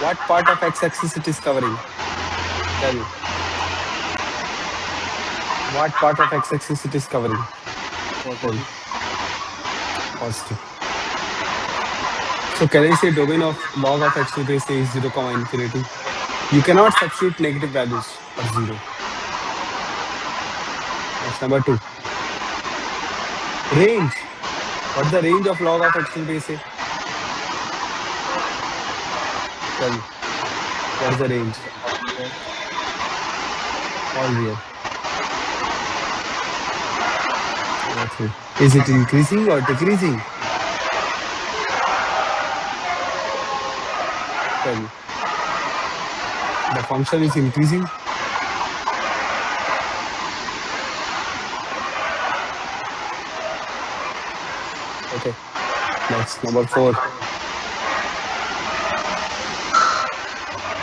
What part of x-axis it is covering? Tell me. What part of x-axis it is covering? Tell me.
Positive.
Positive. So can I say domain of log of x to the base a is 0, infinity? You cannot substitute negative values for 0. Next, number 2. Range. What is the range of log of x to the base a? Tell me. What is the range?
Positive.
All real. Number 3. Is it increasing or decreasing? Tell me. The function is increasing. Okay. Next, number 4.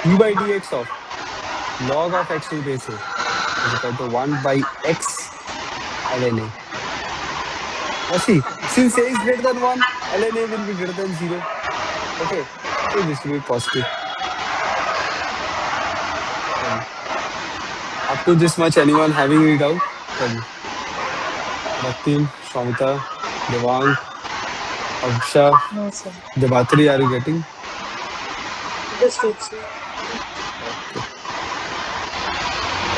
d by dx of log of x to the base a is equal to 1 by x ln a. Now see, since a is greater than 1, ln a will be greater than 0. Okay, so this will be positive. Tell me. Up to this much, anyone having any doubt? Tell me. Ratim, Shwamita, Devang, Absha,
No, sir.
Devatri, are you getting?
Understood, sir.
Okay.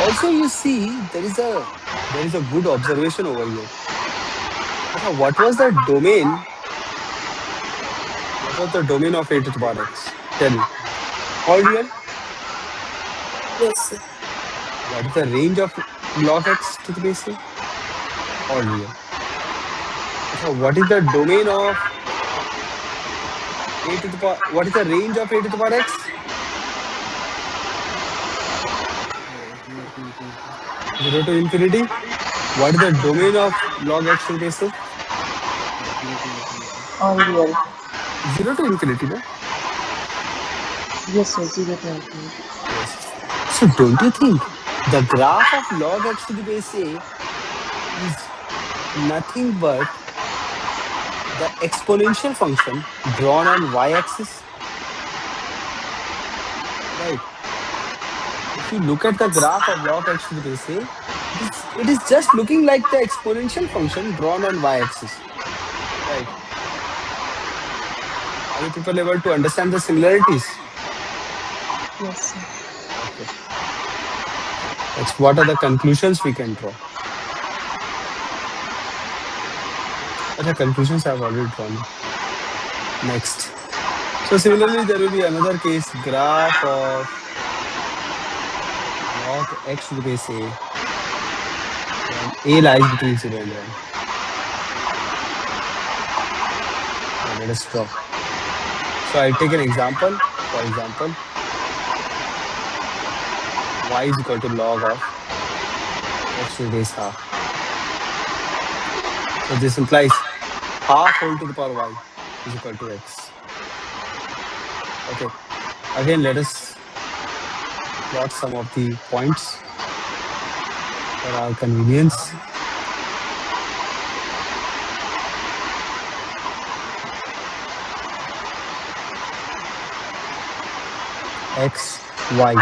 Also, you see, there is a good observation over here. Acha, what was the domain? What was the domain of a to the power x? Tell me. All real?
Yes, sir.
What is the range of log x to the base a? All real. Acha, what is the domain of a to the power? What is the range of a to the power x?
0 to infinity.
0 to infinity. What is the domain of log x to the base a?
0 to infinity.
All real.
0 to infinity, no?
Yes, sir. 0 to infinity.
Yes. So don't you think the graph of log x to the base a is nothing but the exponential function drawn on y-axis, right? If you look at the graph of log x to the base a, it is just looking like the exponential function drawn on y-axis, right? Are you people able to understand the similarities?
Yes, sir.
Okay. Next, what are the conclusions we can draw? The conclusions I have already drawn. Next. So similarly, there will be another case, graph of log x to the base a when a lies between 0 and 1. Now let us draw. So I'll take an example. For example, y is equal to log of x to the base half. So this implies half whole to the power y is equal to x. Okay. Again, let us plot some of the points for our convenience. X, y.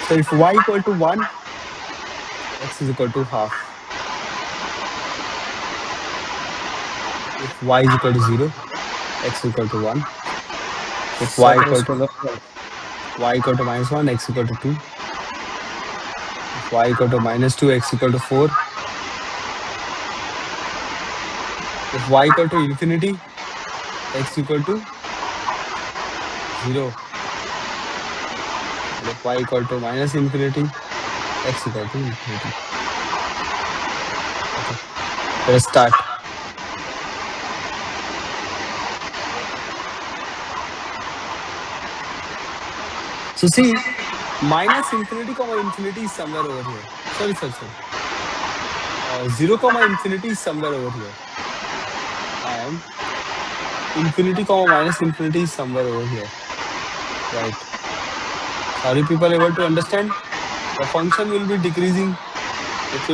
So if y equal to 1, x is equal to half. If y is equal to 0, x is equal to 1. If y
Second is
equal to
follow. Yeah.
y equal to minus 1, x equal to 2. If y equal to minus 2, x equal to 4. If y equal to infinity, x equal to 0. And if y equal to minus infinity, x equal to infinity. Okay, let's start. So see, minus infinity comma infinity is somewhere over here. Sorry, sorry, sorry. 0 comma infinity is somewhere over here. And infinity comma minus infinity is somewhere over here. Right. So are you people able to understand? The function will be decreasing. It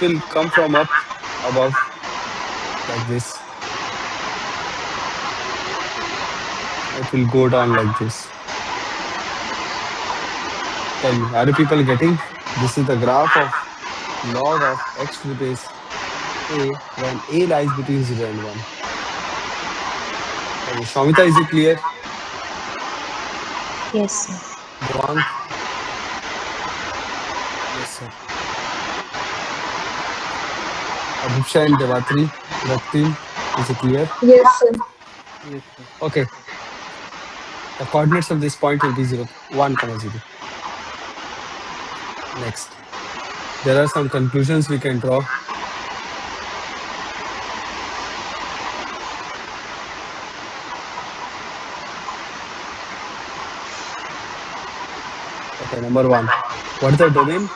will come from up above like this. It will go down like this. Tell me, are you people getting? This is the graph of log of x to the base a when a lies between 0 and 1. Tell me, Shomita, is it clear?
Yes, sir.
Devang,
Yes, sir.
Abhiksha and Devatri, Raktin, is it clear?
Yes, sir.
Yes, sir.
Okay, the coordinates of this point will be 0, 1, comma 0. Next, there are some conclusions we can draw. Okay, number 1, what is the domain?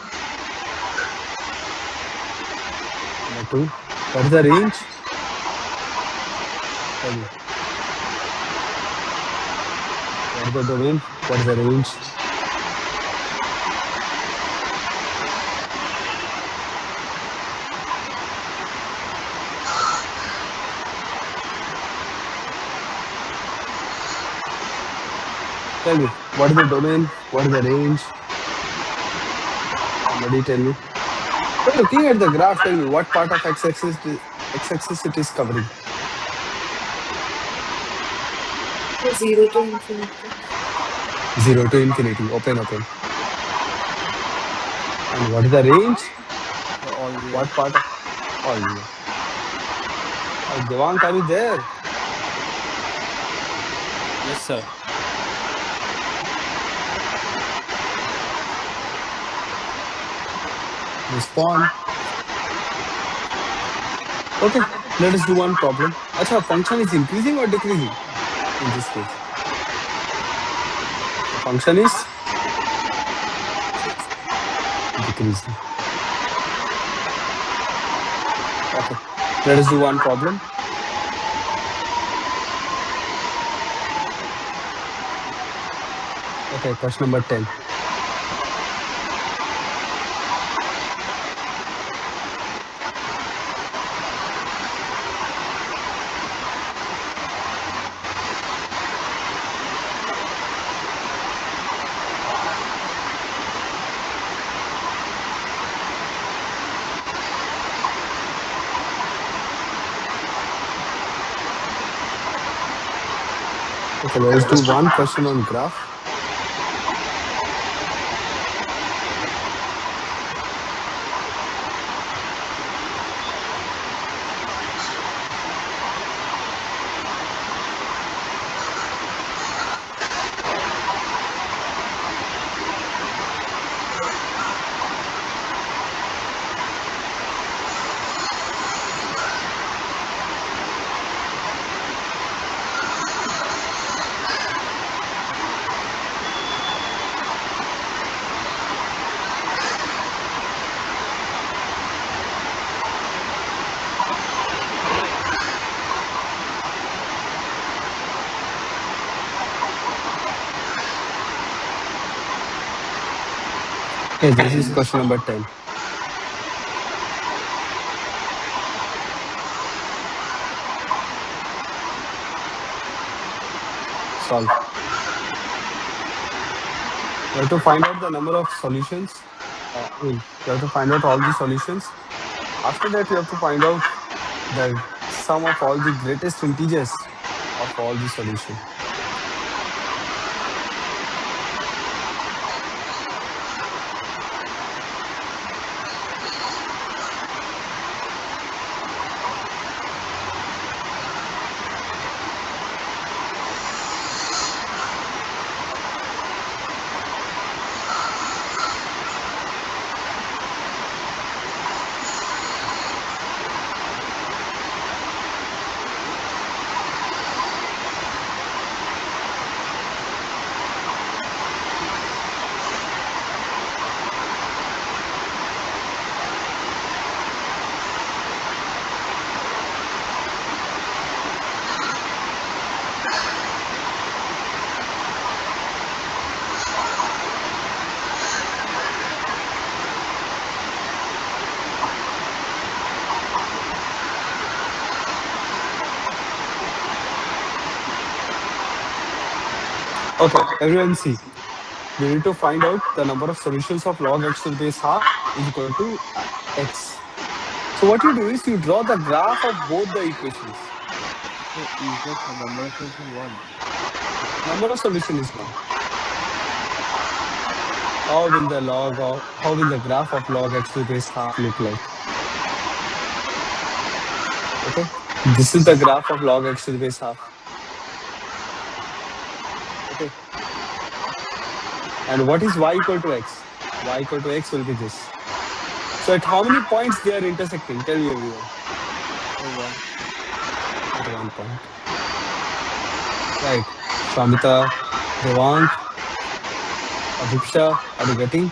Number 2, what is the range? Tell me, what is the domain? What is the range? Tell me, what is the domain? What is the range? Somebody tell me. By looking at the graph, tell me what part of x-axis it is covering.
0 to infinity.
0 to infinity, open, open. And what is the range?
All real.
What part of all real? Devank, are you there?
Yes, sir.
Respond. Okay, let us do one problem. Acha, function is increasing or decreasing in this case? The function is decreasing. Okay, let us do one problem. Okay, question number 10. Okay, let us do one question on graph. Okay, this is question number 10. Solve. You have to find out the number of solutions. You have to find out all the solutions. After that, you have to find out the sum of all the greatest integers of all the solution. Okay, everyone see. We need to find out the number of solutions of log x to the base half is equal to x. So what you do is you draw the graph of both the equations.
So is the number of solution 1?
Number of solution is 1. How will the graph of log x to the base half look like? Okay, this is the graph of log x to the base half. Okay, and what is y equal to x? Y equal to x will be this. So at how many points they are intersecting? Tell me everyone.
So 1.
At 1 point. Right. Shamita, Devang, Abhiksha, are you getting?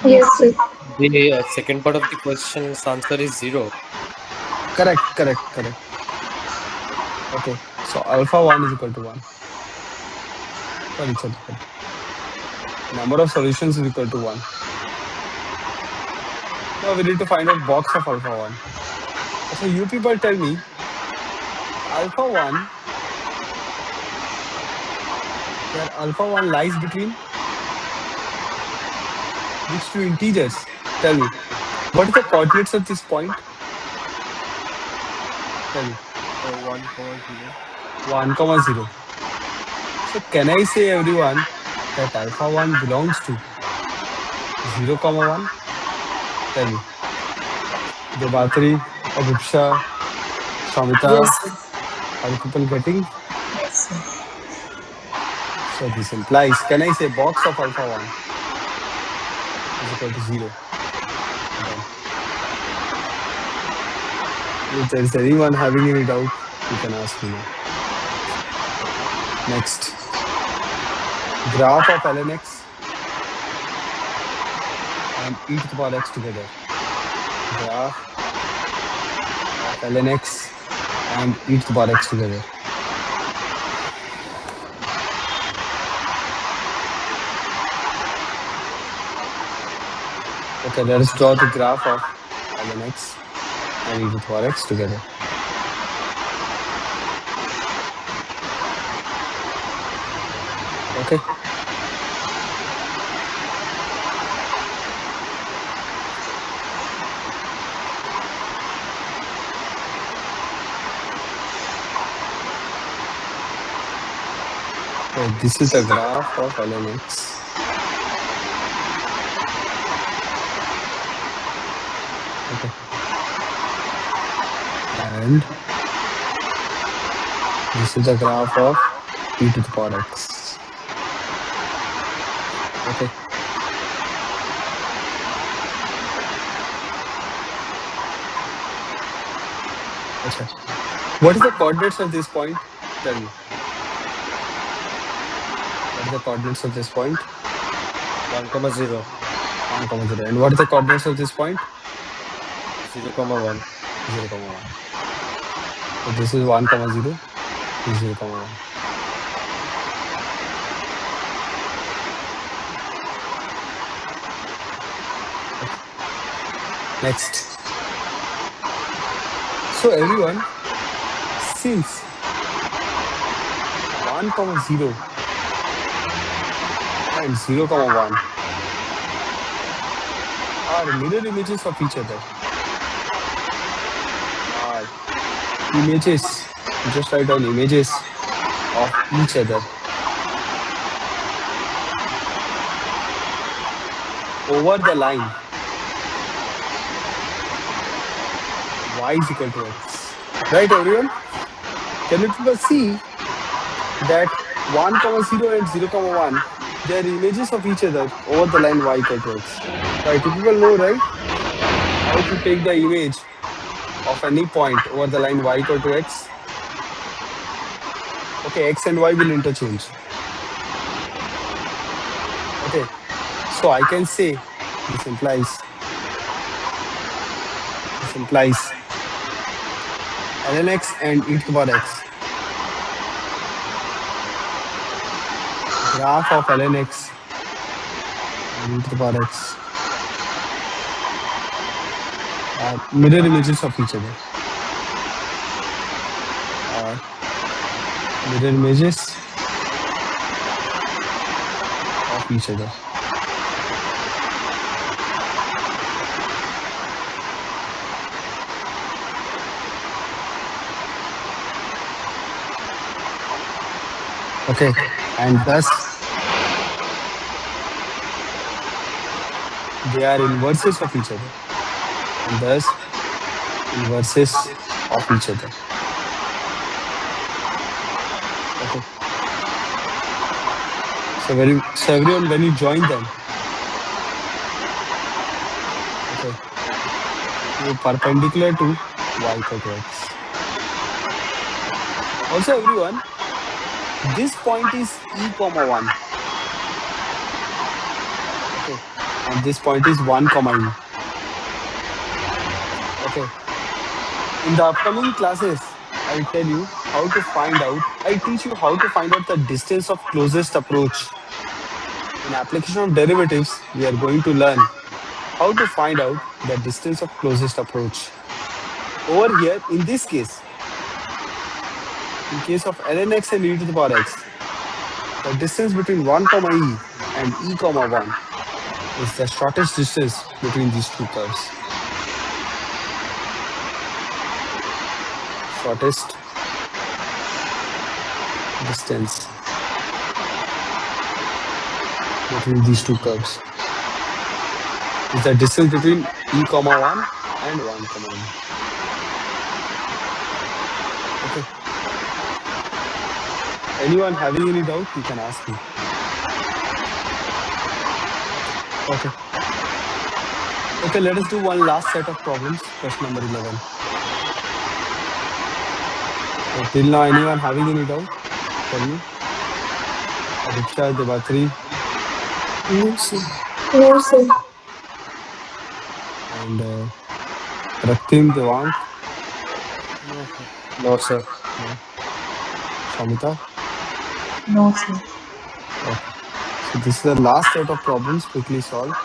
Yes, sir.
The second part of the question's answer is 0.
Correct, correct, correct. Okay. So alpha 1 is equal to 1. Sorry, sorry, sorry. Number of solutions is equal to 1. Now we need to find out box of alpha 1. So you people tell me, alpha 1, where alpha 1 lies between which two integers? Tell me. What is the coordinates of this point? Tell me.
1, comma 0.
1, comma 0. So can I say everyone that alpha 1 belongs to 0, comma 1? Tell me. Debatri, Abhiksha,
Yes,
Shamita,
sir.
are you people getting?
Yes, sir.
So this implies, can I say box of alpha 1 is equal to 0? Done. If there is anyone having any doubt, you can ask me now. Next, graph of ln x and e to the power x together. Graph of ln x and e to the power x together. Okay, let us draw the graph of ln x and e to the power x together. Okay. So this is the graph of ln x. Okay. And this is the graph of e to the power x. Okay. Acha. What is the coordinates of this point? Tell me. What is the coordinates of this point?
1, comma 0.
1, comma 0. And what is the coordinates of this point?
0, comma 1.
0, comma 1. So this is 1, comma 0. This is 0, comma 1. Okay. Next. So everyone, since 1, comma 0 and 0, comma 1 are mirror images of each other, are images, just write down images of each other over the line y is equal to x. Right, everyone? Can you people see that 1, comma 0 and 0, comma 1, they are images of each other over the line y equal to x. Right? You people know, right? How to take the image of any point over the line y equal to x. Okay, x and y will interchange. Okay, so I can say this implies ln x and e to the power x. Graph of ln x and e to the power x are mirror images of each other. Are mirror images of each other. Okay, and thus they are inverses of each other, and thus inverses of each other. Okay, so everyone, when you join them, okay, they are perpendicular to y equal to x. Also, everyone, this point is e comma 1. Okay, and this point is 1 comma e. Okay, in the upcoming classes, I'll tell you how to find out. I'll teach you how to find out the distance of closest approach. In application of derivatives, we are going to learn how to find out the distance of closest approach. Over here, in this case, in case of ln x and e to the power x, the distance between 1 comma e and e comma 1 is the shortest distance between these two curves. Shortest distance between these two curves is the distance between e comma 1 and 1 comma e. Okay. Anyone having any doubt, you can ask me. Okay. Okay, let us do one last set of problems. Question number 11. So till now, anyone having any doubt? Tell me. Adiksha, Devatri,
No, sir.
No, sir.
and Raktim, Devank.
No, sir.
No, sir.
No. Shamita.
No, sir.
Okay. So this is the last set of problems. Quickly solve.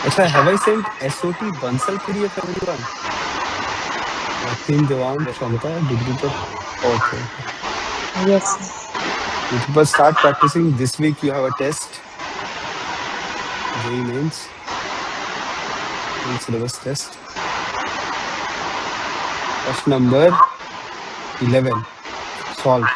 Actually, have I sent SOT Bansal PDF everyone? Raktim, Devank,
Yes, sir.
Shamita, did people? Okay, okay.
Yes, sir.
You people start practicing. This week you have a test. JEE Mains. Full syllabus test. Question number 11. Solve.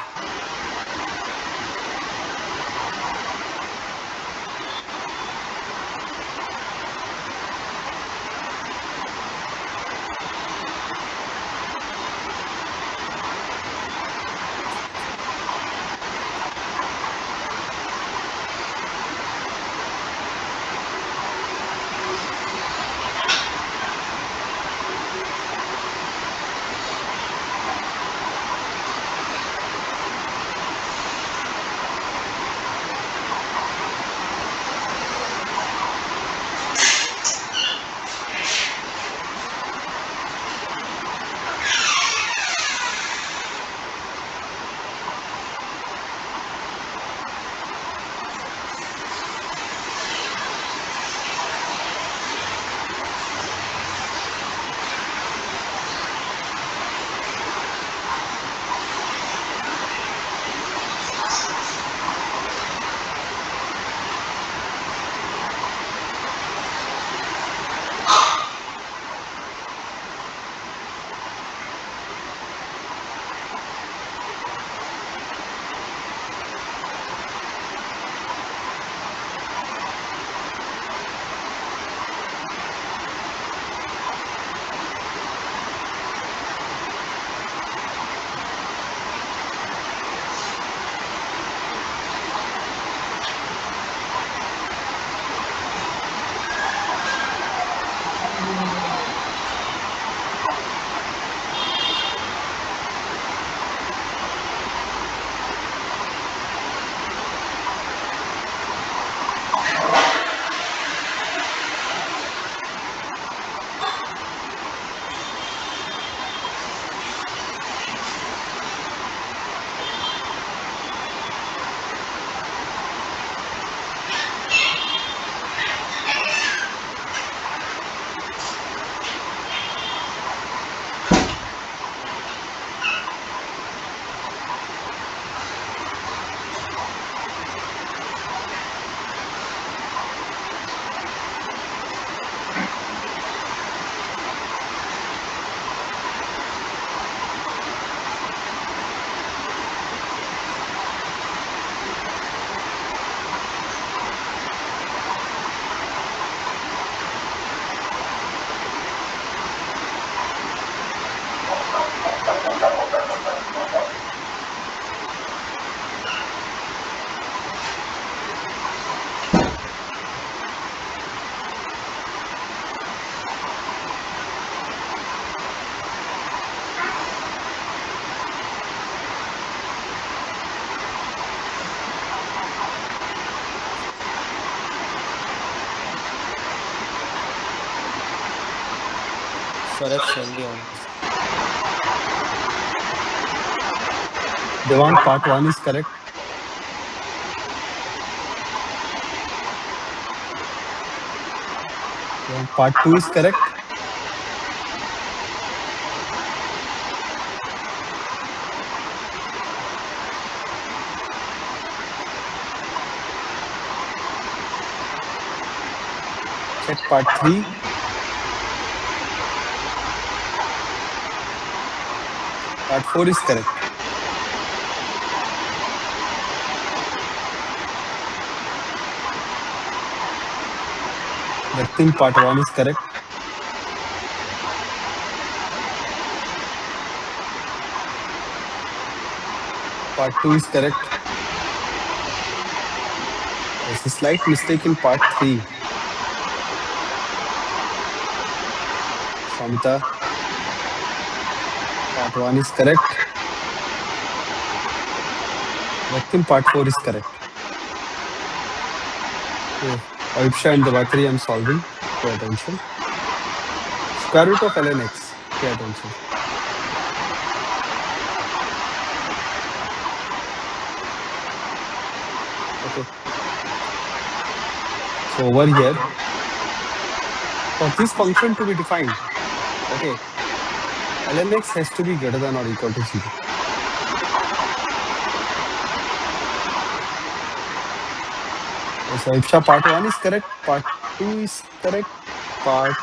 perhaps send the answer.
Devang, part 1 is correct. Devang, part 2 is correct. Check part 3. Part 4 is correct. Ractim, part 1 is correct. Part 2 is correct. There's a slight mistake in part 3. Shwamita, part 1 is correct. Ractim, part 4 is correct. Okay. Ayubsha and Devatri, I'm solving. Pay attention. Square root of ln x. Pay attention. Okay. So over here, for this function to be defined, okay, ln x has to be greater than or equal to 0. So Ayubsha, part 1 is correct. Part 2 is correct. Part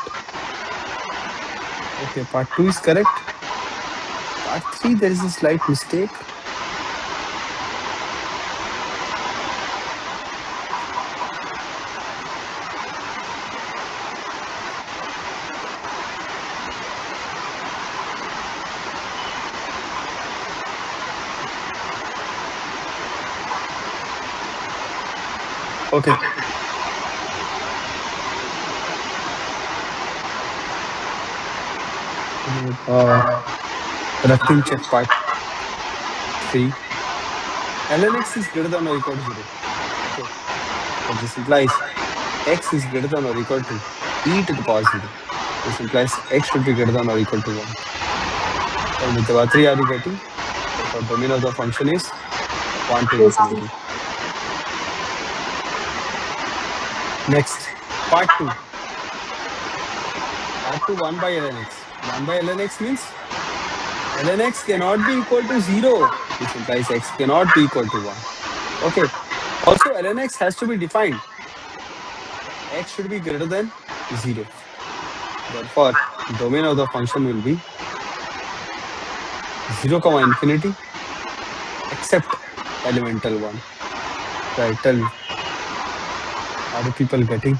2 is correct. Part 3, there is a slight mistake. Okay. Ractim, check part 3. ln x is greater than or equal to 0. Okay. So this implies x is greater than or equal to e to the power 0. This implies x should be greater than or equal to 1. Tell me, Devatri, are you getting? Therefore, domain of the function is 1 to
Yes, sir.
infinity. Next, part 2. Part 2, 1 by ln x. 1 by ln x means ln x cannot be equal to 0. This implies x cannot be equal to 1. Okay. Also, ln x has to be defined. X should be greater than 0. Therefore, domain of the function will be 0 comma infinity except elemental 1. Right, tell me. Are the people getting?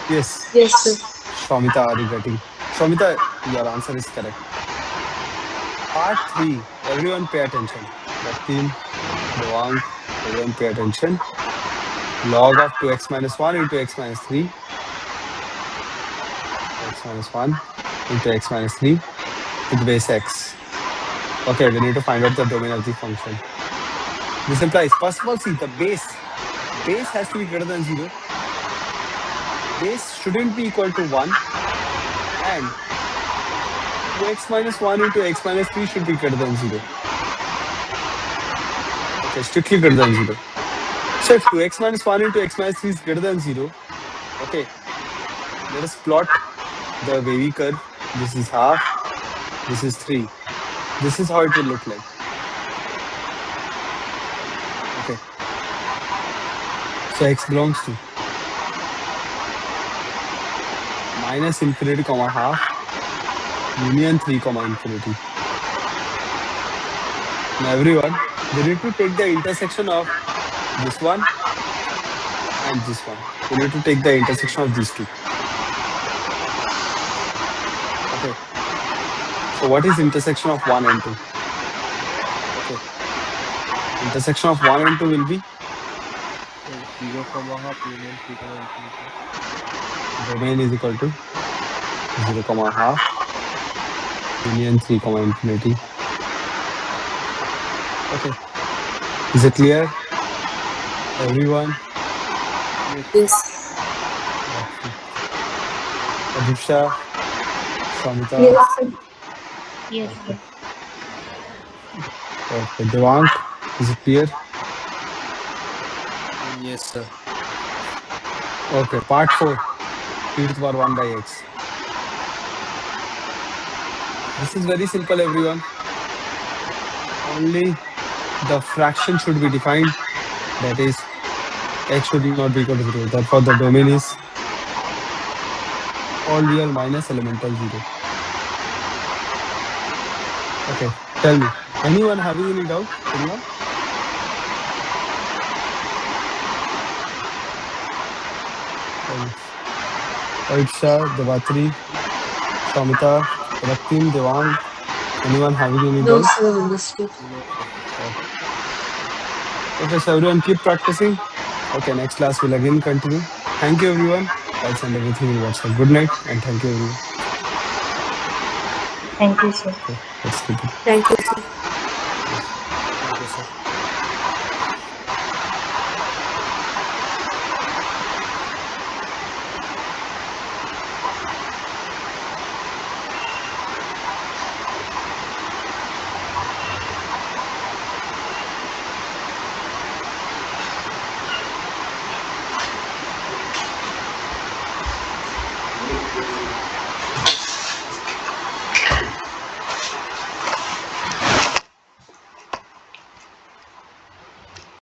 Yes.
Yes, sir.
Shwamita, are you getting? Shwamita, your answer is correct. Part 3, everyone pay attention. Raktim, Devang, everyone pay attention. Log of 2x minus 1 into x minus 3. X minus 1 into x minus 3 to the base x. Okay, we need to find out the domain of the function. This implies, first of all, see the base. Base has to be greater than 0. Base shouldn't be equal to 1. And 2x minus 1 into x minus 3 should be greater than 0. Okay, strictly greater than 0. So if 2x minus 1 into x minus 3 is greater than 0, okay, let us plot the wavy curve. This is half, this is 3. This is how it will look like. Okay. So x belongs to minus infinity comma half, union 3 comma infinity. Now everyone, we need to take the intersection of this one and this one. We need to take the intersection of these two. Okay. So what is intersection of 1 and 2? Okay. Intersection of 1 and 2 will be
0 comma half union 3 comma infinity.
domain is equal to 0 comma half union 3 comma infinity. Okay. Is it clear? Everyone?
Yes.
Yes.
Okay. Adipsha, Samita.
Yes, sir.
Yes, sir.
Okay. Okay. Devang, is it clear?
Yes, sir.
Okay. Part 4, e to the power 1 by x. This is very simple, everyone. Only the fraction should be defined. That is, x should not be equal to 0. Therefore, the domain is all real minus elemental 0. Okay. Tell me. Anyone having any doubt? Anyone? Tell me. Aisha, Devatri, Samita, Raktim, Devang. Anyone having any
No,
doubt?
sir, understood.
No, sir.
Okay. Okay, so everyone keep practicing. Okay, next class will again continue. Thank you, everyone. I'll send everything in WhatsApp. Good night, and thank you, everyone.
Thank you, sir.
Okay, let's keep it.
Thank you, sir.